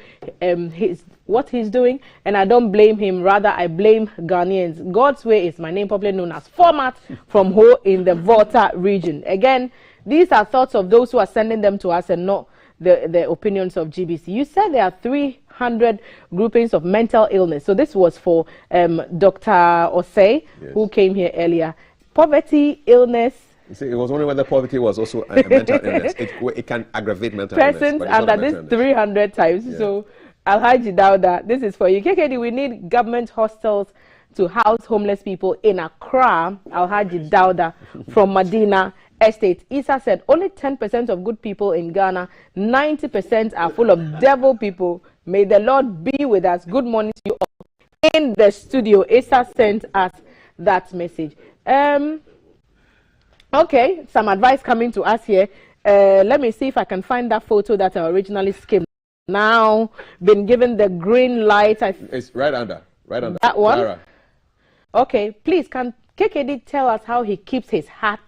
what he's doing, and I don't blame him. Rather, I blame Ghanaians. God's Way is my name, popularly known as Format from Ho in the Volta region. Again, these are thoughts of those who are sending them to us and not the opinions of GBC. You said there are 300 groupings of mental illness. So this was for Dr. Osei, yes, who came here earlier. Poverty, illness. You see, it was only when the poverty was also a mental illness. It can aggravate mental illness. Persons under this 300 times. Yeah. So Alhaji Dauda, this is for you. KKD, we need government hostels to house homeless people in Accra. Alhaji Dauda from Medina Estate. Isa said only 10% of good people in Ghana, 90% are full of devil people. May the Lord be with us. Good morning to you all in the studio. Isa sent us that message. Okay, some advice coming to us here. Let me see if I can find that photo that I originally skimmed. Now been given the green light. It's right under that one. Clara. Okay, please, can KKD tell us how he keeps his hat?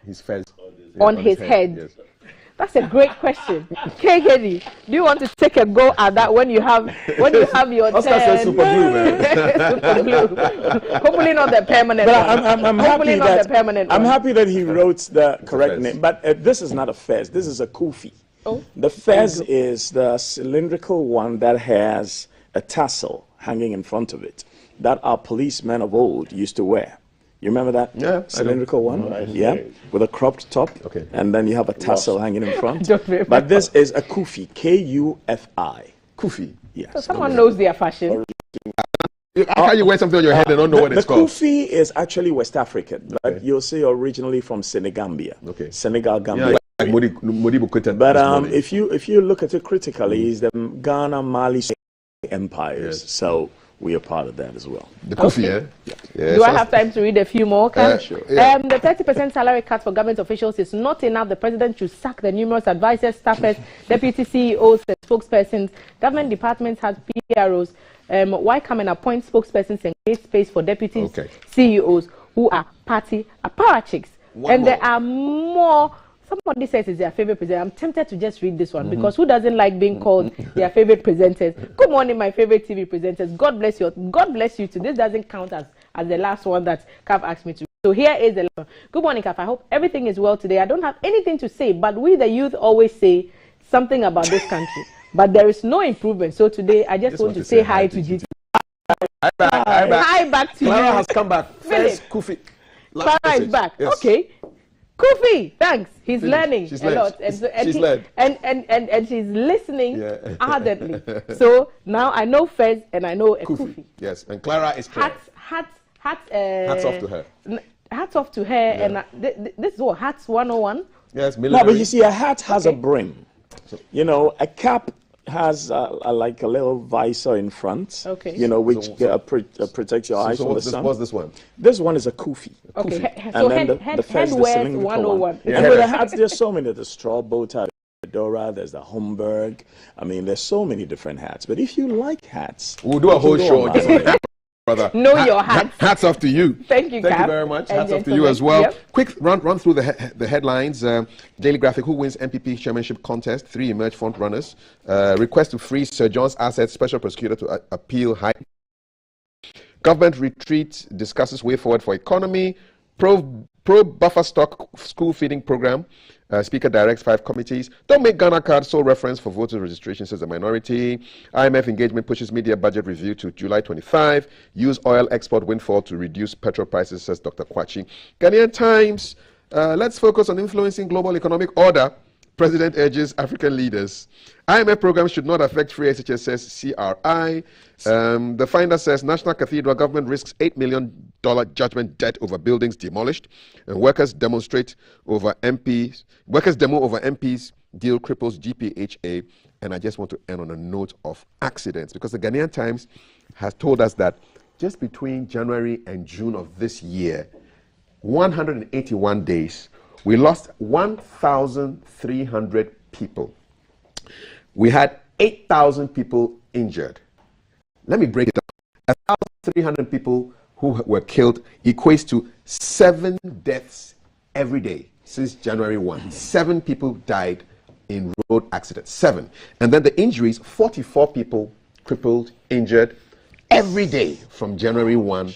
His fez on his head. Yes. That's a great question. KKD, do you want to take a go at that when you have your Oscar says super glue, man. Super glue. Hopefully not the permanent but one. I'm Hopefully happy not that the permanent I'm one. happy that he wrote the correct name. But this is not a fez. This is a kufi. Oh. The fez is the cylindrical one that has a tassel hanging in front of it that our policemen of old used to wear. You remember that? Yeah. Cylindrical one? Yeah. With a cropped top. Okay. And then you have a tassel hanging in front. But this is a kufi. K-U-F-I. Kufi. Yes. So someone knows their fashion. How can you wear something on your head and don't know what it's called? The kufi is actually West African, but you'll see originally from Senegambia. Okay. Senegal, Gambia. Yeah, like Modibo. But if you look at it critically, it's the Ghana, Mali empires. Yes. So we are part of that as well. The Kofi, okay. Yeah, do I have time to read a few more? Sure. Yeah. The 30% salary cut for government officials is not enough. The president should sack the numerous advisors, staffers, deputy CEOs, and spokespersons. Government departments have PROs. Why come and appoint spokespersons and create space for deputy CEOs who are party apparatchiks? And there are more. Somebody says it's their favorite presenter. I'm tempted to just read this one because who doesn't like being called their favorite presenters? Good morning, my favorite TV presenters. God bless you. God bless you too. This doesn't count as the last one that Kav asked me to read. So here is the last one. Good morning, Kav. I hope everything is well today. I don't have anything to say, but we the youth always say something about this country. But there is no improvement. So today I just want to say hi to GT. Hi back to you. Clara has come back. First, Kufi. Clara is back. Yes. Okay. Kufi, thanks. He's learning a lot. And she's listening ardently. So now I know Fez and I know Kufi. Yes, and Clara is Claire. Hats off to her. Hats off to her. And this is what, hats 101? Yes, military. No, but you see, a hat has a brim. You know, a cap has like a little visor in front, which protects your eyes from the sun. What's this one? This one is a kufi. Okay, so the fez is the 101. And with the hats, there's so many. The straw bow tie, the fedora, there's the Homburg. I mean, there's so many different hats. But if you like hats, we'll do a whole show. Brother. Know your hats. Hats off to you. Thank you, Thank you very much. Hats off to you as well. Yep. Quick run through the headlines. Daily Graphic, who wins MPP chairmanship contest? 3 emerged front runners. Request to freeze Sir John's assets. Special prosecutor to appeal high. Government retreat discusses way forward for economy. Pro buffer stock school feeding program. Speaker directs 5 committees. Don't make Ghana card sole reference for voter registration, says the minority. IMF engagement pushes media budget review to July 25. Use oil export windfall to reduce petrol prices, says Dr. Kwachi. Ghanaian Times, let's focus on influencing global economic order. President urges African leaders. IMF program should not affect free SHS, says CRI. The Finder says National Cathedral government risks $8 million judgment debt over buildings demolished. And workers demo over MPs. Deal cripples GPHA. And I just want to end on a note of accidents, because the Ghanaian Times has told us that just between January and June of this year, 181 days, we lost 1,300 people. We had 8,000 people injured. Let me break it down. 1,300 people who were killed equates to 7 deaths every day since January 1. 7 people died in road accidents. 7. And then the injuries, 44 people crippled, injured every day from January 1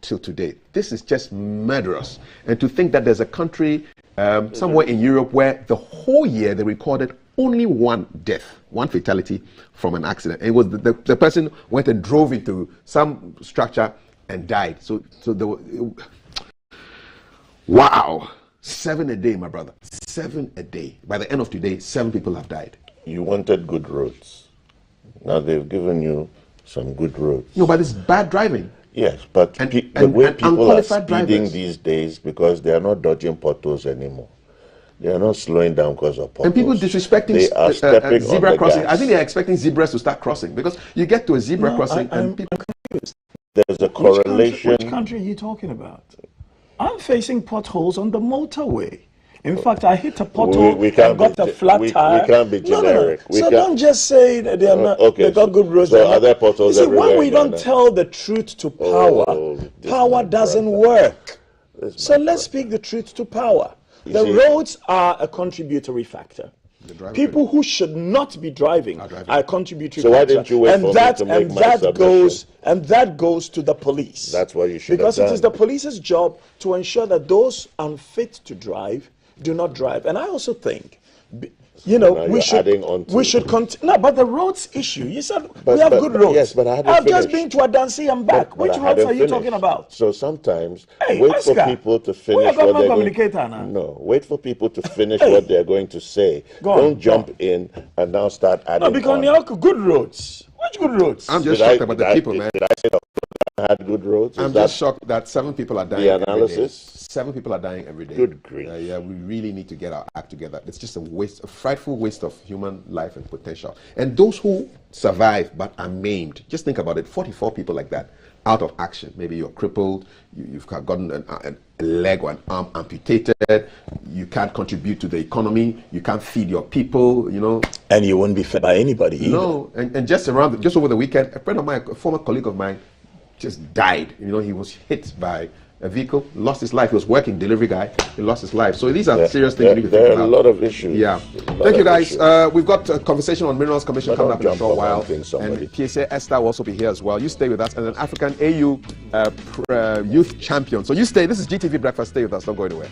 till today. This is just murderous. And to think that there's a country somewhere in Europe where the whole year they recorded only 1 death, 1 fatality from an accident. And it was the person went and drove into some structure and died. So wow, 7 a day, my brother, 7 a day. By the end of today, 7 people have died. You wanted good roads. Now they've given you some good roads. No, but it's bad driving. Yes, but the way people are speeding these days, because they are not dodging potholes anymore. They are not slowing down because of potholes. And people disrespecting zebra crossing. I think they are expecting zebras to start crossing, because you get to a zebra crossing and people... There's a correlation. Which country are you talking about? I'm facing potholes on the motorway. In fact, I hit a pothole and got a flat tire. We can't be generic. So don't just say that they are not. They got good roads. So are there potholes everywhere? When we don't tell the truth to power, power doesn't work. So let's speak the truth to power. The roads are a contributory factor. People who should not be driving are a contributory factor. So why didn't you wait for me to make my submission? And that goes to the police. That's what you should have done. Because it is the police's job to ensure that those unfit to drive do not drive. And I also think, we should continue. No, but the roads issue. You said we have good roads. Yes, but I've just been to Adansi and back. Which roads are you talking about? So sometimes wait for people to finish what they're going. No, wait for people to finish what they're going to say. Don't jump in and now start adding. No, because you have good roads. Which good roads? I'm just shocked about the people, man. Did I say that had good roads? I'm just shocked that 7 people are dying. The analysis. 7 people are dying every day. Good grief. Yeah, we really need to get our act together. It's just a frightful waste of human life and potential. And those who survive but are maimed, just think about it, 44 people like that, out of action. Maybe you're crippled, you've gotten a leg or an arm amputated, you can't contribute to the economy, you can't feed your people, And you won't be fed by anybody either. No, and just over the weekend, a friend of mine, a former colleague of mine, just died. He was hit by a vehicle, lost his life. He was working, delivery guy, he lost his life. So these are serious things you need to think about. There are a lot of issues. Yeah. Thank you, guys. We've got a conversation on Minerals Commission coming up in a short while. And PSA Esther will also be here as well. You stay with us. And an African AU youth champion. So you stay. This is GTV Breakfast. Stay with us. Don't go anywhere.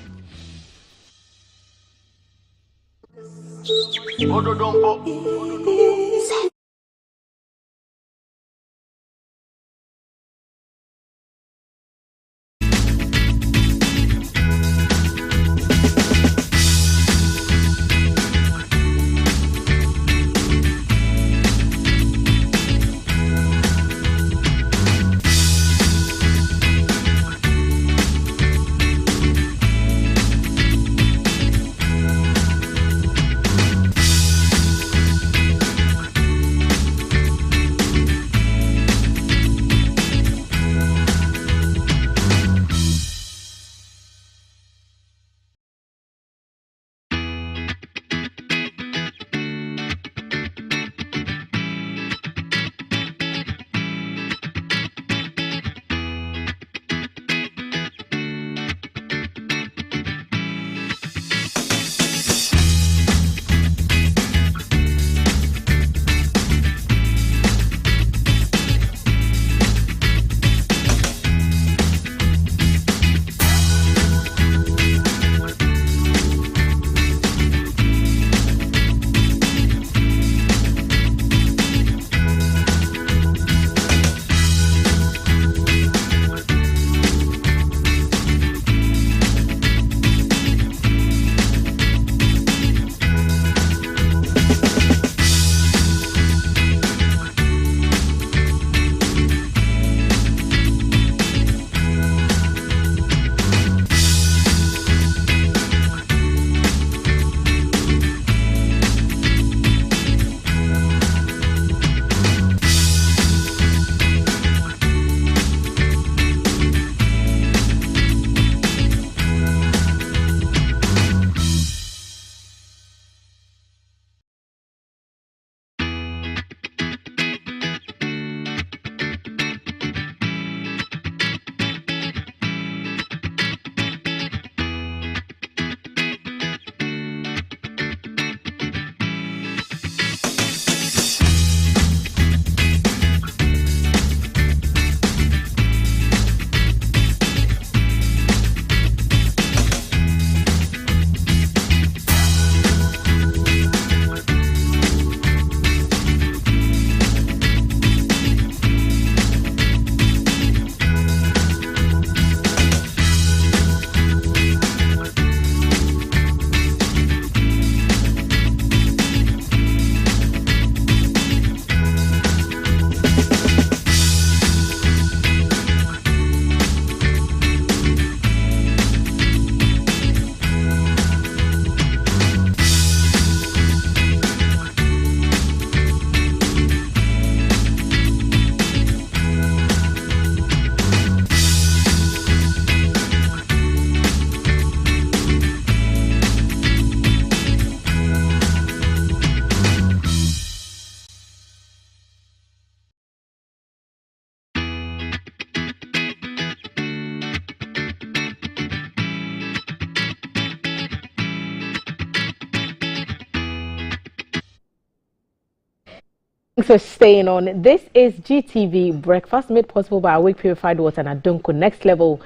Thanks for staying on. This is GTV Breakfast, made possible by Awake Purified Water and Adonko Next Level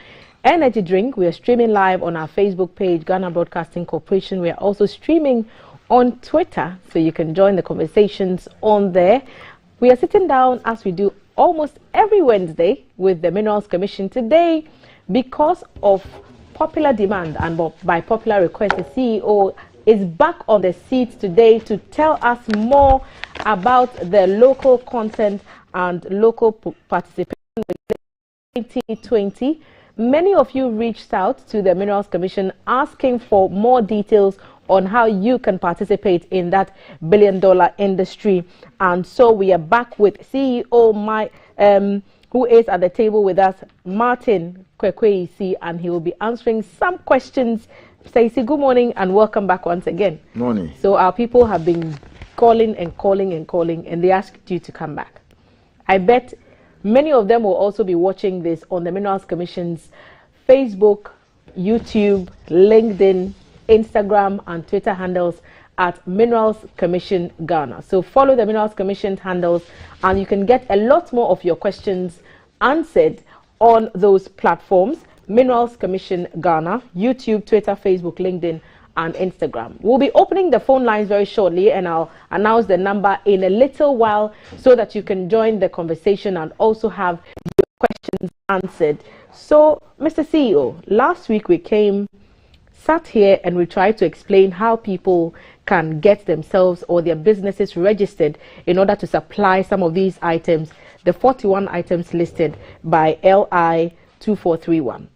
Energy Drink. We are streaming live on our Facebook page, Ghana Broadcasting Corporation. We are also streaming on Twitter, so you can join the conversations on there. We are sitting down, as we do almost every Wednesday, with the Minerals Commission. Today, because of popular demand and by popular request, the CEO is back on the seat today to tell us more about the local content and local participation in 2020. Many of you reached out to the Minerals Commission asking for more details on how you can participate in that billion-dollar industry. And so we are back with CEO who is at the table with us, Martin Kwekweisi, and he will be answering some questions. Stacey, good morning and welcome back once again. Morning. So our people have been calling and calling and calling, and they asked you to come back. I bet many of them will also be watching this on the Minerals Commission's Facebook, YouTube, LinkedIn, Instagram and Twitter handles at Minerals Commission Ghana. So follow the Minerals Commission handles and you can get a lot more of your questions answered on those platforms. Minerals Commission Ghana, YouTube, Twitter, Facebook, LinkedIn and Instagram. We'll be opening the phone lines very shortly and I'll announce the number in a little while so that you can join the conversation and also have your questions answered. So, Mr. CEO, last week we sat here and we tried to explain how people can get themselves or their businesses registered in order to supply some of these items, the 41 items listed by LI 2431.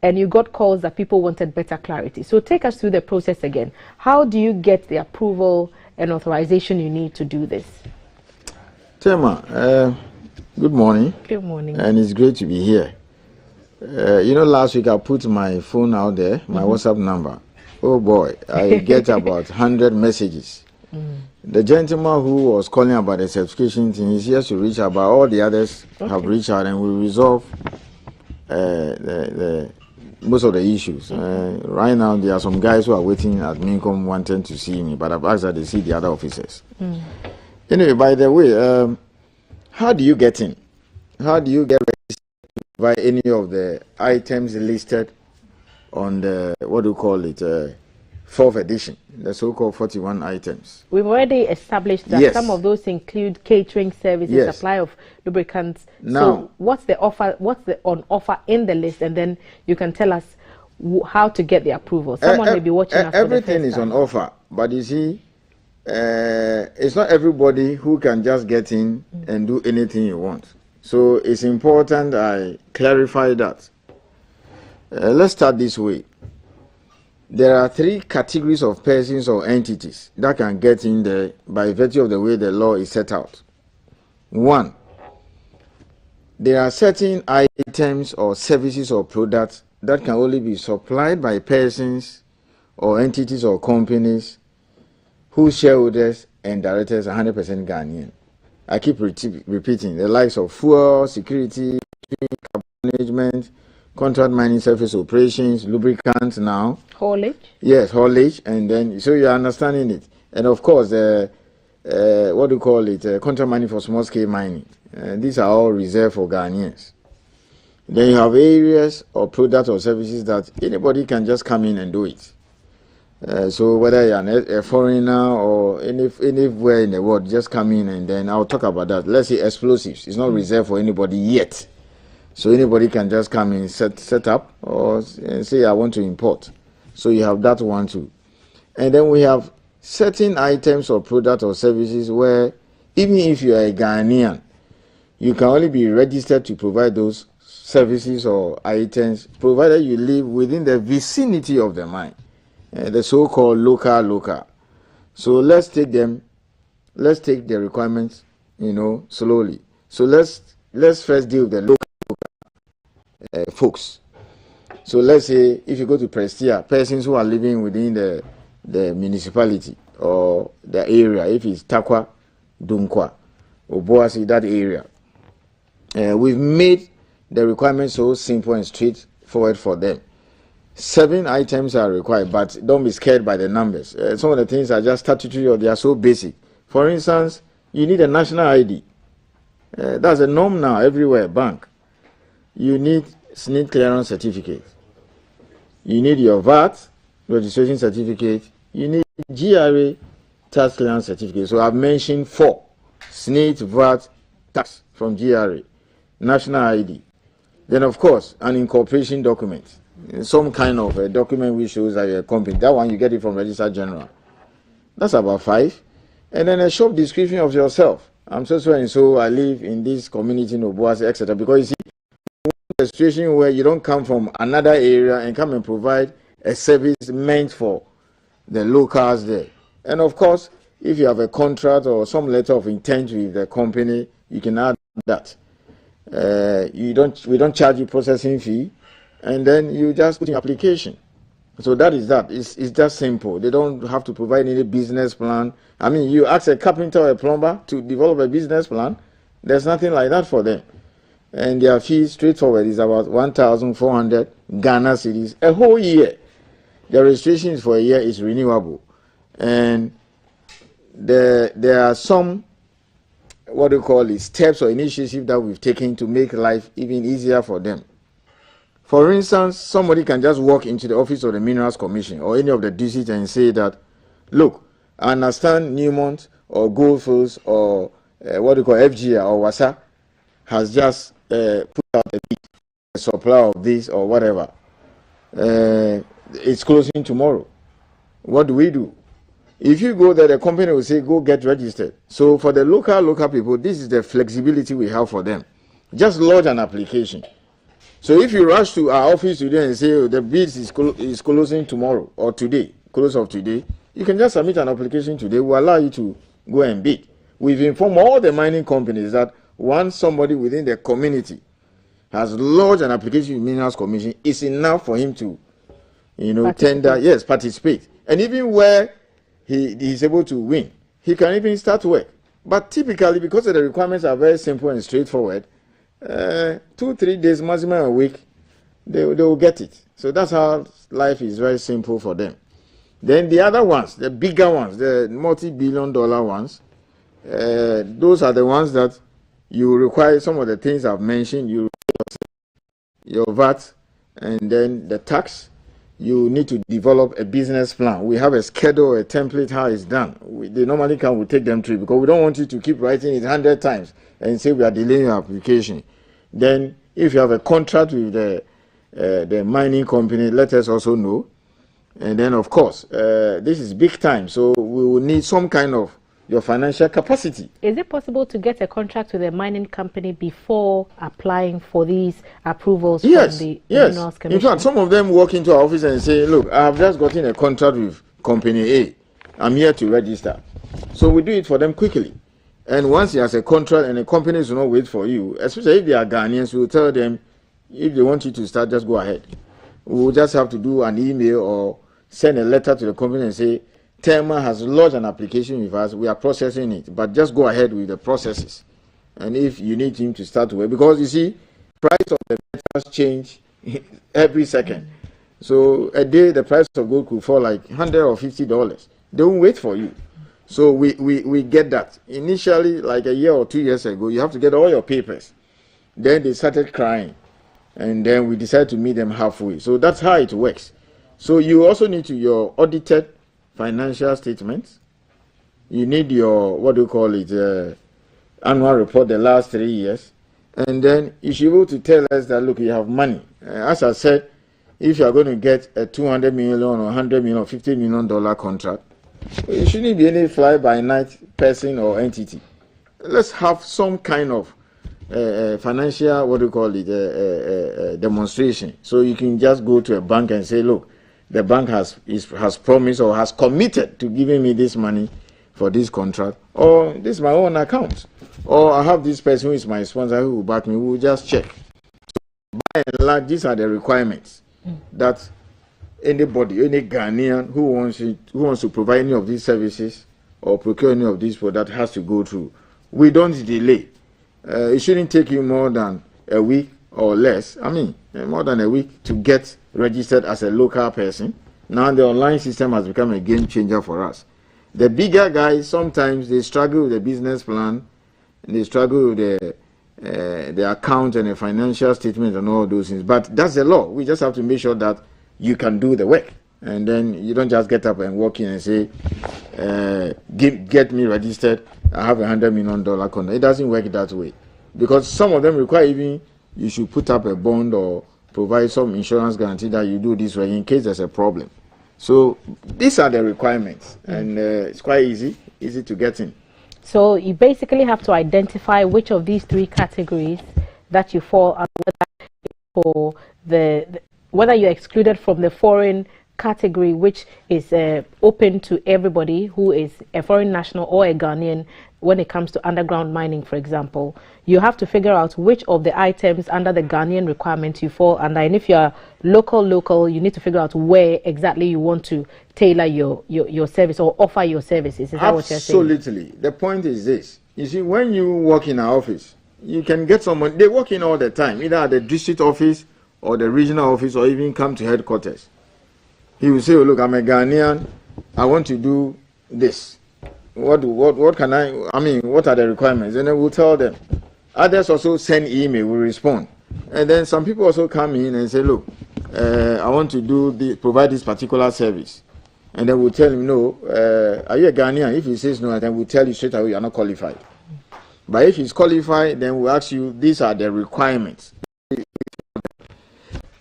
And you got calls that people wanted better clarity. So take us through the process again. How do you get the approval and authorization you need to do this? Tema, good morning. Good morning. And it's great to be here. You know, last week I put my phone out there, my WhatsApp number. Oh boy, I get about 100 messages. The gentleman who was calling about the certification thing is here to reach out, but all the others have reached out and we resolve most of the issues. Right now, there are some guys who are waiting at Mincom wanting to see me, but I've asked that they see the other officers. Anyway, by the way, how do you get in? How do you get registered by any of the items listed on the, what do you call it, 4th edition, the so-called 41 items? We've already established that some of those include catering services, supply of lubricants. Now, so what's the offer? What's the on offer in the list? And then you can tell us how to get the approval. Someone may be watching us. Everything is on offer, but you see, it's not everybody who can just get in and do anything you want. So it's important I clarify that. Let's start this way. There are 3 categories of persons or entities that can get in there by virtue of the way the law is set out. 1, there are certain items or services or products that can only be supplied by persons or entities or companies whose shareholders and directors are 100% Ghanaian. I keep repeating, the likes of fuel, security, management, contract mining service operations, lubricants now. Haulage? Yes, haulage, and then, so you're understanding it. And of course, what do you call it, contract mining for small-scale mining. These are all reserved for Ghanaians. Then you have areas or products or services that anybody can just come in and do it. So whether you're a foreigner or anywhere in the world, just come in and then I'll talk about that. Let's say explosives. It's not reserved for anybody yet. So anybody can just come in, set up or say I want to import. So you have that one too. And then we have certain items or products or services where even if you are a Ghanaian, you can only be registered to provide those services or items provided you live within the vicinity of the mine. The so-called local. So let's take the requirements, slowly. So let's first deal with the local folks. So let's say if you go to Prestia, persons who are living within the municipality or the area, if it's Takwa, Dunkwa, or Boasi, that area, we've made the requirements so simple and straightforward for them. 7 items are required, but don't be scared by the numbers. Some of the things are just statutory or they are so basic. For instance, You need a national ID. That's a norm now everywhere, bank. You need SNIT clearance certificate. You need your VAT registration certificate. You need GRA tax clearance certificate. So I've mentioned 4. SNIT, VAT, tax from GRA, national ID. Then, of course, an incorporation document. Some kind of a document which shows that you're a company. That one, you get it from Registrar General. That's about 5. And then a short description of yourself. I'm so and so, I live in this community in Obuasi, etc. Because you see, a situation where you don't come from another area and come and provide a service meant for the locals there. And of course, if you have a contract or some letter of intent with the company, you can add that. We don't charge you processing fee, and then you just put in application. So that is that. It's just simple. They don't have to provide any business plan. I mean, you ask a carpenter or a plumber to develop a business plan, there's nothing like that for them. And their fee, straightforward, is about 1,400 Ghana cedis a whole year. The registration for a year is renewable. And there are some, what do you call it, steps or initiatives that we've taken to make life even easier for them. For instance, somebody can just walk into the office of the Minerals Commission or any of the districts and say that, look, I understand Newmont or Goldfields or what do you call FGR or WASA has just put out a supply of this or whatever. It's closing tomorrow. What do we do? If you go there, the company will say, go get registered. So for the local people, this is the flexibility we have for them. Just lodge an application. So if you rush to our office today and say, oh, the bid is closing tomorrow or today, close of today, you can just submit an application today. We'll allow you to go and bid. We've informed all the mining companies that once somebody within the community has lodged an application with Minerals Commission, it's enough for him to, tender, yes, participate. And even where he's able to win, he can even start work. But typically, because the requirements are very simple and straightforward, 2-3 days, maximum a week, they will get it. So that's how life is very simple for them. Then the other ones, the bigger ones, the multi-billion-dollar ones, those are the ones that you require some of the things I've mentioned. You your VAT and then the tax. You need to develop a business plan. We have a schedule, a template, how it's done. They normally come, we take them through because we don't want you to keep writing it 100 times and say we are delaying your application. Then if you have a contract with the mining company, let us also know. And then of course, this is big time, so we will need some kind of your financial capacity. Is it possible to get a contract with a mining company before applying for these approvals from the Minerals Commission? In fact, some of them walk into our office and say, look, I have just gotten a contract with company A. I'm here to register. So we do it for them quickly. And once he has a contract and the companies will not wait for you, especially if they are Ghanaians, we will tell them, if they want you to start, just go ahead. We will just have to do an email or send a letter to the company and say, Tema has lodged an application with us, we are processing it, but just go ahead with the processes. And if you need him to start work, because you see, price of the metals change every second. So a day the price of gold could fall like $100 or $50. They won't wait for you. So we get that. Initially, like a year or 2 years ago, you have to get all your papers. Then they started crying. And then we decided to meet them halfway. So that's how it works. So you also need your audited financial statements. You need your, what do you call it, annual report the last 3 years. And then you should be able to tell us that, look, you have money. As I said, if you are going to get a $200 million or $100 million or $50 million contract, you shouldn't be any fly-by-night person or entity. Let's have some kind of financial, what do you call it, demonstration. So you can just go to a bank and say, look, the bank has promised or has committed to giving me this money for this contract, or this is my own account, or I have this person who is my sponsor who will back me. We will just check. So by and large, these are the requirements that anybody, any Ghanaian who wants to provide any of these services or procure any of these products has to go through. We don't delay. It shouldn't take you more than a week or less. I mean, more than a week to get registered as a local person. Now the online system has become a game changer for us. The bigger guys, sometimes they struggle with the business plan, and they struggle with the account and the financial statement and all those things. But that's the law. We just have to make sure that you can do the work. And then you don't just get up and walk in and say, get me registered, I have $100 million contract. It doesn't work that way. Because some of them require even you should put up a bond or provide some insurance guarantee that you do this way in case there's a problem. So these are the requirements, and it's quite easy to get in. So you basically have to identify which of these three categories that you fall under, whether you're excluded from the foreign category, which is open to everybody who is a foreign national or a Ghanaian when it comes to underground mining, for example. You have to figure out which of the items under the Ghanaian requirement you fall under, and if you're local, you need to figure out where exactly you want to tailor your service or offer your services. Is that what you're saying? Absolutely. The point is this. You see, when you work in our office, you can get someone, they work in all the time, either at the district office or the regional office or even come to headquarters. He will say, oh, look, I'm a Ghanaian, I want to do this. What can what are the requirements? And then we'll tell them. Others also send email, we respond. And then some people also come in and say, look, I want to provide this particular service. And then we'll tell him, no, are you a Ghanaian? If he says no, then we'll tell you straight away, you're not qualified. But if he's qualified, then we'll ask you, these are the requirements.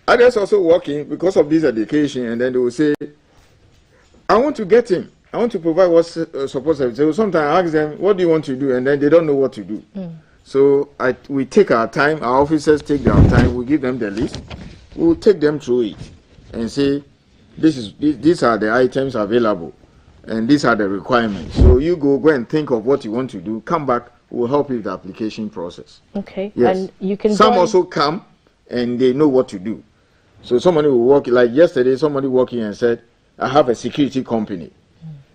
Others also working because of this education, and then they will say, I want to get in. I want to provide what support service. So sometimes I ask them, what do you want to do? And then they don't know what to do. So we take our time, our officers take their time, we give them the list, we'll take them through it and say, these are the items available, and these are the requirements. So you go and think of what you want to do, come back, we'll help you with the application process. Okay. Yes. And you can Some also come and they know what to do. So somebody will walk, like yesterday, somebody walked in and said, I have a security company.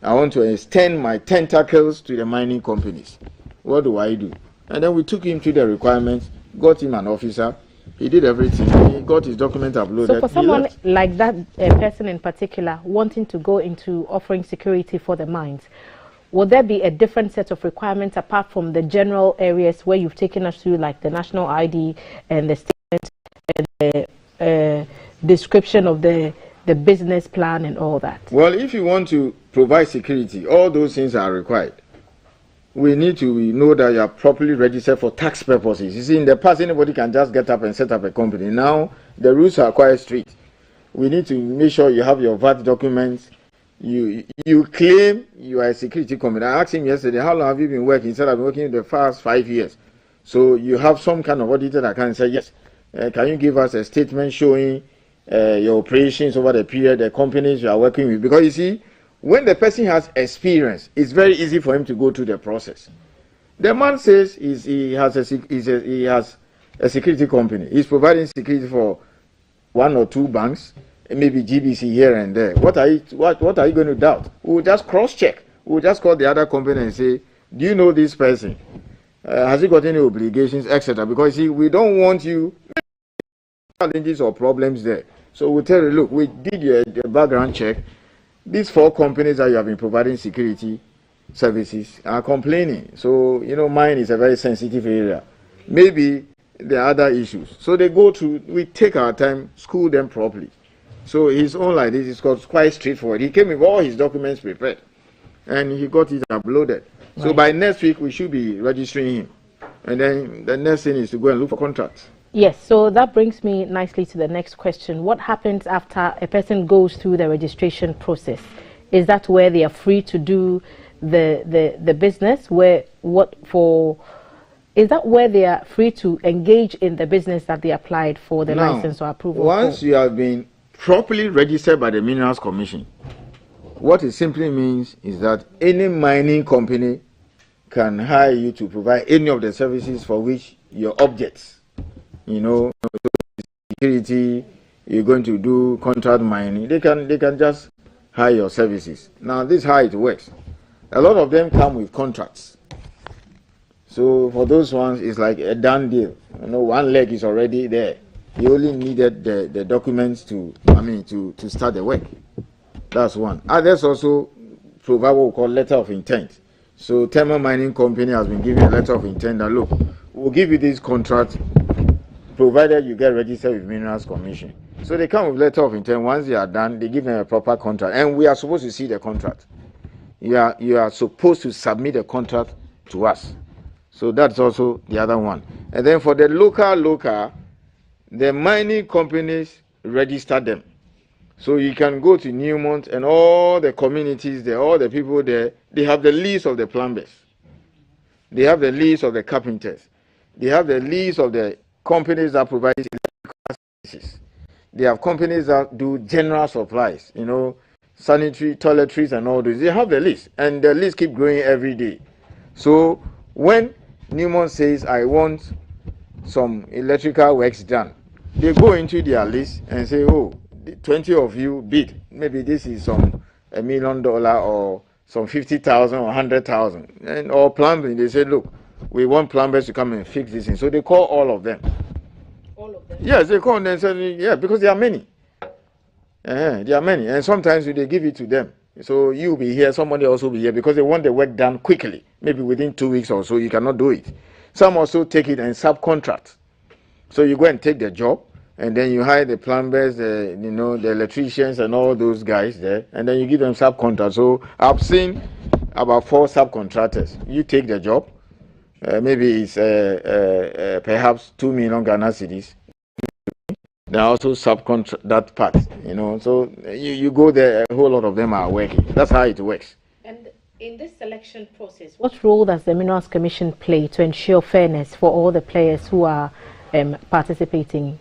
I want to extend my tentacles to the mining companies. What do I do? And then we took him to the requirements, got him an officer. He did everything. He got his document uploaded. So for someone like that person in particular wanting to go into offering security for the mines, will there be a different set of requirements apart from the general areas where you've taken us through, like the national ID and the statement and the description of the business plan and all that? Well, if you want to provide security, all those things are required. We need to know that you are properly registered for tax purposes. You see, in the past, anybody can just get up and set up a company. Now, the rules are quite strict. We need to make sure you have your VAT documents. You claim you are a security company. I asked him yesterday, how long have you been working? He said, I've been working the past 5 years. So you have some kind of audited account. He said, yes. Can you give us a statement showing your operations over the period, the companies you are working with? Because you see, when the person has experience, it's very easy for him to go through the process. The man says he has a security company. He's providing security for 1 or 2 banks, maybe GBC here and there. What are you going to doubt? We'll just cross-check. We'll just call the other company and say, do you know this person? Has he got any obligations, etc.? Because see, we don't want you challenges or problems there. So we'll tell you, look, we did your background check. These 4 companies that you have been providing security services are complaining. So, mine is a very sensitive area. Maybe there are other issues. So they go through, we take our time, school them properly. So his own like this is quite straightforward. He came with all his documents prepared and he got it uploaded. Right. So by next week, we should be registering him. And then the next thing is to go and look for contracts. Yes, so that brings me nicely to the next question. What happens after a person goes through the registration process? Is that where they are free to do the business? Is that where they are free to engage in the business that they applied for the license or approval? Once you have been properly registered by the Minerals Commission, what it simply means is that any mining company can hire you to provide any of the services for which your objects, security, you're going to do contract mining, they can just hire your services. Now, this is how it works. A lot of them come with contracts. So for those ones, it's like a done deal. One leg is already there. You only needed the documents to start the work. That's one. Others also provide what we call letter of intent. So Thermal Mining Company has been given a letter of intent that, look, we'll give you this contract provided you get registered with Minerals Commission. So they come with letter of intent. Once they are done, they give them a proper contract. And we are supposed to see the contract. You are supposed to submit the contract to us. So that's also the other one. And then for the local, the mining companies register them. So you can go to Newmont and all the communities there, all the people there, they have the list of the plumbers. They have the list of the carpenters. They have the list of the companies that provide electrical services. They have companies that do general supplies, you know, sanitary, toiletries and all those. They have the list, and the list keep growing every day. So when Newmont says, I want some electrical works done, they go into their list and say, oh, 20 of you bid. Maybe this is some $1 million or some 50,000 or 100,000. And or plumbing, they say, look, we want plumbers to come and fix this thing. So they call all of them. All of them? Yes, they call them and say, yeah, because there are many. There are many. And sometimes they give it to them. So you'll be here, somebody else will be here because they want the work done quickly. Maybe within 2 weeks or so, you cannot do it. Some also take it and subcontract. So you go and take the job, and then you hire the plumbers, the electricians and all those guys there, and then you give them subcontract. So I've seen about 4 subcontractors. You take the job, maybe it's perhaps 2 million Ghana cedis. They also subcontract that part, So you go there, a whole lot of them are working. That's how it works. And in this selection process, what role does the Minerals Commission play to ensure fairness for all the players who are participating?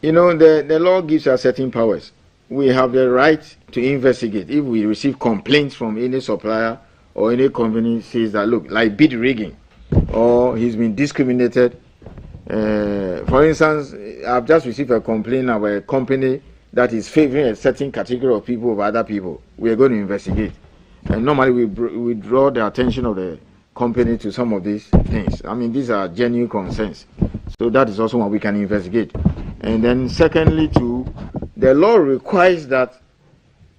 The law gives us certain powers. We have the right to investigate if we receive complaints from any supplier or any company says that, look, like bid rigging or he's been discriminated. For instance, I've just received a complaint of a company that is favoring a certain category of people over other people. We are going to investigate. And normally we draw the attention of the company to some of these things. I mean, these are genuine concerns. So that is also what we can investigate. And then secondly, too, the law requires that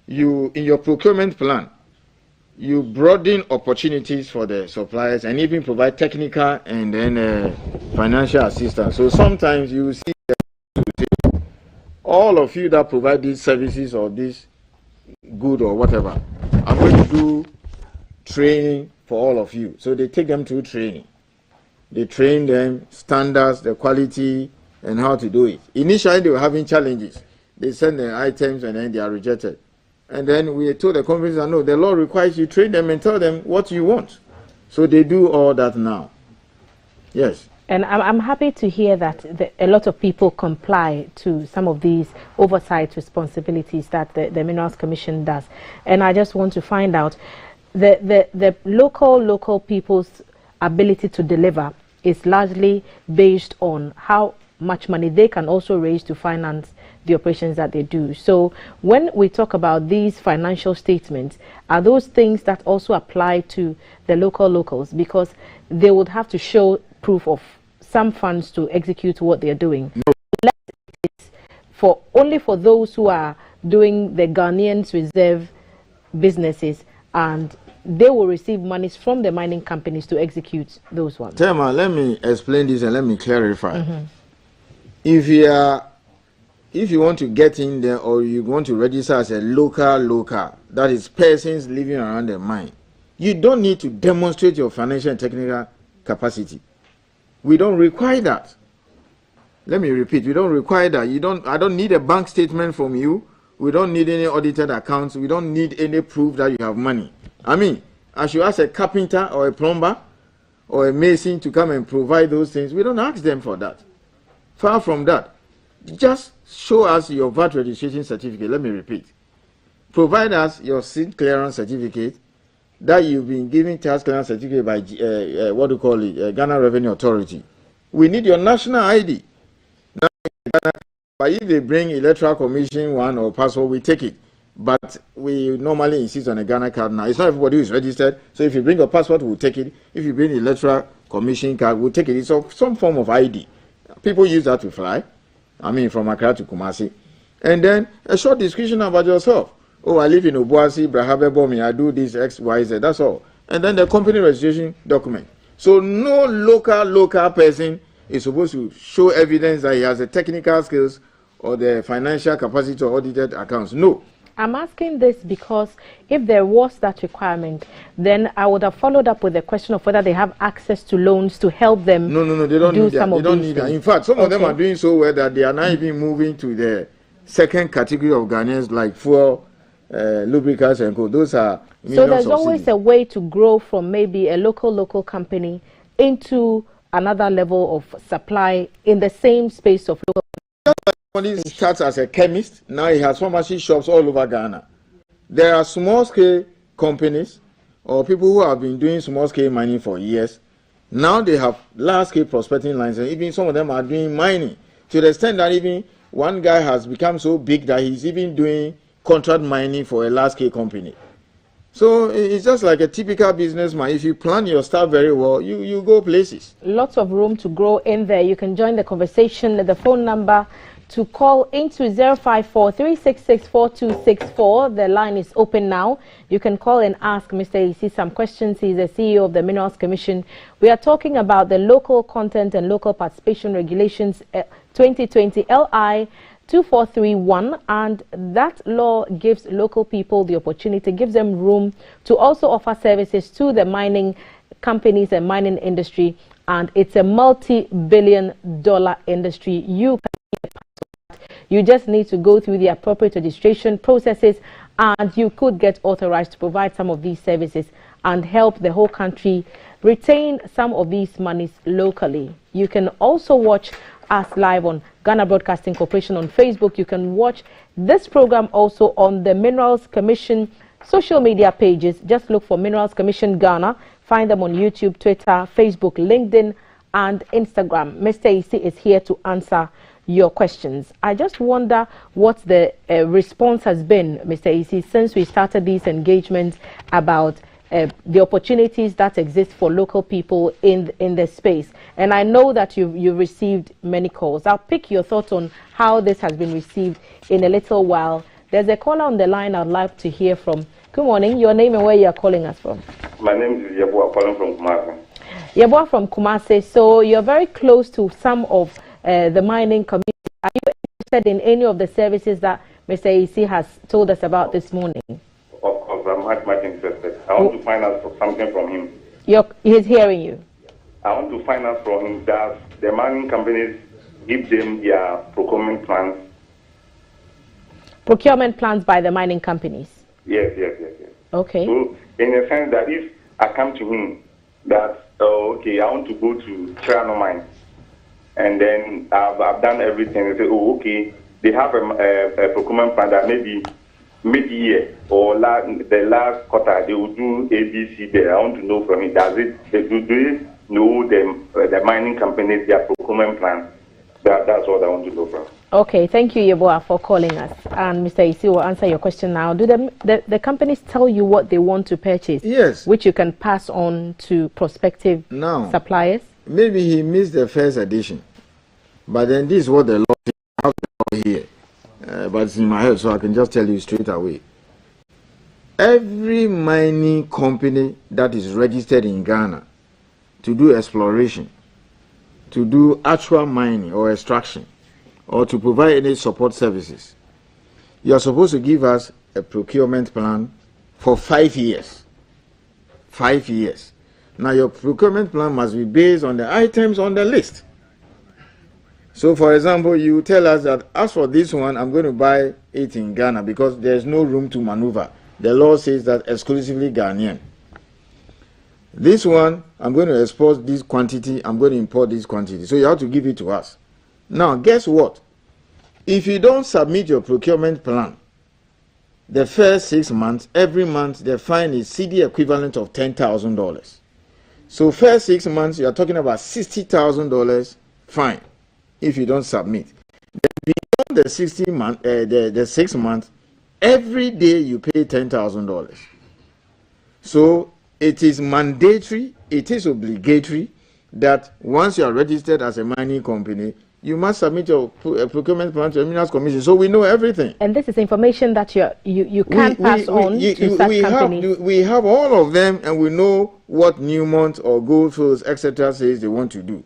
you, in your procurement plan, you broaden opportunities for the suppliers and even provide technical and then financial assistance. So sometimes you see all of you that provide these services or this good or whatever, I'm going to do training for all of you. So they take them through training. They train them, standards, the quality, and how to do it. Initially, they were having challenges. They send the items and then they are rejected. And then we told the companies that no, the law requires you train them and tell them what you want. So they do all that now. Yes. And I'm happy to hear that a lot of people comply to some of these oversight responsibilities that the Minerals Commission does. And I just want to find out the local people's ability to deliver is largely based on how much money they can also raise to finance the operations that they do. So when we talk about these financial statements, are those things that also apply to the locals, because they would have to show proof of some funds to execute what they're doing? No. Only for those who are doing the Ghanaians reserve businesses, and they will receive monies from the mining companies to execute those ones. Tema, let me explain this and let me clarify. Mm-hmm. If you want to get in there or you want to register as a local, that is persons living around the mine, you don't need to demonstrate your financial and technical capacity. We don't require that. Let me repeat, we don't require that. I don't need a bank statement from you. We don't need any audited accounts. We don't need any proof that you have money. I mean, I should ask a carpenter or a plumber or a mason to come and provide those things. We don't ask them for that. Far from that. Just show us your VAT registration certificate. Let me repeat. Provide us your seed clearance certificate that you've been given tax clearance certificate by Ghana Revenue Authority. We need your national ID. Now, but if they bring Electoral Commission one or passport, we take it. But we normally insist on a Ghana card now. It's not everybody who is registered. So if you bring a passport, we'll take it. If you bring the Electoral Commission card, we'll take it. It's some form of ID. People use that to fly. I mean, from Accra to Kumasi. And then a short description about yourself. oh, I live in Obuasi, Brahabe Bomi, I do this X, Y, Z, that's all. And then the company registration document. So no local person is supposed to show evidence that he has the technical skills or the financial capacity to audited accounts. No. I'm asking this because if there was that requirement, then I would have followed up with the question of whether they have access to loans to help them. No, they don't need that. They don't need that. In fact, some of them are doing so well that they are not even moving to the second category of Ghanaians, like fuel, lubricants and co. Those are so there's always a way to grow from maybe a local company into another level of supply in the same space of local. Somebody starts as a chemist, now he has pharmacy shops all over Ghana. There are small-scale companies or people who have been doing small-scale mining for years. Now they have large-scale prospecting lines, and even some of them are doing mining to the extent that even one guy has become so big that he's even doing contract mining for a large-scale company. So it's just like a typical businessman. If you plan your stuff very well, you go places. Lots of room to grow in there. You can join the conversation. The phone number to call into 054-366-4264. The line is open now. You can call and ask Mr. Isi some questions. He's the CEO of the Minerals Commission. We are talking about the Local Content and Local Participation Regulations 2020 LI 2431, and that law gives local people the opportunity, gives them room to also offer services to the mining companies and mining industry, and it's a multi-billion-dollar industry. You just need to go through the appropriate registration processes, and you could get authorized to provide some of these services and help the whole country retain some of these monies locally. You can also watch us live on Ghana Broadcasting Corporation on Facebook. You can watch this program also on the Minerals Commission social media pages. Just look for Minerals Commission Ghana. Find them on YouTube, Twitter, Facebook, LinkedIn, and Instagram. Mr. Isi is here to answer your questions. I just wonder what the response has been, Mr. Isi, since we started these engagements about the opportunities that exist for local people in the space. And I know that you've received many calls. I'll pick your thoughts on how this has been received in a little while. There's a caller on the line I'd like to hear from. Good morning. Your name and where you are calling us from? My name is Yeboah, calling from Kumasi. Yeboah from Kumasi. So you're very close to some of the mining community. Are you interested in any of the services that Mr. Isi has told us about this morning? Of course, I'm much interested. I want to find out something from him. He's hearing you. I want to find out from him that the mining companies give them their procurement plans. Procurement plans by the mining companies? Yes. Okay. So, in a sense that if I come to him that, okay, I want to go to Triano Mine, and then I've done everything, and say, oh, okay, they have a procurement plan that maybe mid-year or the last quarter they will do ABC there. I want to know from him, do they know the mining companies, their procurement plan? That's what I want to know from. Okay, thank you, Yeboah, for calling us. And Mr. Isi will answer your question now. Do the companies tell you what they want to purchase? Yes. Which you can pass on to prospective suppliers? Maybe he missed the first edition. But then this is what the law here. But it's in my head, so I can just tell you straight away. Every mining company that is registered in Ghana to do exploration, to do actual mining or extraction, or to provide any support services, you are supposed to give us a procurement plan for 5 years. 5 years. Now your procurement plan must be based on the items on the list. So for example, you tell us that as for this one, I'm going to buy it in Ghana because there's no room to maneuver. The law says that exclusively Ghanaian. This one, I'm going to export this quantity, I'm going to import this quantity. So you have to give it to us. Now, guess what? If you don't submit your procurement plan, the first 6 months, every month, the fine is CD equivalent of $10,000. So first 6 months, you are talking about $60,000 fine if you don't submit. Then beyond the 6 months, every day you pay $10,000. So it is mandatory, it is obligatory that once you are registered as a mining company, you must submit your procurement plan to the Minerals Commission, so we know everything. And this is information that you can pass on to such companies. We have all of them, and we know what Newmont or Goldfields, etc., says they want to do.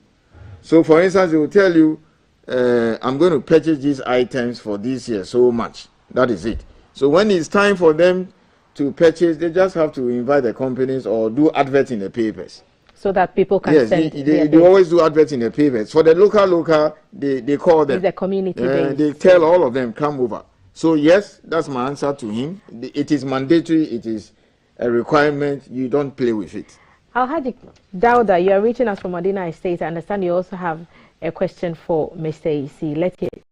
So, for instance, they will tell you, I'm going to purchase these items for this year so much. That is it. So when it's time for them to purchase, they just have to invite the companies or do adverts in the papers. So that people can send they always do adverts in the papers. For the local, they call them. It's a community base. They tell all of them, come over. So yes, that's my answer to him. It is mandatory. It is a requirement. You don't play with it. Alhaji Dauda, you are reaching us from Medina Estate. I understand you also have a question for Mr. Isi. Let's hear it.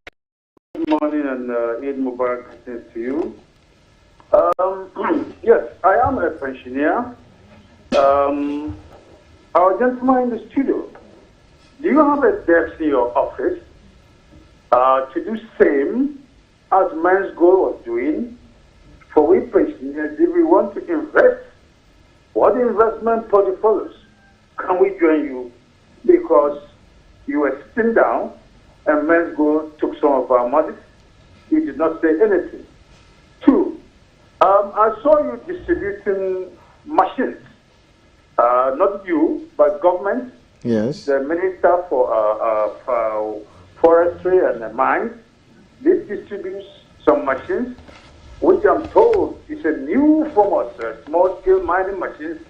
Good morning and Eid Mubarak to you. Yes, I am a pensioner. Our gentleman in the studio, do you have a desk in your office to do same as Men's Goal was doing? For we pensioners, if we want to invest, what investment portfolios can we join you? Because you were sitting down and Men's Goal took some of our money. You did not say anything. Two, I saw you distributing machines. Not you, but government. Yes. The Minister for Forestry and Mines did distribute some machines, which I'm told is a new form of small-scale mining machines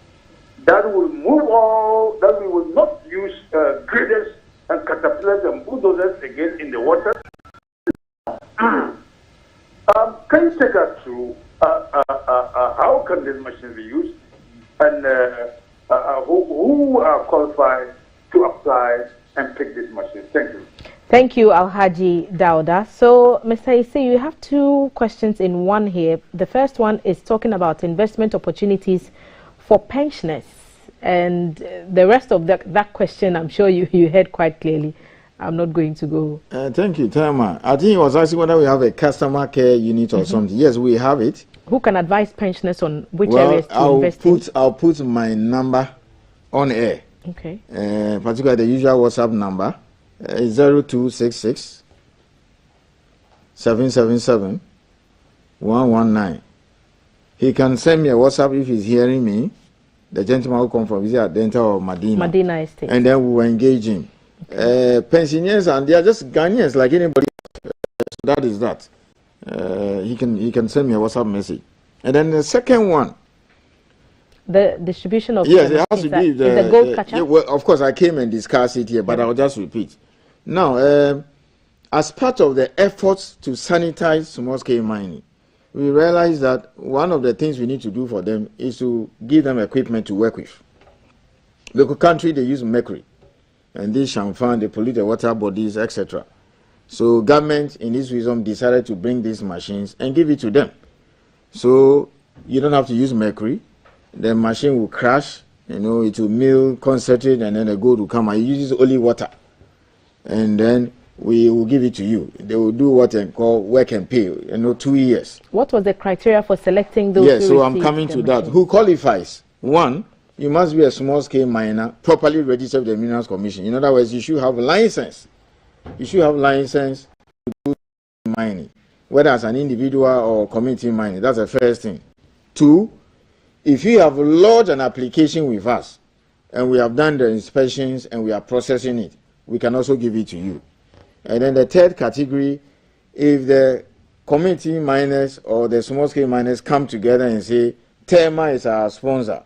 that will move all, that we will not use graders and caterpillars and bulldozers again in the water. Can you take us through how can these machines be used and who are qualified to apply and pick these machines? Thank you. Thank you, Alhaji Dauda. So, Mr. Isi, you have two questions in one here. The first one is talking about investment opportunities for pensioners. And the rest of that question, I'm sure you heard quite clearly. I'm not going to go. Thank you, Thelma. I think he was asking whether we have a customer care unit or something. Yes, we have it. Who can advise pensioners on which areas to invest in? I'll put my number on air. Okay. Particularly the usual WhatsApp number. 0266 777 119. He can send me a WhatsApp if he's hearing me. The gentleman who come from Adenta or Medina Estate. And then we will engage him. Pensioners, and they are just Ghanaians like anybody else. That is that. He can send me a WhatsApp message. And then the second one. The distribution of yes, it has to be the gold catcher. Yeah, well, of course, I came and discussed it here, but I'll just repeat. Now, as part of the efforts to sanitize small-scale mining, we realize that one of the things we need to do for them is to give them equipment to work with. The country, they use mercury, and this champagne, they pollute the water bodies, etc. So government, in its wisdom, decided to bring these machines and give it to them. So you don't have to use mercury. The machine will crash, it will mill, concentrate, and then the gold will come. It uses only water. And then we will give it to you. They will do what they call work and pay, 2 years. What was the criteria for selecting those? Yes, so I'm coming to that. Who qualifies? One, you must be a small-scale miner, properly registered with the Minerals Commission. In other words, you should have a license. You should have license to do mining, whether as an individual or community mining. That's the first thing. Two, if you have lodged an application with us, and we have done the inspections and we are processing it, we can also give it to you. And then the third category, if the community miners or the small-scale miners come together and say, Thelma is our sponsor,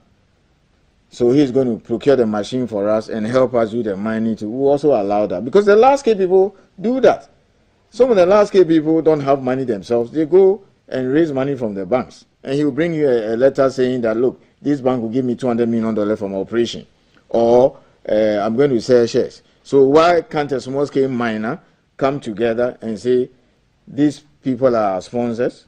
so he's going to procure the machine for us and help us do the mining too, we also allow that. Because the large-scale people do that. Some of the large-scale people don't have money themselves. They go and raise money from the banks. And he will bring you a letter saying that, look, this bank will give me $200 million from operation. Or I'm going to sell shares. So why can't a small-scale miner come together and say, these people are our sponsors,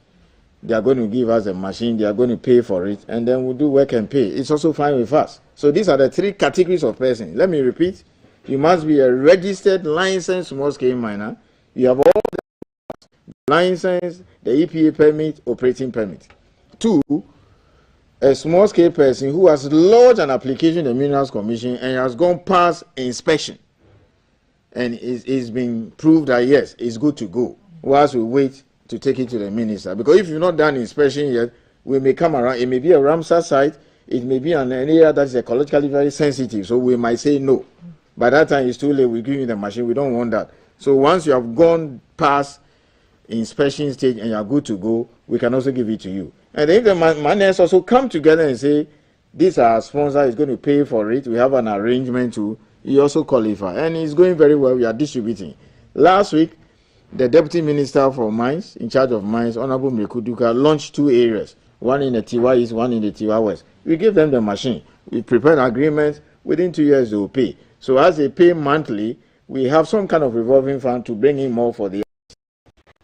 they are going to give us a machine, they are going to pay for it, and then we'll do work and pay. It's also fine with us. So these are the three categories of person. Let me repeat. You must be a registered, licensed small-scale miner. You have all the license, the EPA permit, operating permit. Two, a small-scale person who has lodged an application in the Minerals Commission and has gone past inspection. and it's been proved that yes, it's good to go, whilst we wait to take it to the minister. Because if you've not done inspection yet, we may come around, it may be a Ramsar site, it may be an area that is ecologically very sensitive, so we might say no. By that time, it's too late, we give you the machine, we don't want that. So once you have gone past inspection stage and you are good to go, we can also give it to you. And if the managers also come together and say, this our sponsor is going to pay for it, we have an arrangement to, you also qualify. And it's going very well, we are distributing. Last week, the Deputy Minister for Mines, in charge of mines, Honorable Mekuduka, launched 2 areas, one in the Tiwa East, one in the Tiwa West. We give them the machine. We prepared agreements, within 2 years they will pay. So as they pay monthly, we have some kind of revolving fund to bring in more for the.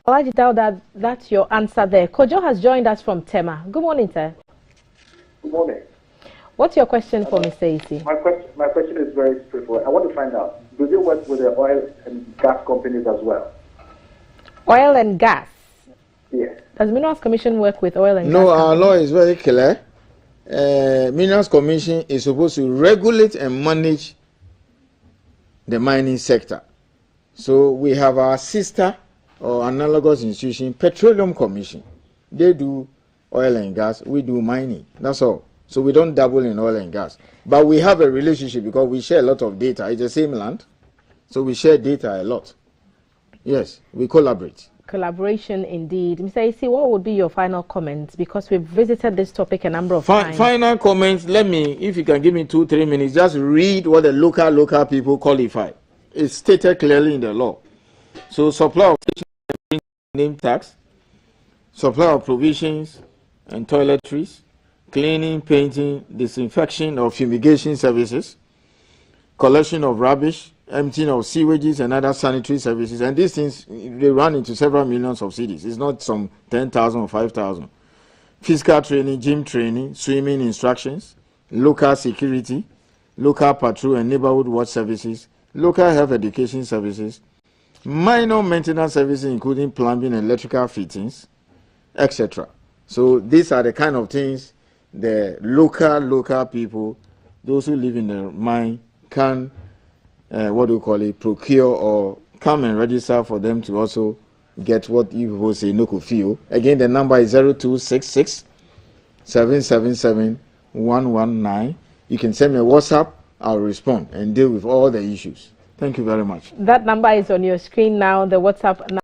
I'd like to tell that's your answer there. Kojo has joined us from Tema. Good morning, sir. Good morning. What's your question for Mr. Isi? My question is very straightforward. I want to find out, do they work with the oil and gas companies as well? Oil and gas? Yes. Does Minerals Commission work with oil and gas? No, our law is very clear. Minerals Commission is supposed to regulate and manage the mining sector. So we have our sister or analogous institution, Petroleum Commission. They do oil and gas, we do mining. That's all. So we don't dabble in oil and gas. But we have a relationship because we share a lot of data. It's the same land. So we share data a lot. Yes, we collaborate. Collaboration indeed. Mr. Isi, what would be your final comments? Because we've visited this topic a number of times. Final comments, let me, if you can give me 2-3 minutes, just read what the local people qualify. It's stated clearly in the law. So supply of name tax, supply of provisions and toiletries, cleaning, painting, disinfection or fumigation services, collection of rubbish, emptying of sewages and other sanitary services. And these things, they run into several millions of cedis. It's not some 10,000 or 5,000. Physical training, gym training, swimming instructions, local security, local patrol and neighborhood watch services, local health education services, minor maintenance services including plumbing and electrical fittings, etc. So these are the kind of things the local people, those who live in the mine, can procure or come and register for them to also get what you will say no feel. Again, the number is 0266 777 119. You can send me a WhatsApp, I'll respond and deal with all the issues. Thank you very much. That number is on your screen now, the WhatsApp number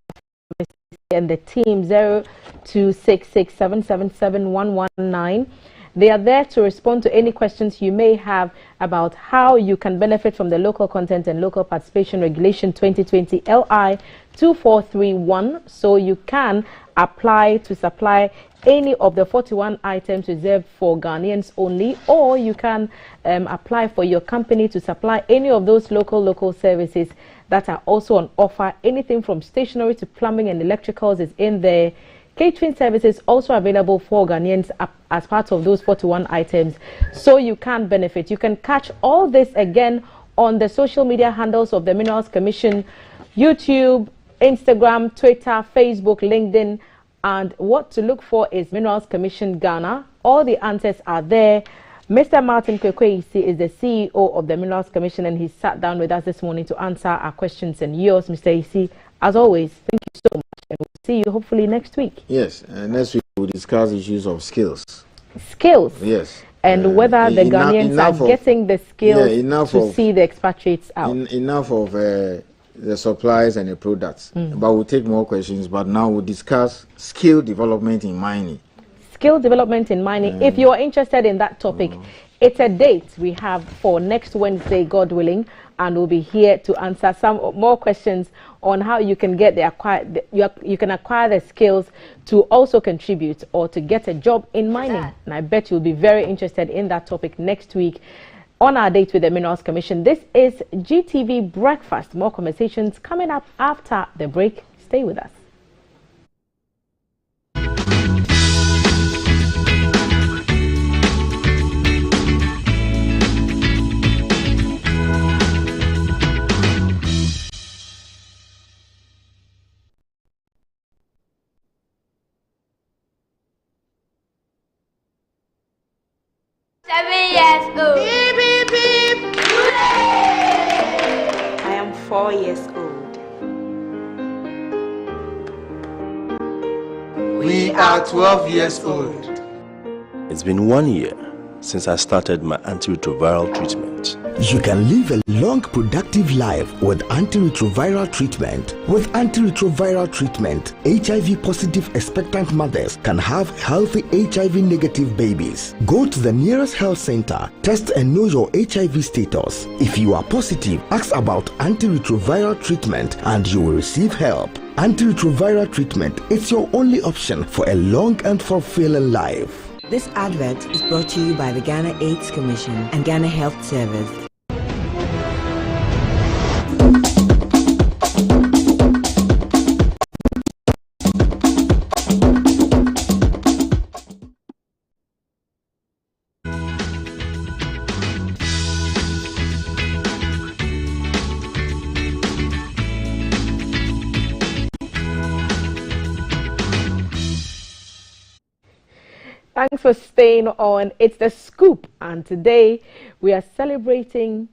and the team 0266 777 119. They are there to respond to any questions you may have about how you can benefit from the Local Content and Local Participation Regulation 2020 LI 2431. So you can apply to supply any of the 41 items reserved for Ghanaians only, or you can apply for your company to supply any of those local services that are also on offer. Anything from stationery to plumbing and electricals is in there. Catering services also available for Ghanaians as part of those 41 items, so you can benefit. You can catch all this again on the social media handles of the Minerals Commission: YouTube, Instagram, Twitter, Facebook, LinkedIn. And what to look for is Minerals Commission Ghana. All the answers are there. Mr. Martin Kwekwe-Isi is the CEO of the Minerals Commission, and he sat down with us this morning to answer our questions and yours. Mr. Isi, as always, thank you so much. And we'll see you hopefully next week. Yes, next week we'll discuss issues of skills. Skills? Yes. And whether the Ghanaians are getting the skills to see the expatriates out. Enough of the supplies and the products. But we'll take more questions. But now we'll discuss skill development in mining. Skill development in mining. If you are interested in that topic, it's a date we have for next Wednesday, God willing, and we'll be here to answer some more questions on how you can get you can acquire the skills to also contribute or to get a job in mining. And I bet you'll be very interested in that topic next week on our date with the Minerals Commission. This is GTV Breakfast. More conversations coming up after the break. Stay with us. 4 years old. We are 12 years old. It's been 1 year since I started my antiretroviral treatment. You can live a long, productive life with antiretroviral treatment. With antiretroviral treatment, HIV-positive expectant mothers can have healthy HIV-negative babies. Go to the nearest health center, test and know your HIV status. If you are positive, ask about antiretroviral treatment and you will receive help. Antiretroviral treatment is your only option for a long and fulfilling life. This advert is brought to you by the Ghana AIDS Commission and Ghana Health Service. Thanks for staying on. It's The Scoop, and today we are celebrating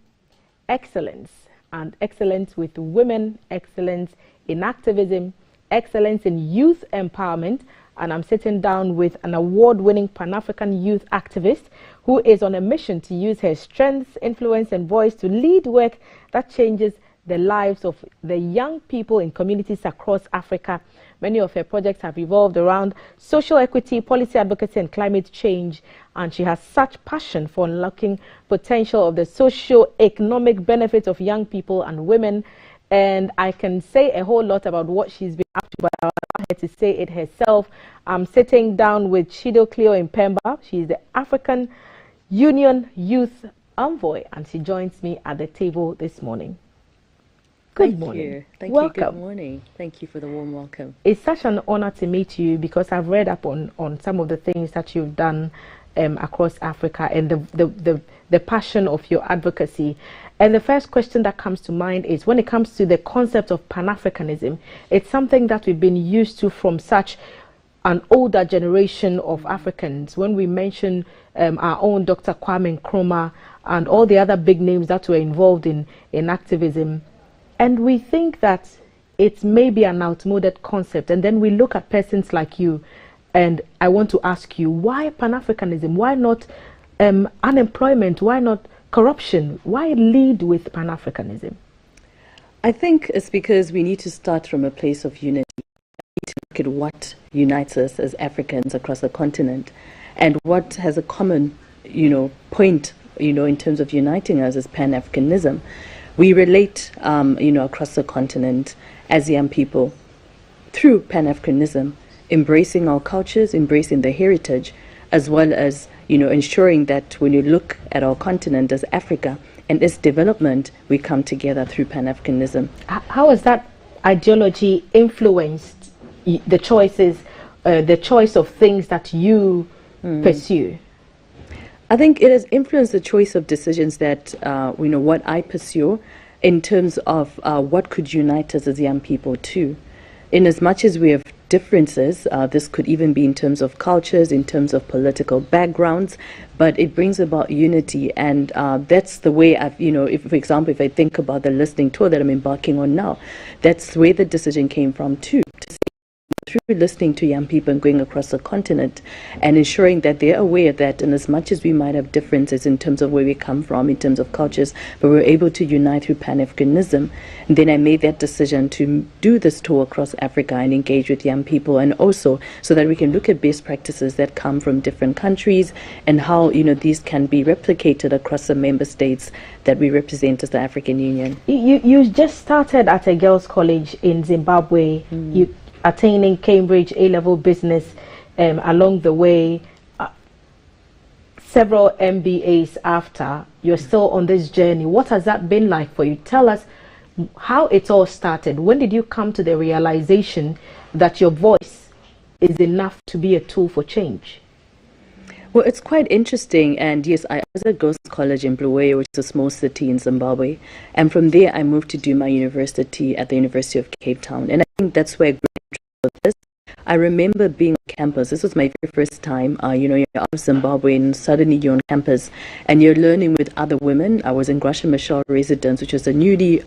excellence, and excellence with women, excellence in activism, excellence in youth empowerment. And I'm sitting down with an award-winning Pan-African youth activist who is on a mission to use her strengths, influence and voice to lead work that changes the lives of the young people in communities across Africa. Many of her projects have revolved around social equity, policy advocacy and climate change, and she has such passion for unlocking potential of the socio-economic benefits of young people and women. And I can say a whole lot about what she's been up to, but I want her to say it herself. I'm sitting down with Chido Cleo Impemba. She's the African Union Youth Envoy, and she joins me at the table this morning. Good morning. Thank welcome. you. Good morning. Thank you for the warm welcome. It's such an honor to meet you because I've read up on some of the things that you've done across Africa and the passion of your advocacy. And the first question that comes to mind is when it comes to the concept of Pan-Africanism, it's something that we've been used to from such an older generation of Africans. When we mention our own Dr. Kwame Nkrumah and all the other big names that were involved in activism, and we think that it's maybe an outmoded concept. And then we look at persons like you, and I want to ask you, why Pan-Africanism? Why not unemployment? Why not corruption? Why lead with Pan-Africanism? I think it's because we need to start from a place of unity. We need to look at what unites us as Africans across the continent and what has a common, point, in terms of uniting us as Pan-Africanism. We relate, across the continent as young people through Pan-Africanism, embracing our cultures, embracing the heritage, as well as, ensuring that when you look at our continent as Africa and its development, we come together through Pan-Africanism. How has that ideology influenced the choices, the choice of things that you pursue? I think it has influenced the choice of decisions that, what I pursue in terms of what could unite us as young people too. In as much as we have differences, this could even be in terms of cultures, in terms of political backgrounds, but it brings about unity. And that's the way I've, if, for example, if I think about the listening tour that I'm embarking on now, that's where the decision came from too. Through listening to young people and going across the continent and ensuring that they're aware that in as much as we might have differences in terms of where we come from, in terms of cultures, but we're able to unite through Pan-Africanism. And then I made that decision to do this tour across Africa and engage with young people, and also so that we can look at best practices that come from different countries and how, these can be replicated across the member states that we represent as the African Union. You just started at a girls' college in Zimbabwe. You attaining Cambridge A-level business along the way, several MBAs after. You're still on this journey. What has that been like for you? Tell us how it all started. When did you come to the realization that your voice is enough to be a tool for change? Well, it's quite interesting, and yes, I was at girls' college in Bulawayo, which is a small city in Zimbabwe, and from there I moved to do my university at the University of Cape Town, and I think that's where I I remember being on campus. This was my very first time. You're out of Zimbabwe and suddenly you're on campus and you're learning with other women. I was in Gresham Machel residence, which was a newly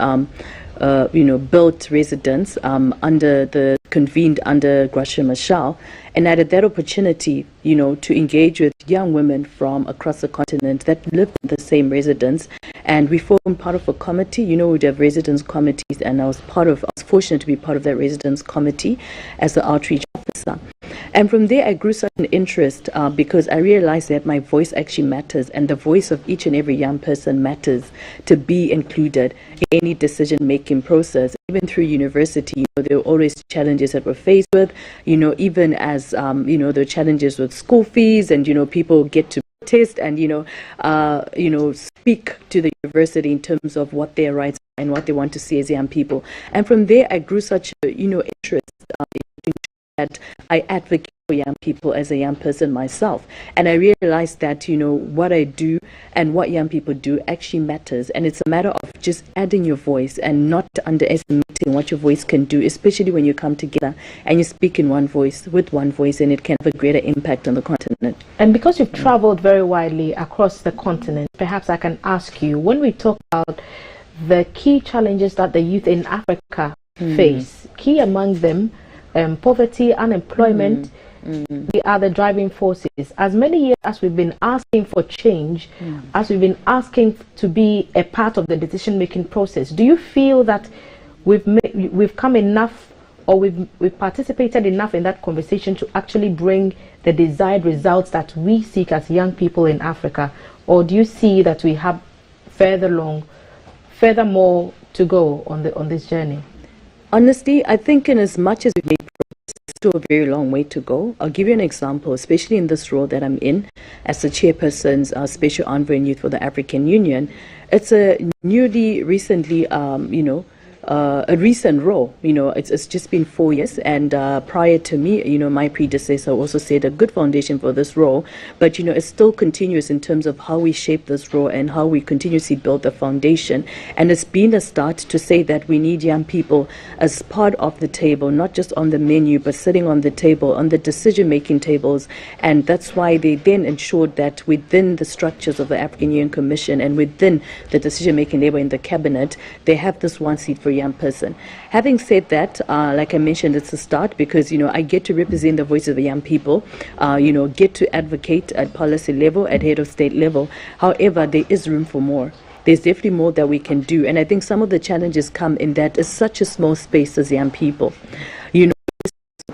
built residence convened under Gresham Machel. And I had that opportunity, to engage with young women from across the continent that lived in the same residence. And we formed part of a committee. We'd have residence committees, and I was fortunate to be part of that residence committee as the outreach officer. And from there, I grew such an interest because I realized that my voice actually matters, and the voice of each and every young person matters to be included in any decision-making process. Even through university, there were always challenges that we're faced with, even as, the challenges with school fees and, people get to protest and, speak to the university in terms of what their rights are and what they want to see as young people. And from there, I grew such a, interest that I advocate for young people as a young person myself. And I realized that, what I do and what young people do actually matters. And it's a matter of just adding your voice and not underestimating what your voice can do, especially when you come together and you speak in one voice, with one voice, and it can have a greater impact on the continent. And because you've traveled very widely across the continent, perhaps I can ask you, when we talk about the key challenges that the youth in Africa face, key among them, poverty, unemployment, they are the driving forces. As many years as we've been asking for change, as we've been asking to be a part of the decision-making process, do you feel that we've come enough, or we've participated enough in that conversation to actually bring the desired results that we seek as young people in Africa? Or do you see that we have furthermore to go on this journey? Honestly, I think in as much as we've made progress, there's still a very long way to go. I'll give you an example, especially in this role that I'm in as the chairperson's Special Envoy in Youth for the African Union. It's a recently, a recent role. It's just been 4 years, and prior to me, my predecessor also set a good foundation for this role. But it's still continuous in terms of how we shape this role and how we continuously build the foundation. And it's been a start to say that we need young people as part of the table, not just on the menu, but sitting on the table, on the decision-making tables. And that's why they then ensured that within the structures of the African Union Commission and within the decision-making level in the cabinet, they have this one seat for young person. Having said that, like I mentioned, it's a start because I get to represent the voice of the young people, get to advocate at policy level, at head of state level. However, there is room for more. There's definitely more that we can do, and I think some of the challenges come in that it's such a small space as young people.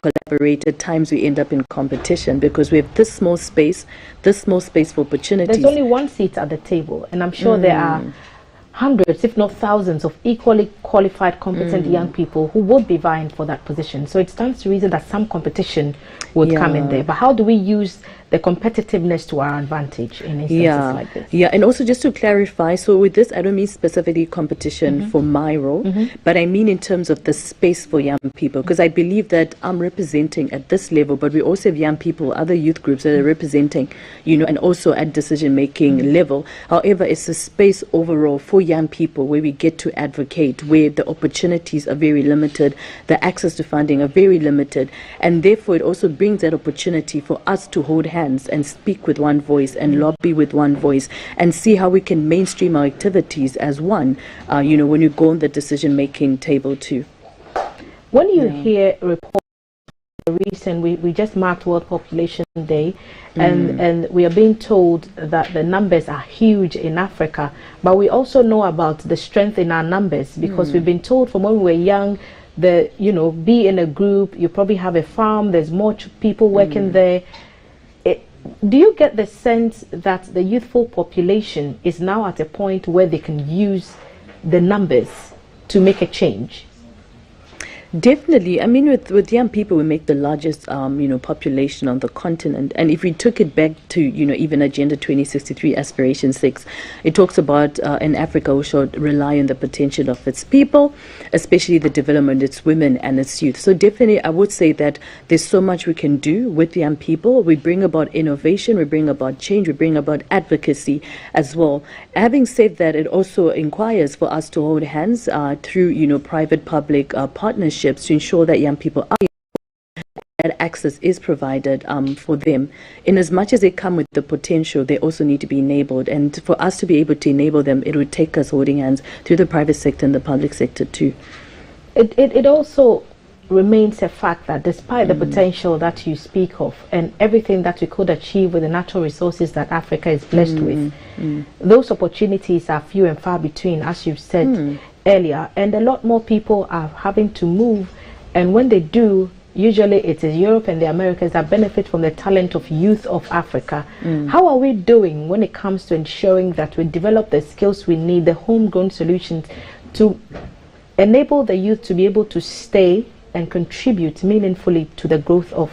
Collaborate, at times we end up in competition because we have this small space for opportunities. There's only one seat at the table, and I'm sure there are hundreds, if not thousands, of equally qualified, competent young people who would be vying for that position. So it stands to reason that some competition would come in there. But how do we use the competitiveness to our advantage in instances like this? Yeah, and also just to clarify, so with this, I don't mean specifically competition for my role, but I mean in terms of the space for young people, because I believe that I'm representing at this level, but we also have young people, other youth groups that are representing, and also at decision-making level. However, it's a space overall for young people where we get to advocate, where the opportunities are very limited, the access to funding are very limited, and therefore it also brings that opportunity for us to hold hands and speak with one voice and lobby with one voice and see how we can mainstream our activities as one, when you go on the decision-making table too. When you hear reports, we just marked World Population Day, and we are being told that the numbers are huge in Africa, but we also know about the strength in our numbers because we've been told from when we were young that, be in a group, you probably have a farm, there's more people working there. Do you get the sense that the youthful population is now at a point where they can use the numbers to make a change? Definitely. I mean, with young people, we make the largest, population on the continent. And if we took it back to, even Agenda 2063 Aspiration 6, it talks about in Africa we should rely on the potential of its people, especially the development of its women and its youth. So definitely, I would say that there's so much we can do with young people. We bring about innovation, we bring about change, we bring about advocacy as well. Having said that, it also inquires for us to hold hands through, private-public partnerships to ensure that young people are access is provided for them. In as much as they come with the potential, they also need to be enabled. And for us to be able to enable them, it would take us holding hands through the private sector and the public sector too. It also remains a fact that despite the potential that you speak of and everything that we could achieve with the natural resources that Africa is blessed with, those opportunities are few and far between, as you've said earlier, and a lot more people are having to move, and when they do, usually it is Europe and the Americas that benefit from the talent of youth of Africa. How are we doing when it comes to ensuring that we develop the skills we need, the homegrown solutions to enable the youth to be able to stay and contribute meaningfully to the growth of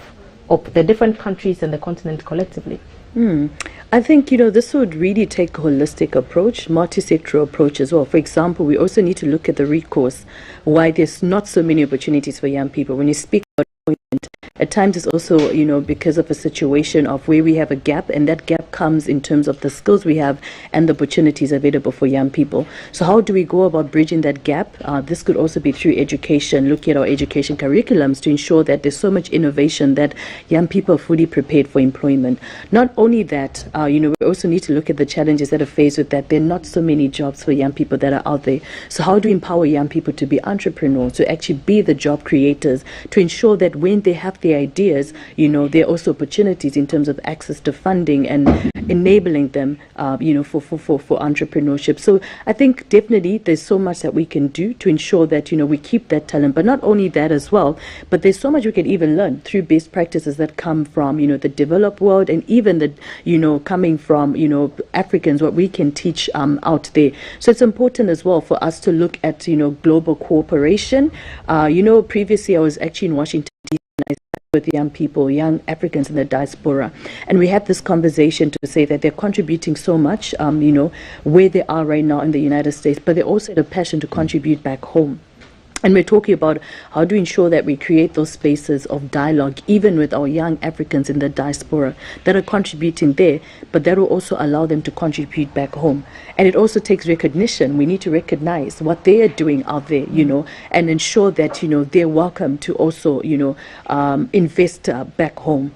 the different countries and the continent collectively? I think, this would really take a holistic approach, multi-sectoral approach as well. For example, we also need to look at the root cause, why there's not so many opportunities for young people. When you speak about employment, at times it's also, because of a situation of where we have a gap, and that gap comes in terms of the skills we have and the opportunities available for young people. So how do we go about bridging that gap? This could also be through education, looking at our education curriculums to ensure that there's so much innovation that young people are fully prepared for employment. Not only that, we also need to look at the challenges that are faced with that. There are not so many jobs for young people that are out there. So how do we empower young people to be entrepreneurs, to actually be the job creators, to ensure that when they have the ideas, there are also opportunities in terms of access to funding and enabling them, for entrepreneurship. So I think definitely there's so much that we can do to ensure that, we keep that talent. But not only that as well, but there's so much we can even learn through best practices that come from, the developed world, and even the, coming from, Africans, what we can teach out there. So it's important as well for us to look at, global cooperation. Previously I was actually in Washington, D.C., and I sat with young people, young Africans in the diaspora, and we had this conversation to say that they're contributing so much, where they are right now in the United States, but they also had a passion to contribute back home. And we're talking about how to ensure that we create those spaces of dialogue, even with our young Africans in the diaspora that are contributing there, but that will also allow them to contribute back home. And it also takes recognition. We need to recognize what they are doing out there, and ensure that, they're welcome to also, invest back home.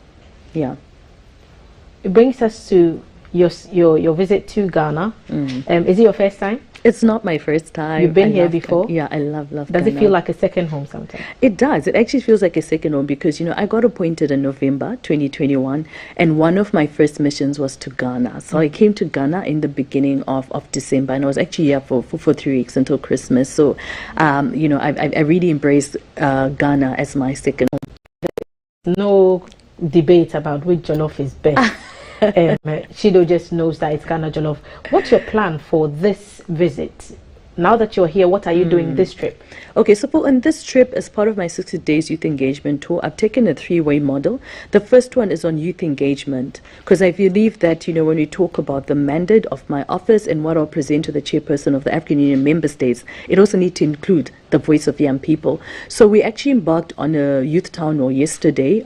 Yeah. It brings us to your visit to Ghana. Is it your first time? It's not my first time. You've been here before? Yeah, I love Does Ghana. it feel like a second home sometimes? It does. It actually feels like a second home because, I got appointed in November 2021, and one of my first missions was to Ghana. So I came to Ghana in the beginning of December, and I was actually here for 3 weeks until Christmas. So, I really embraced Ghana as my second home. No debate about which jollof is best. Shido just knows that it's Ghana jollof. What's your plan for this visit? Now that you're here, what are you doing this trip? Okay, so on this trip, as part of my 60 Days Youth Engagement Tour, I've taken a 3-way model. The first one is on youth engagement, because I believe that, when we talk about the mandate of my office and what I'll present to the chairperson of the African Union member states, it also needs to include the voice of young people. So we actually embarked on a youth town hall yesterday,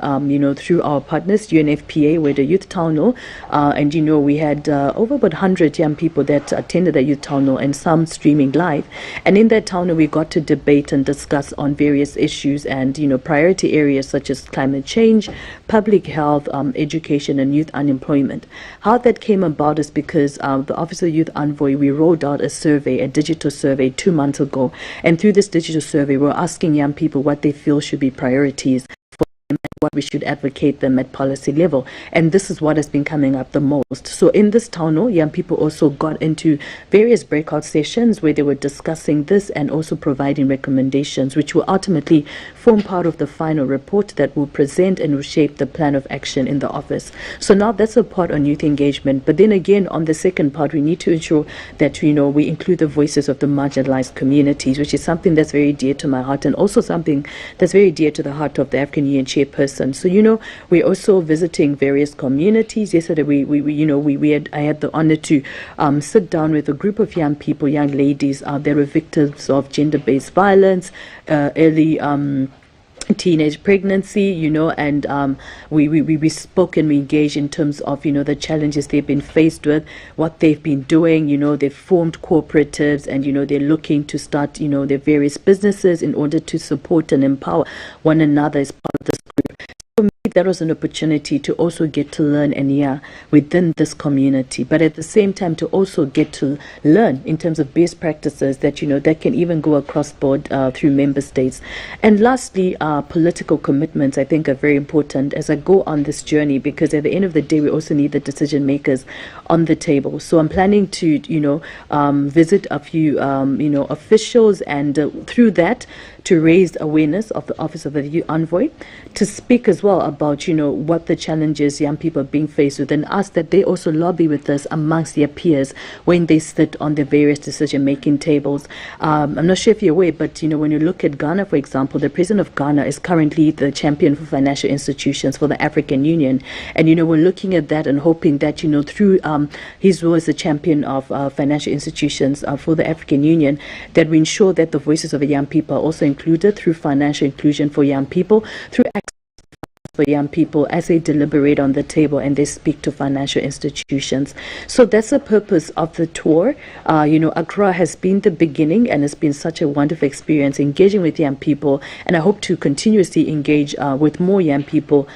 through our partners, UNFPA, with a youth town hall, and we had over about 100 young people that attended the youth town hall, and some streaming live. And in that town hall, we got to debate and discuss on various issues and, priority areas such as climate change, public health, education, and youth unemployment. How that came about is because the Office of Youth Envoy, we rolled out a survey, a digital survey 2 months ago. And through this digital survey, we're asking young people what they feel should be priorities for them and what we should advocate them at policy level. And this is what has been coming up the most. So in this town hall, young people also got into various breakout sessions where they were discussing this and also providing recommendations, which will ultimately form part of the final report that will present and will shape the plan of action in the office. So now that's a part on youth engagement. But then again, on the second part, we need to ensure that, we include the voices of the marginalized communities, which is something that's very dear to my heart, and also something that's very dear to the heart of the African Union chairperson. So, we're also visiting various communities. Yesterday, I had the honor to sit down with a group of young people, young ladies that were victims of gender-based violence, early teenage pregnancy, and we spoke and we engaged in terms of, the challenges they've been faced with, what they've been doing. They've formed cooperatives and, they're looking to start, their various businesses in order to support and empower one another as part of this group. For me, that was an opportunity to also get to learn and within this community, but at the same time to also get to learn in terms of best practices that that can even go across board through member states. And lastly, political commitments I think are very important as I go on this journey, because at the end of the day we also need the decision makers on the table. So I'm planning to visit a few officials, and through that to raise awareness of the Office of the Youth Envoy, to speak as well about what the challenges young people are being faced with, and ask that they also lobby with us amongst their peers when they sit on the various decision-making tables. I'm not sure if you're aware, but when you look at Ghana, for example, the president of Ghana is currently the champion for financial institutions for the African Union, and we're looking at that and hoping that through his role as the champion of financial institutions for the African Union, that we ensure that the voices of the young people are also included through financial inclusion for young people, through access for young people as they deliberate on the table and they speak to financial institutions. So that's the purpose of the tour. Accra has been the beginning, and it's been such a wonderful experience engaging with young people, and I hope to continuously engage with more young people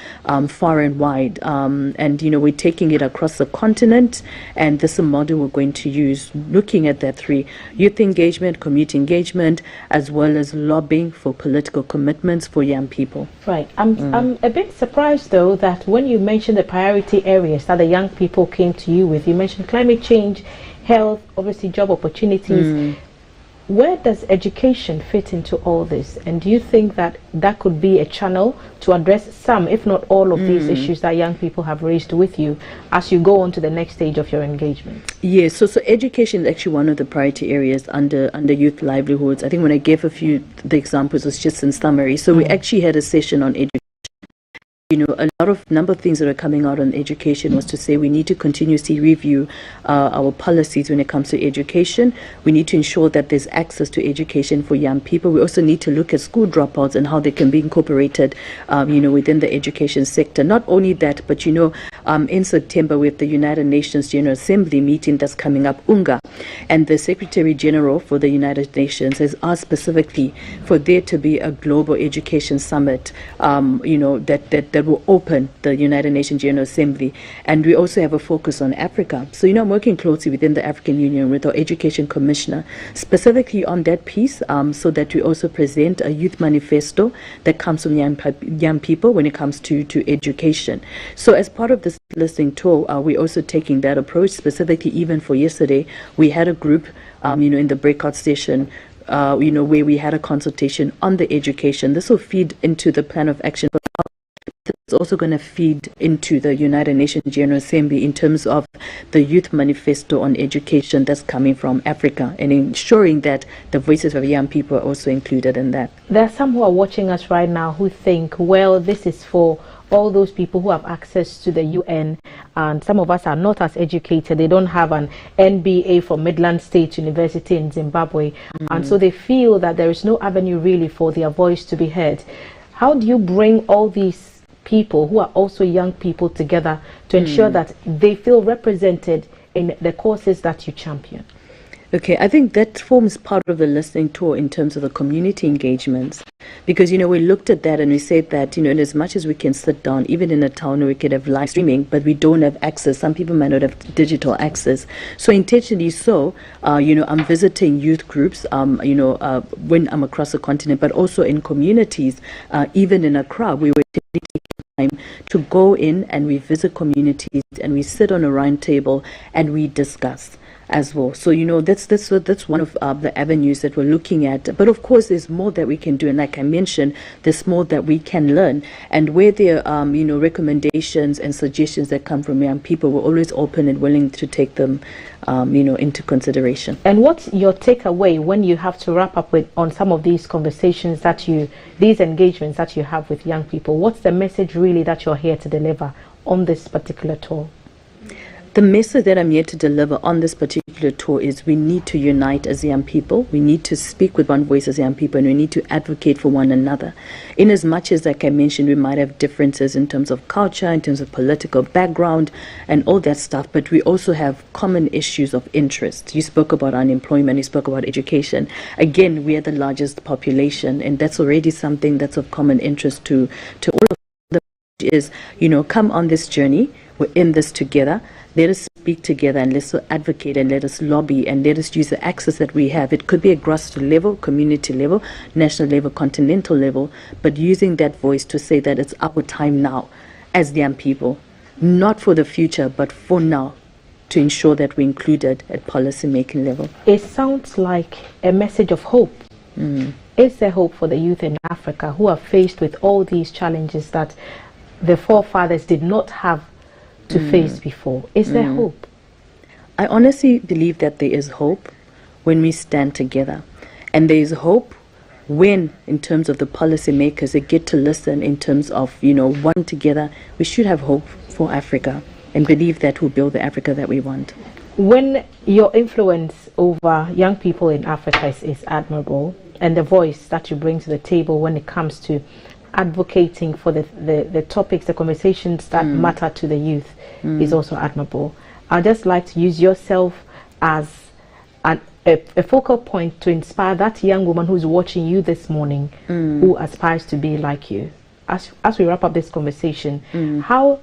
far and wide. We're taking it across the continent, and this is a model we're going to use, looking at that three: youth engagement, community engagement, as well as lobbying for political commitments for young people. Right. I'm a bit surprised though that when you mentioned the priority areas that the young people came to you with, you mentioned climate change, health, obviously job opportunities. Where does education fit into all this? And do you think that that could be a channel to address some, if not all, of these issues that young people have raised with you as you go on to the next stage of your engagement? Yes, so education is actually one of the priority areas under youth livelihoods. I think when I gave the examples, it's just in summary. So we actually had a session on education. A number of things that are coming out on education was to say we need to continuously review our policies when it comes to education. We need to ensure that there's access to education for young people. We also need to look at school dropouts and how they can be incorporated, within the education sector. Not only that, but in September with the United Nations General Assembly meeting that's coming up, UNGA, and the Secretary General for the United Nations has asked specifically for there to be a global education summit, that will open the United Nations General Assembly. And we also have a focus on Africa. So, I'm working closely within the African Union with our Education Commissioner, specifically on that piece, so that we also present a youth manifesto that comes from young people when it comes to education. So as part of this listening tour, we're also taking that approach, specifically even for yesterday, we had a group, in the breakout session, where we had a consultation on the education. This will feed into the plan of action. It's also going to feed into the United Nations General Assembly in terms of the youth manifesto on education that's coming from Africa, and ensuring that the voices of young people are also included in that. There are some who are watching us right now who think, well, this is for all those people who have access to the UN, and some of us are not as educated. They don't have an MBA from Midland State University in Zimbabwe, and so they feel that there is no avenue really for their voice to be heard. How do you bring all these people who are also young people together to ensure that they feel represented in the causes that you champion? Okay, I think that forms part of the listening tour in terms of the community engagements, because we looked at that and we said that in as much as we can sit down, even in a town where we could have live streaming, but we don't have access. Some people might not have digital access. So intentionally, I'm visiting youth groups, when I'm across the continent, but also in communities, even in Accra, we were taking time to go in and we visit communities and we sit on a round table and we discuss as well. So that's one of the avenues that we're looking at. But of course, there's more that we can do, and like I mentioned, there's more that we can learn. And where there are recommendations and suggestions that come from young people, we're always open and willing to take them into consideration. And what's your takeaway when you have to wrap up on some of these conversations these engagements that you have with young people? What's the message really that you're here to deliver on this particular tour? The message that I'm here to deliver on this particular tour is we need to unite as young people. We need to speak with one voice as young people, and we need to advocate for one another. In as much as, like I mentioned, we might have differences in terms of culture, in terms of political background, and all that stuff, but we also have common issues of interest. You spoke about unemployment, you spoke about education. Again, we are the largest population, and that's already something that's of common interest to all of is, come on this journey. We're in this together. Let us speak together and let's advocate and let us lobby and let us use the access that we have. It could be a grassroots level, community level, national level, continental level, but using that voice to say that it's our time now as young people, not for the future, but for now, to ensure that we're included at policy-making level. It sounds like a message of hope. Is there hope for the youth in Africa who are faced with all these challenges that the forefathers did not have to face before? Is there hope? I honestly believe that there is hope when we stand together. And there is hope when, in terms of the policymakers, they get to listen in terms of, one together. We should have hope for Africa and believe that we'll build the Africa that we want. When your influence over young people in Africa is admirable, and the voice that you bring to the table when it comes to advocating for the topics, the conversations that matter to the youth is also admirable. I'd just like to use yourself as a focal point to inspire that young woman who's watching you this morning, who aspires to be like you. As we wrap up this conversation, how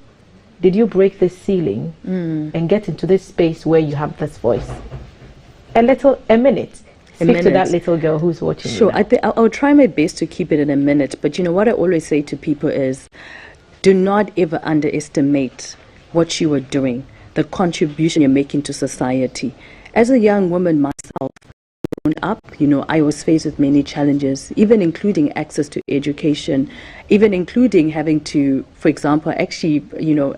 did you break this ceiling and get into this space where you have this voice? A minute. Speak to that little girl who's watching. Sure, I'll try my best to keep it in a minute. But what I always say to people is, do not ever underestimate what you are doing, the contribution you're making to society. As a young woman myself, growing up, I was faced with many challenges, even including access to education, even including having to, for example, actually,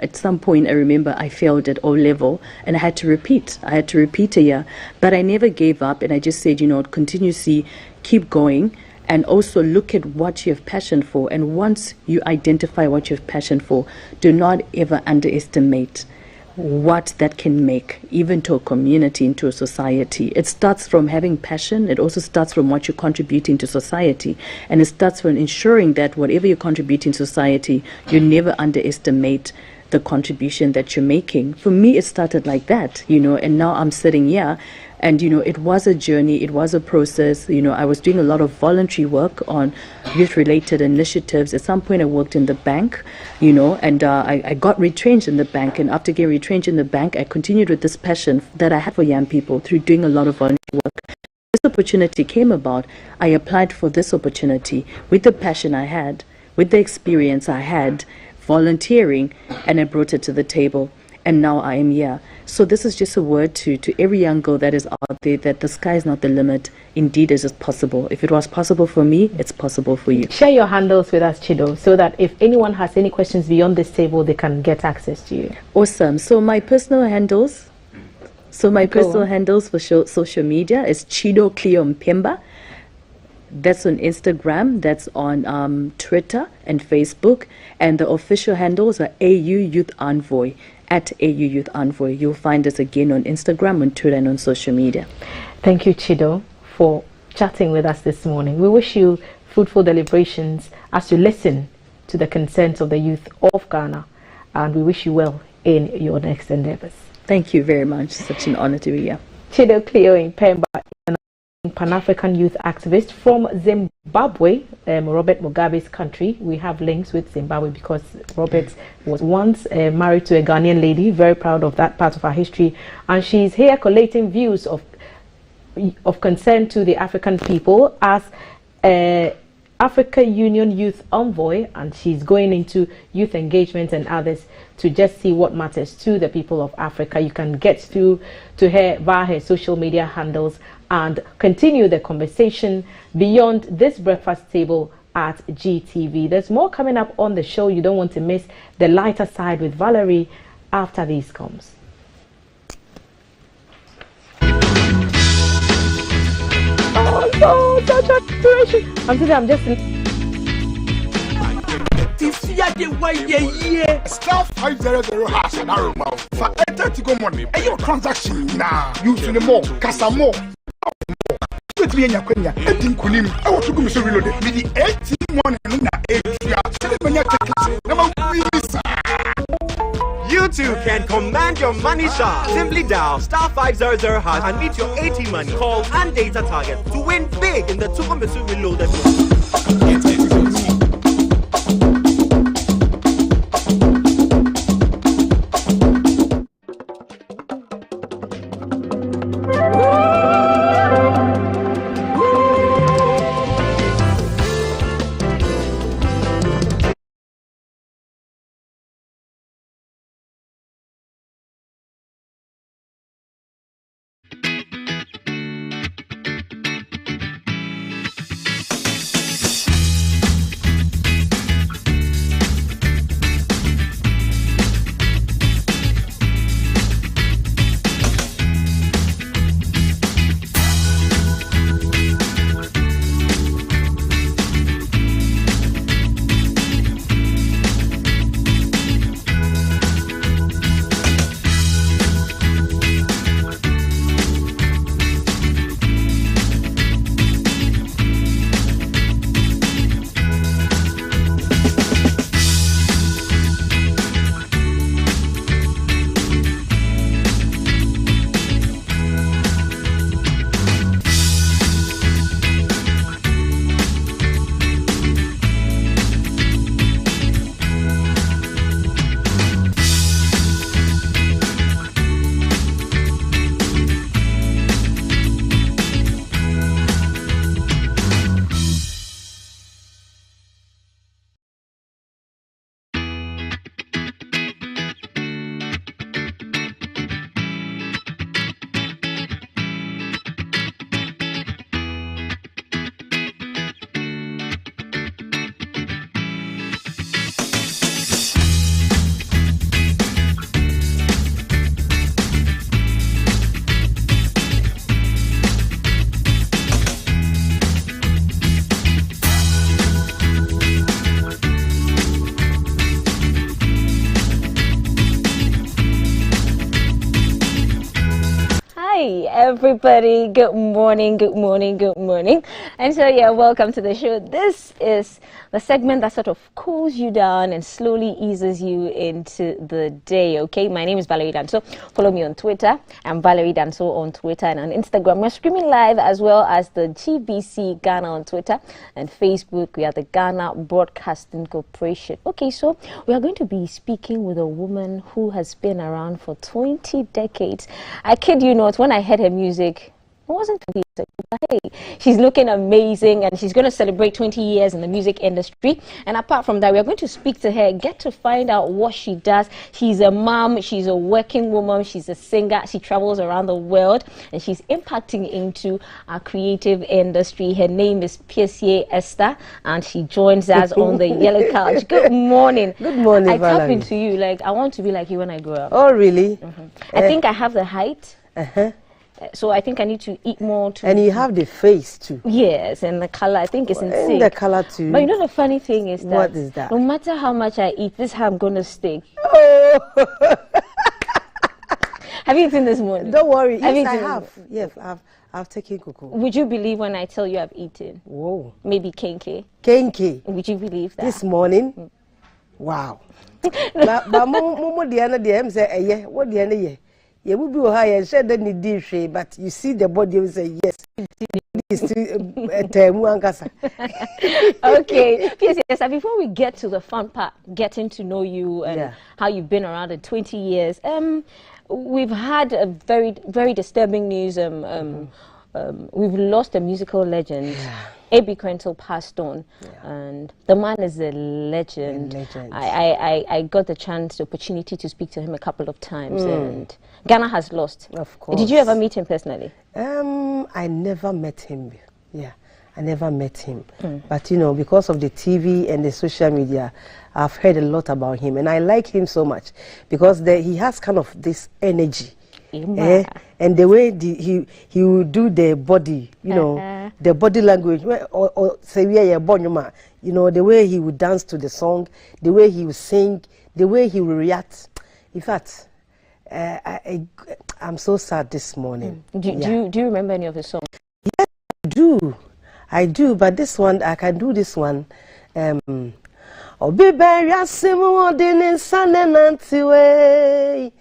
at some point I remember I failed at O level and I had to repeat. A year, but I never gave up, and I just said, continuously keep going and also look at what you have passion for. And once you identify what you have passion for, do not ever underestimate what that can make, even to a community, into a society. It starts from having passion. It also starts from what you're contributing to society. And it starts from ensuring that whatever you're contributing to society, you never underestimate the contribution that you're making. For me, it started like that, and now I'm sitting here. And, it was a journey, it was a process. I was doing a lot of voluntary work on youth-related initiatives. At some point, I worked in the bank, and I got retrenched in the bank. And after getting retrenched in the bank, I continued with this passion that I had for young people through doing a lot of voluntary work. This opportunity came about. I applied for this opportunity with the passion I had, with the experience I had, volunteering, and I brought it to the table. And now I am here. So this is just a word to every young girl that is out there, that the sky is not the limit. Indeed, it is possible. If it was possible for me, it's possible for you. Share your handles with us, Chido, so that if anyone has any questions beyond this table, they can get access to you. Awesome. So my personal handles for social media is Chido Cleo Mpemba. That's on Instagram, that's on Twitter and Facebook. And the official handles are AU Youth Envoy. At AU Youth Envoy. You'll find us again on Instagram, on Twitter, and on social media. Thank you, Chido, for chatting with us this morning. We wish you fruitful deliberations as you listen to the concerns of the youth of Ghana, and we wish you well in your next endeavors. Thank you very much. Such an honor to be here. Chido Cleo Mpemba, Pan-African youth activist from Zimbabwe, Robert Mugabe's country. We have links with Zimbabwe because Robert was once married to a Ghanaian lady. Very proud of that part of our history. And she's here collating views of concern to the African people as Africa Union Youth Envoy, and she's going into youth engagement and others to just see what matters to the people of Africa. You can get through to her via her social media handles and continue the conversation beyond this breakfast table at GTV. There's more coming up on the show. You don't want to miss the lighter side with Valerie after these comes. Oh, such a inspiration. I'm just Star 500 has an arrow mouth for ethical money. And your transaction now, using the more, Casamo. With me and your queen, I think Kunim, I want to go to reload with the 81 and 8. You too can command your money sharp. Simply dial star 500 hash and meet your 80 money, call and data target to win big in the Tukomisu Reloaded. everybody. Good morning, good morning, good morning. And so, yeah, welcome to the show. This is the segment that sort of cools you down and slowly eases you into the day, okay? My name is Valerie Danso. Follow me on Twitter. I'm Valerie Danso on Twitter and on Instagram. We're streaming live as well as the GBC Ghana on Twitter and Facebook. We are the Ghana Broadcasting Corporation. Okay, so we are going to be speaking with a woman who has been around for 20 decades. I kid you not, when I heard her music, it wasn't 20 years ago, but hey, she's looking amazing and she's going to celebrate 20 years in the music industry. And apart from that, we are going to speak to her, get to find out what she does. She's a mom, she's a working woman, she's a singer, she travels around the world and she's impacting into our creative industry. Her name is Piesie Esther and she joins us on the yellow couch. Good morning. Good morning, I tap Valerie. into you, like I want to be like you when I grow up. Oh, really? I think I have the height. So I think I need to eat more too. And you have the face too. Yes, and the color, I think it's in sync. And the color too. But you know the funny thing is that, what is that? No matter how much I eat, this is how I'm going to stay. Oh. Have you eaten this morning? Don't worry. Have Yes, you I eaten? have. Yes, I've taken cocoa. Would you believe when I tell you I've eaten? Whoa. Maybe kenke. Kenke. Would you believe that? This morning? Wow. But Momo Diana DM say, what Diana ye? You will be high and said that need dish, but you see the body will say yes. Okay. Yes, before we get to the fun part, getting to know you and how you've been around in 20 years, we've had a very disturbing news. We've lost a musical legend. A.B. Quentel passed on, and the man is a legend. I got the opportunity to speak to him a couple of times, and Ghana has lost. Of course. Did you ever meet him personally? I never met him. Yeah, I never met him. But you know, because of the TV and the social media, I've heard a lot about him, and I like him so much because he has kind of this energy. And the way he will do the body, you know, the body language, or say you know, the way he would dance to the song, the way he would sing, the way he will react. In fact, I'm so sad this morning. Do you remember any of his songs? Yes, I do, but this one, I can do this one. Obi beria simu odin sane nantiwe.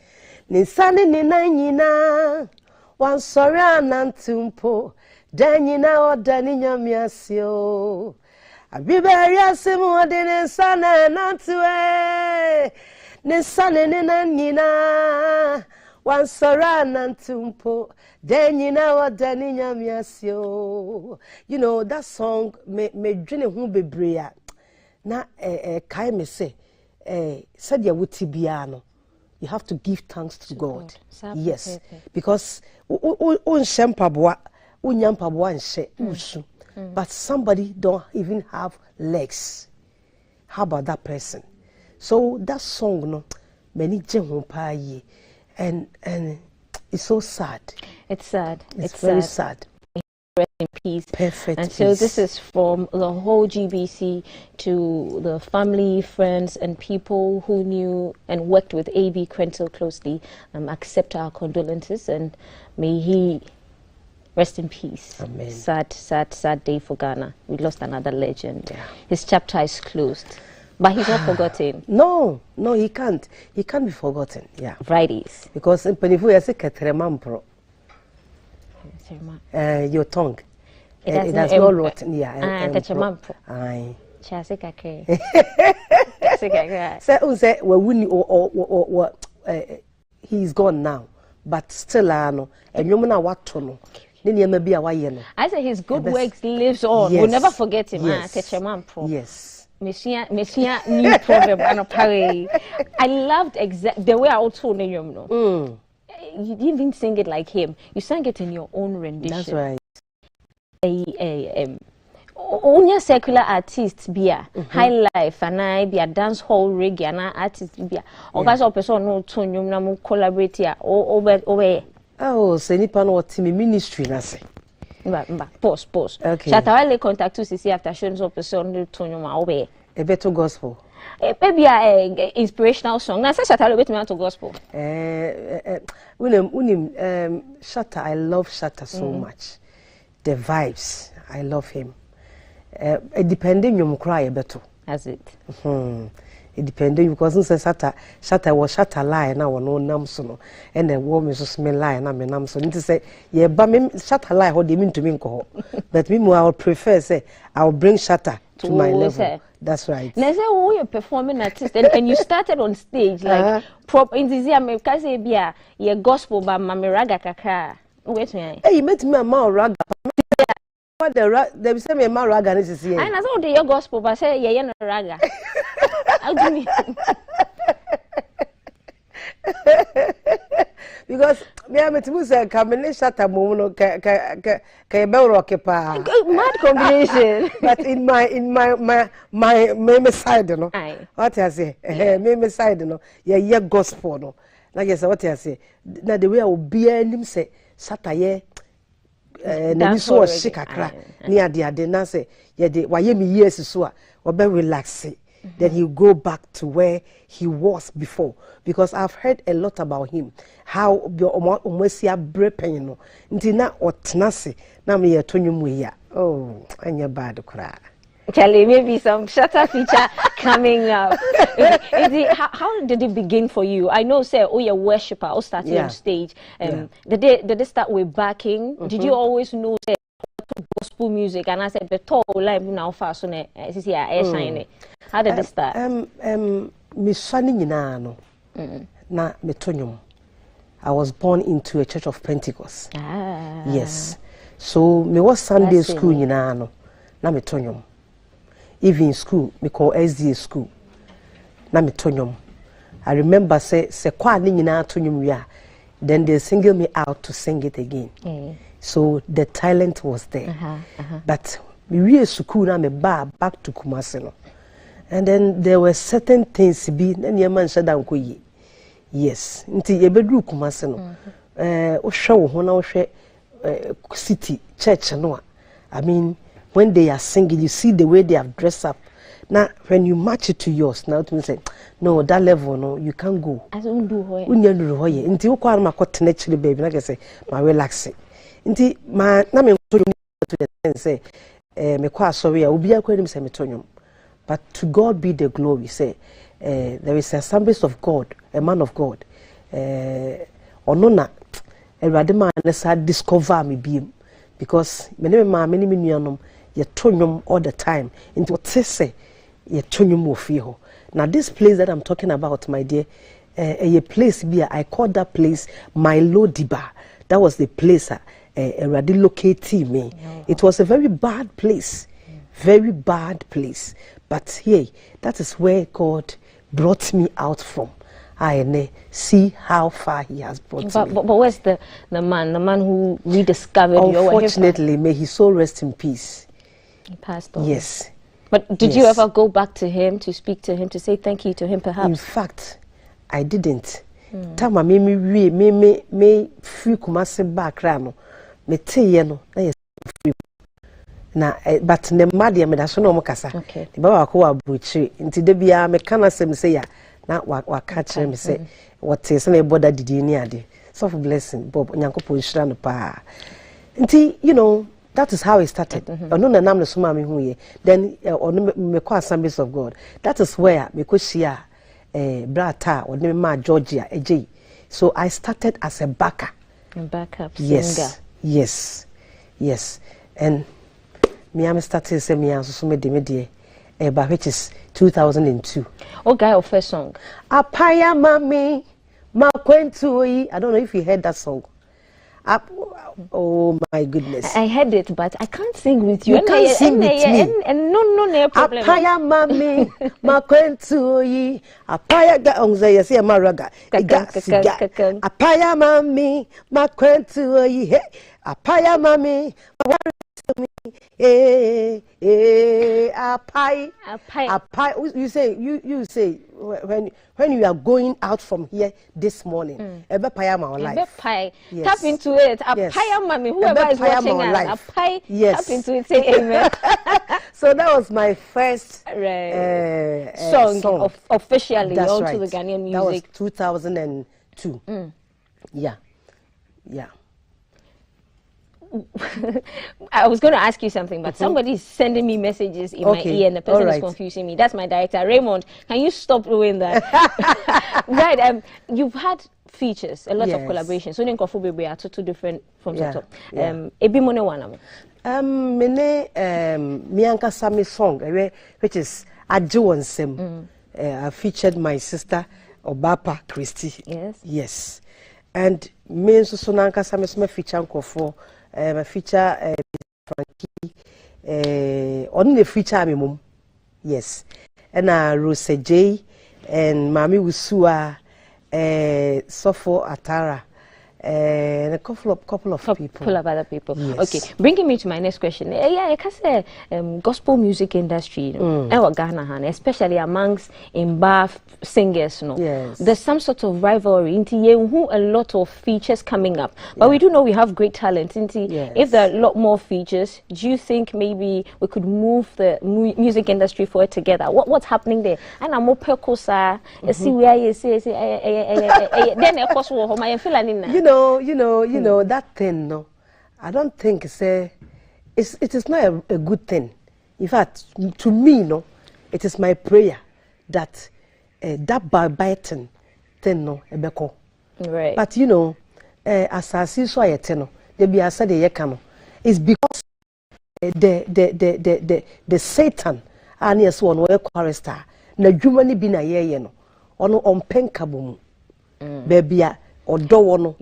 Nisani ni nanyina wansori anantumpo danyina odani nyamiasio abiberia simu odin sana nantuwe nisani ni nanyina wansori anantumpo danyina odani nyamiasio. You know that song me dwene hu bebrea na kai me say said ya wuti bia no. You have to give thanks to God. Yes, because but somebody don't even have legs. How about that person? So that song, no, many and it's so sad. It's sad. It's very sad. Rest in peace. Perfect. And so this is from the whole GBC to the family, friends, and people who knew and worked with A.B. Quentel closely. Accept our condolences and may he rest in peace. Amen. Sad day for Ghana. We lost another legend. His chapter is closed, but he's not forgotten. No, he can't. He can't be forgotten. Yeah. Righties. Because in Penifu, I say Ketremampro. Your tongue. It has no rotten. Yeah. Aye. He's gone now, but still, I say his good works lives on. We'll never forget him. Yes. Messiah new problem. I loved the way I also know you. You didn't even sing it like him. You sang it in your own rendition. That's right. Only secular artists be high life and I be a dance hall reggae and artist be or guys or person no tune you na collaborate here over. Oh, say nipa no team ministry na say. Pause. Okay. Chatawale contact to see after showing up person no tune you over. A better gospel. Maybe a inspirational song. Now, say Shatta, bit me to gospel. Shatta, I love Shatta so much. The vibes, I love him. Depending you cry a better. Has it? It depending because Shatta was Shatta lie now no namsono and the woman is smell lie and I'm a namson to say yeah but me Shatta lie how they mean to me but me I would prefer say I'll bring Shatta to my level. That's right. Now say who you performing artist and you started on stage like prop in this year me say bia ye gospel by Mami Raga kakra. Wait me. Hey, you met me a man raga. What they say me a man raga is here. I know the your gospel but say ye no raga. How do you because me am to say combination Shatta mono ka rock pa. Mad combination. But in my side no. What I say? Me side no. Yeah gospel no. Like yes what I say. Na the way obi anim say Shatta ye na ni so shikakra ni ade na say ye de waye me years so a obe relax. Then he'll go back to where he was before. Because I've heard a lot about him. How almost ya brepen no. Ntina otnase na me ye tonyum ya. Oh, anya bad kra. Charlie, maybe some Shatta feature coming up. How did it begin for you? I know, say, oh, you're a worshipper, or starting on stage. Did they start with backing? Did you always know say, gospel music? And I said, the tall live now fast on it. How did it start? Me shani no. Na me tonyum. I was born into a church of Pentecost. Yes. So me was Sunday school no. Na me tonyum. Even school, me call SDA school. Na me tonyum. I remember say kwa ni nyina tonyum wi a, then they single me out to sing it again. So the talent was there. But me we school na me back to Kumasi no. And then there were certain things be na nyama nshada nkoyi. Yes. Nti ye bedru Kumasi no. O hwe wo ho na o hwe city church no. I mean when they are singing, you see the way they have dressed up. Now, when you match it to yours, now to me say, no, that level, no, you can't go. I don't do it. Until you call my cotton naturally, baby, like I say, my relaxing. Until my name to the say, me quite sorry, I will be a queen semitonium. But to God be the glory, say, there is a service of God, a man of God. Or no, not a radima, unless I discover me beam. Because many ye tonyum all the time into what say ye tonyum ofio. Now this place that I'm talking about, my dear, a place be I call that place my Lodiba. That was the place located me. It was a very bad place. Very bad place. But here, that is where God brought me out from. I see how far he has brought me. But where's the man who rediscovered you? Unfortunately, may his soul rest in peace. He passed on. Yes. But did you ever go back to him to speak to him, to say thank you to him perhaps? In fact, I didn't. Tama me free Kumasi background. Me teye no na yes free. Na but ne made me da so no mo kasa. The baba ko abrochi. Nti de bia me kana sem say ya na wa catch me say what is na border didi ni ade. So for blessing Bob Nyankopon hira no pa. Nti you know that is how it started. Ono na nam no suma me hu ye. Then ono me kwa Assemblies of God. That is where me ko shia brata or ma Georgia AJ. So I started as a backup. A backup singer. Yes. And me am started say me so me de which is 2002. Oh guy of first song. Apaya mami makwentui. I don't know if you heard that song. Oh my goodness. I heard it, but I can't sing with you. You can't sing with me. And no problem. Apaya mami makwentui. Apaya ga ongze yesi amaraga. Apaya mami makwentui. Apaya mami pie. You say when you are going out from here this morning. Ebe pie my life. Ebe pie. Tap into it. A pie mommy. Whoever is watching us. A pie. Tap into it. Say amen. So that was my first song officially onto the Ghanaian music. That was 2002. Yeah. I was going to ask you something, but somebody is sending me messages in my ear, and the person is confusing me. That's my director, Raymond. Can you stop doing that? Right. You've had features, a lot of collaborations. So, we are two different from the top. Ebi mone one. Mianka Sami song, which is Ajuwansem. I featured my sister Obapa Christie. Yes. And me so Sonanka Sami feature for my feature Frankie on the feature me mum. Yes. And Rose J and Mami Wusua Sofo Atara. And a couple of people. Full of other people. Yes. Okay, bringing me to my next question. I can say gospel music industry, Ghana, especially amongst Mba singers. There's some sort of rivalry. A lot of features coming up, but we do know we have great talent. If there are a lot more features, do you think maybe we could move the music industry forward together? What's happening there? And I'm more percosa. See where you say. Then of course, I feel you know that thing. No, I don't think it is not a good thing. In fact, to me, no, it is my prayer that that biting thing, no, ebeko. Right. But as I see so no, they be I said it's because the Satan and yes one were chorister na jumani bi na ye no ono ompenkabo mu baby odo no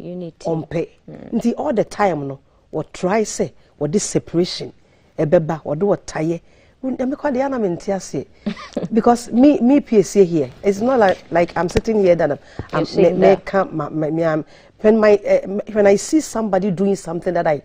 ompe nti all the time no what try say what this separation ebeba what do tie because me PSA here it's not like I'm sitting here that when I see somebody doing something that I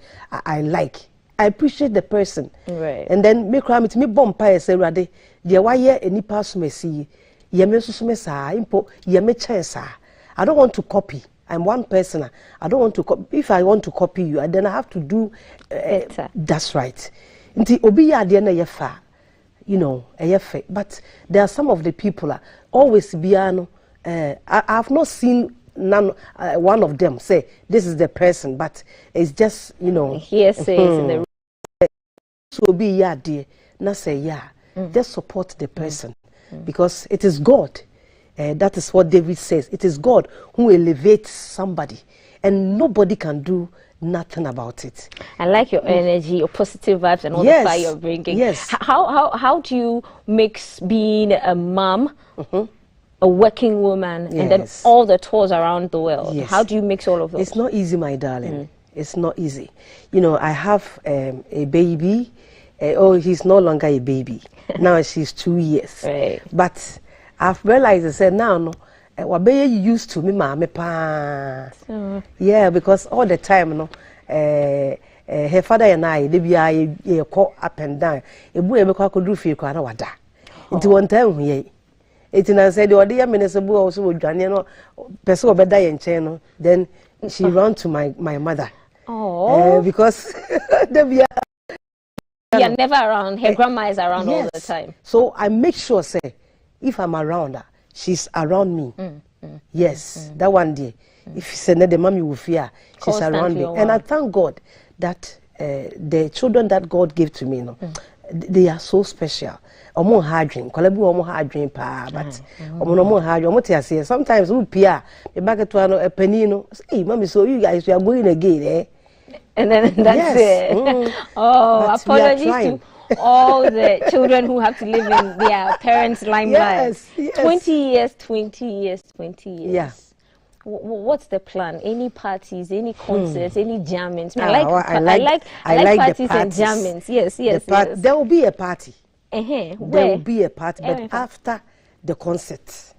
like, I appreciate the person. Right. And then me cry me bomb pie say rade de why any pass me see ye me so me sa impo ye me chance. I don't want to copy. I'm one person. I don't want to copy. If I want to copy you, then I have to do that's right. Nti obi ya de na ye fa, but there are some of the people always biano. I have not seen one of them say this is the person, but it's just hearsay in the so be ya dear na say just support the person because it is God. That is what David says. It is God who elevates somebody, and nobody can do nothing about it. I like your energy, your positive vibes, and all the fire you're bringing. Yes. How do you mix being a mom, a working woman, and then all the tours around the world? Yes. How do you mix all of those? It's not easy, my darling. It's not easy. I have a baby. He's no longer a baby. Now she's 2 years. Right. But I've realized, I said, now, wabe used to me, mama, pa. Yeah, because all the time, her father and I, they be call up and down. A boy, I could do feel quite a wada. Into one time, it's in I said, oh, dear minister, also would Daniel, person better in channel. Then she ran to my mother. Oh, because they be. You're never around. Her grandma is around all the time. So I make sure, say, if I'm around her, she's around me. That one day. If she said the mommy will fear, she's around me. And I thank God that the children that God gave to me, they are so special. Omo hardrin, kolebu omo hardrin pa, but omo hardrin, omo te say sometimes we peer, the back to a penny, hey, mommy, so you guys we are going again, eh? And then that's it. Oh, apologies to all the children who have to live in their parents' limelight. 20 years. Yeah. What's the plan? Any parties, any concerts, any jammings? I like parties the and jammings. Yes. There will be a party. There will be a party, but after the concert.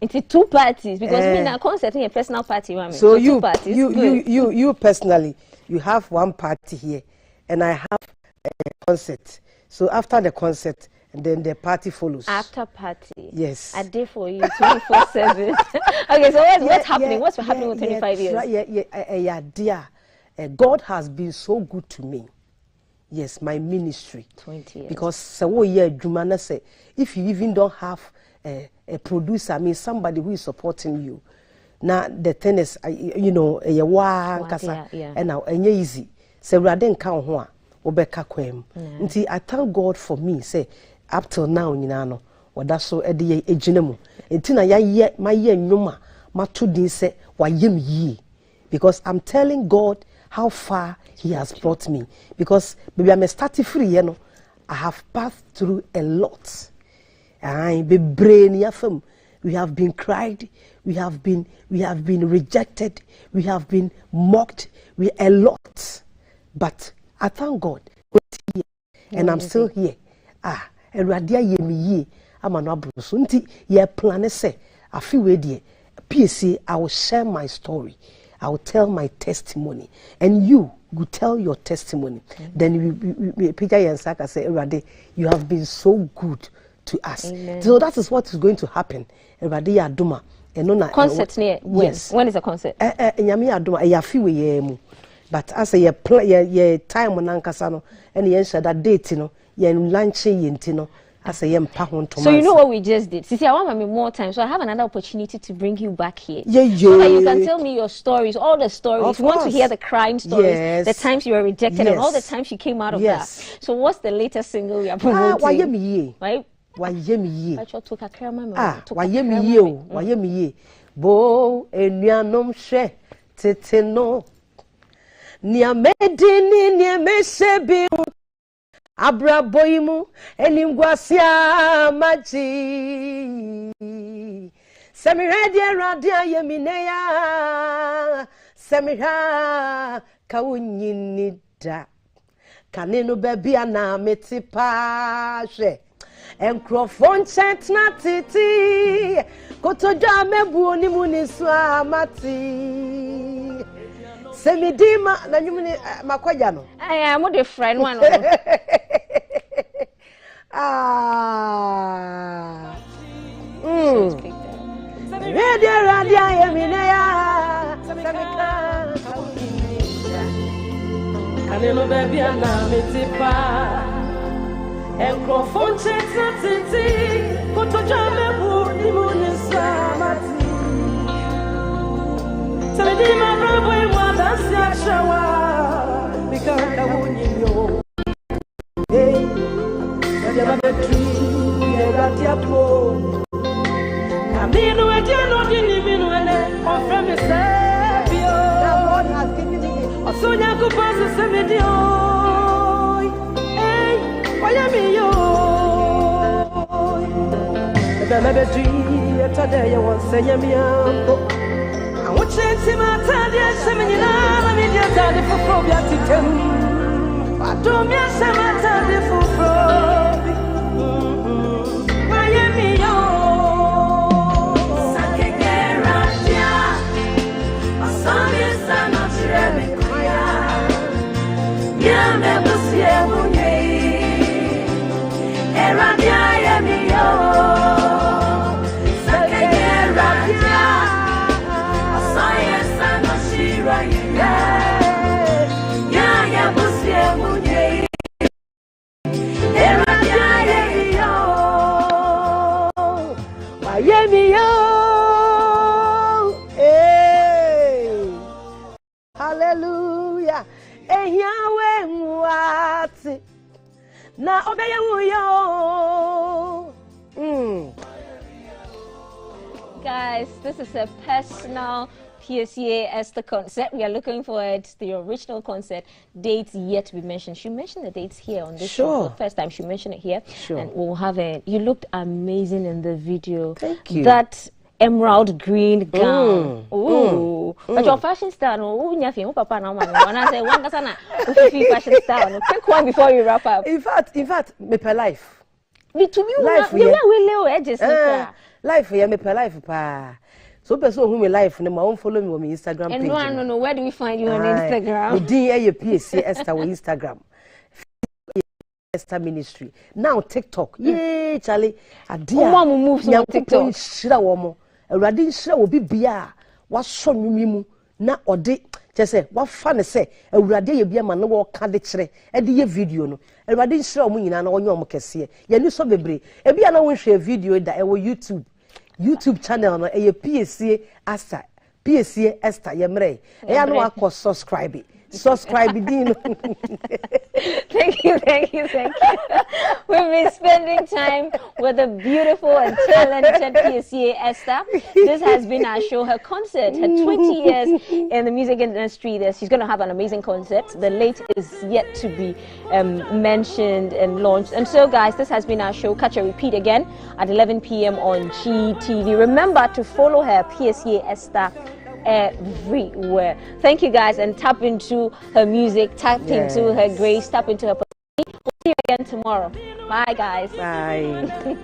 It's 2 parties because me na concert in a personal party. So 2 parties. You personally, you have one party here, and I have a concert. So after the concert, and then the party follows. After party. Yes. A day for you, 24/7. Okay, so what's happening? What's happening with 25 years? Dear, God has been so good to me. Yes, my ministry. 20 years. Because say, if you even don't have a producer, I mean somebody who is supporting you. Now the thing is, you know, and now easy. Say rather count one, obeka kwem. Until I thank God for me. Say up till now, you know, what that's so edi ejinemu. Until I my year nyuma, my 2 days say wa yem ye, because I'm telling God how far He has brought me. Because maybe I'm starting free, you know. I have passed through a lot. I be brain yafum. We have been cried. We have been rejected. We have been mocked. We a lot. But I thank God. And I'm still here. Eradia ye mi ye. I'm an abruso. Nti ye plan say. I feel ready. PSC. I will share my story. I will tell my testimony, and you will tell your testimony. Then we Peter and Saka say, Erade, you have been so good to us. Amen. So that is what is going to happen. Erade ya duma. Concert near when? Yes. When is the concert? Nyami ya duma. Ya fiwe ye mu. But as a ye time onankasa no, and ye share that date no, ye lunch ye no. So you know what we just did? Sisi, I want me more time, so I have another opportunity to bring you back here. Yeah. So that you can tell me your stories, all the stories. You want to hear the crying stories, the times you were rejected, and all the times you came out of that. So what's the latest single you are promoting? Right? Bo enyanom hwe tete no nia medini nia mesebi abra boyimu enimgwasia maji semiradia radia yemineya semira kawunyinida kaneno baby ana metipa hwe enkrofon chat na titi kotoja mebu oni munisu amati semidima na nyumuni makwaja no I'm the friend one. Radia yemineya semika kaneno baby ana metipa enkrofon chat na titi kotoja mebu oni munisu amati semidima bravo imwa dansi akshawa bikanda wunyo hey ya betri ya ratia po kamino ejeno dini minu ene ofre me sebio the Lord has given me osonya kupasu semedio hey oya mi yo the betri etade ya wonsenya mi ambo Uchensi matadia semenina na media tadi fufro biatitem Patumia sematadi fufro Miami yo Sakegera dia Asami sana chiremi kuya Nyame busie munye Era dia yemi yo Sakegera dia yeah, busie munye. Era yo. Miami yo. Hey. Hallelujah. Ehyawe mwati. Na obeye yo. Guys, this is a personal PSA as the concert. We are looking forward to the original concert. Dates yet to be mentioned. She mentioned the dates here on this show. The first time she mentioned it here. Sure. And we'll have it. You looked amazing in the video. Thank you. That emerald green gown. Ooh. But your fashion style, no, papa no man. When I say one kasana, fashion style. Take one before you wrap up. In fact, me per life. Me to me, life. We little edges. Life, yeah, me per life, pa. So person who me life no ma follow me on my Instagram page. And no, where do we find you on Instagram? Me DA PSC Esther on Instagram. Esther Ministry. Now TikTok. Yay, Charlie. Mama moves on TikTok. Shira womo. Awurade shira obi bia wa so nwumi na ode chese wa fa ne se awurade ye bia ma no wo ka de kire e de ye video no awurade shira omo nyina na wonye omo kese ye ni so bebre e bia na won hwe video da e wo YouTube channel no e ye PSA Esther ye mre e ya no akọ subscribe Dino. Thank you. We've been spending time with the beautiful and talented PSA Esther. This has been our show, her concert, her 20 years in the music industry. She's going to have an amazing concert. The late is yet to be mentioned and launched. And so, guys, this has been our show. Catch a repeat again at 11 p.m. on GTV. Remember to follow her, PSA Esther, everywhere. Thank you, guys, and tap into her music, tap into her grace, tap into her personality. We'll see you again tomorrow. Bye, guys. Bye.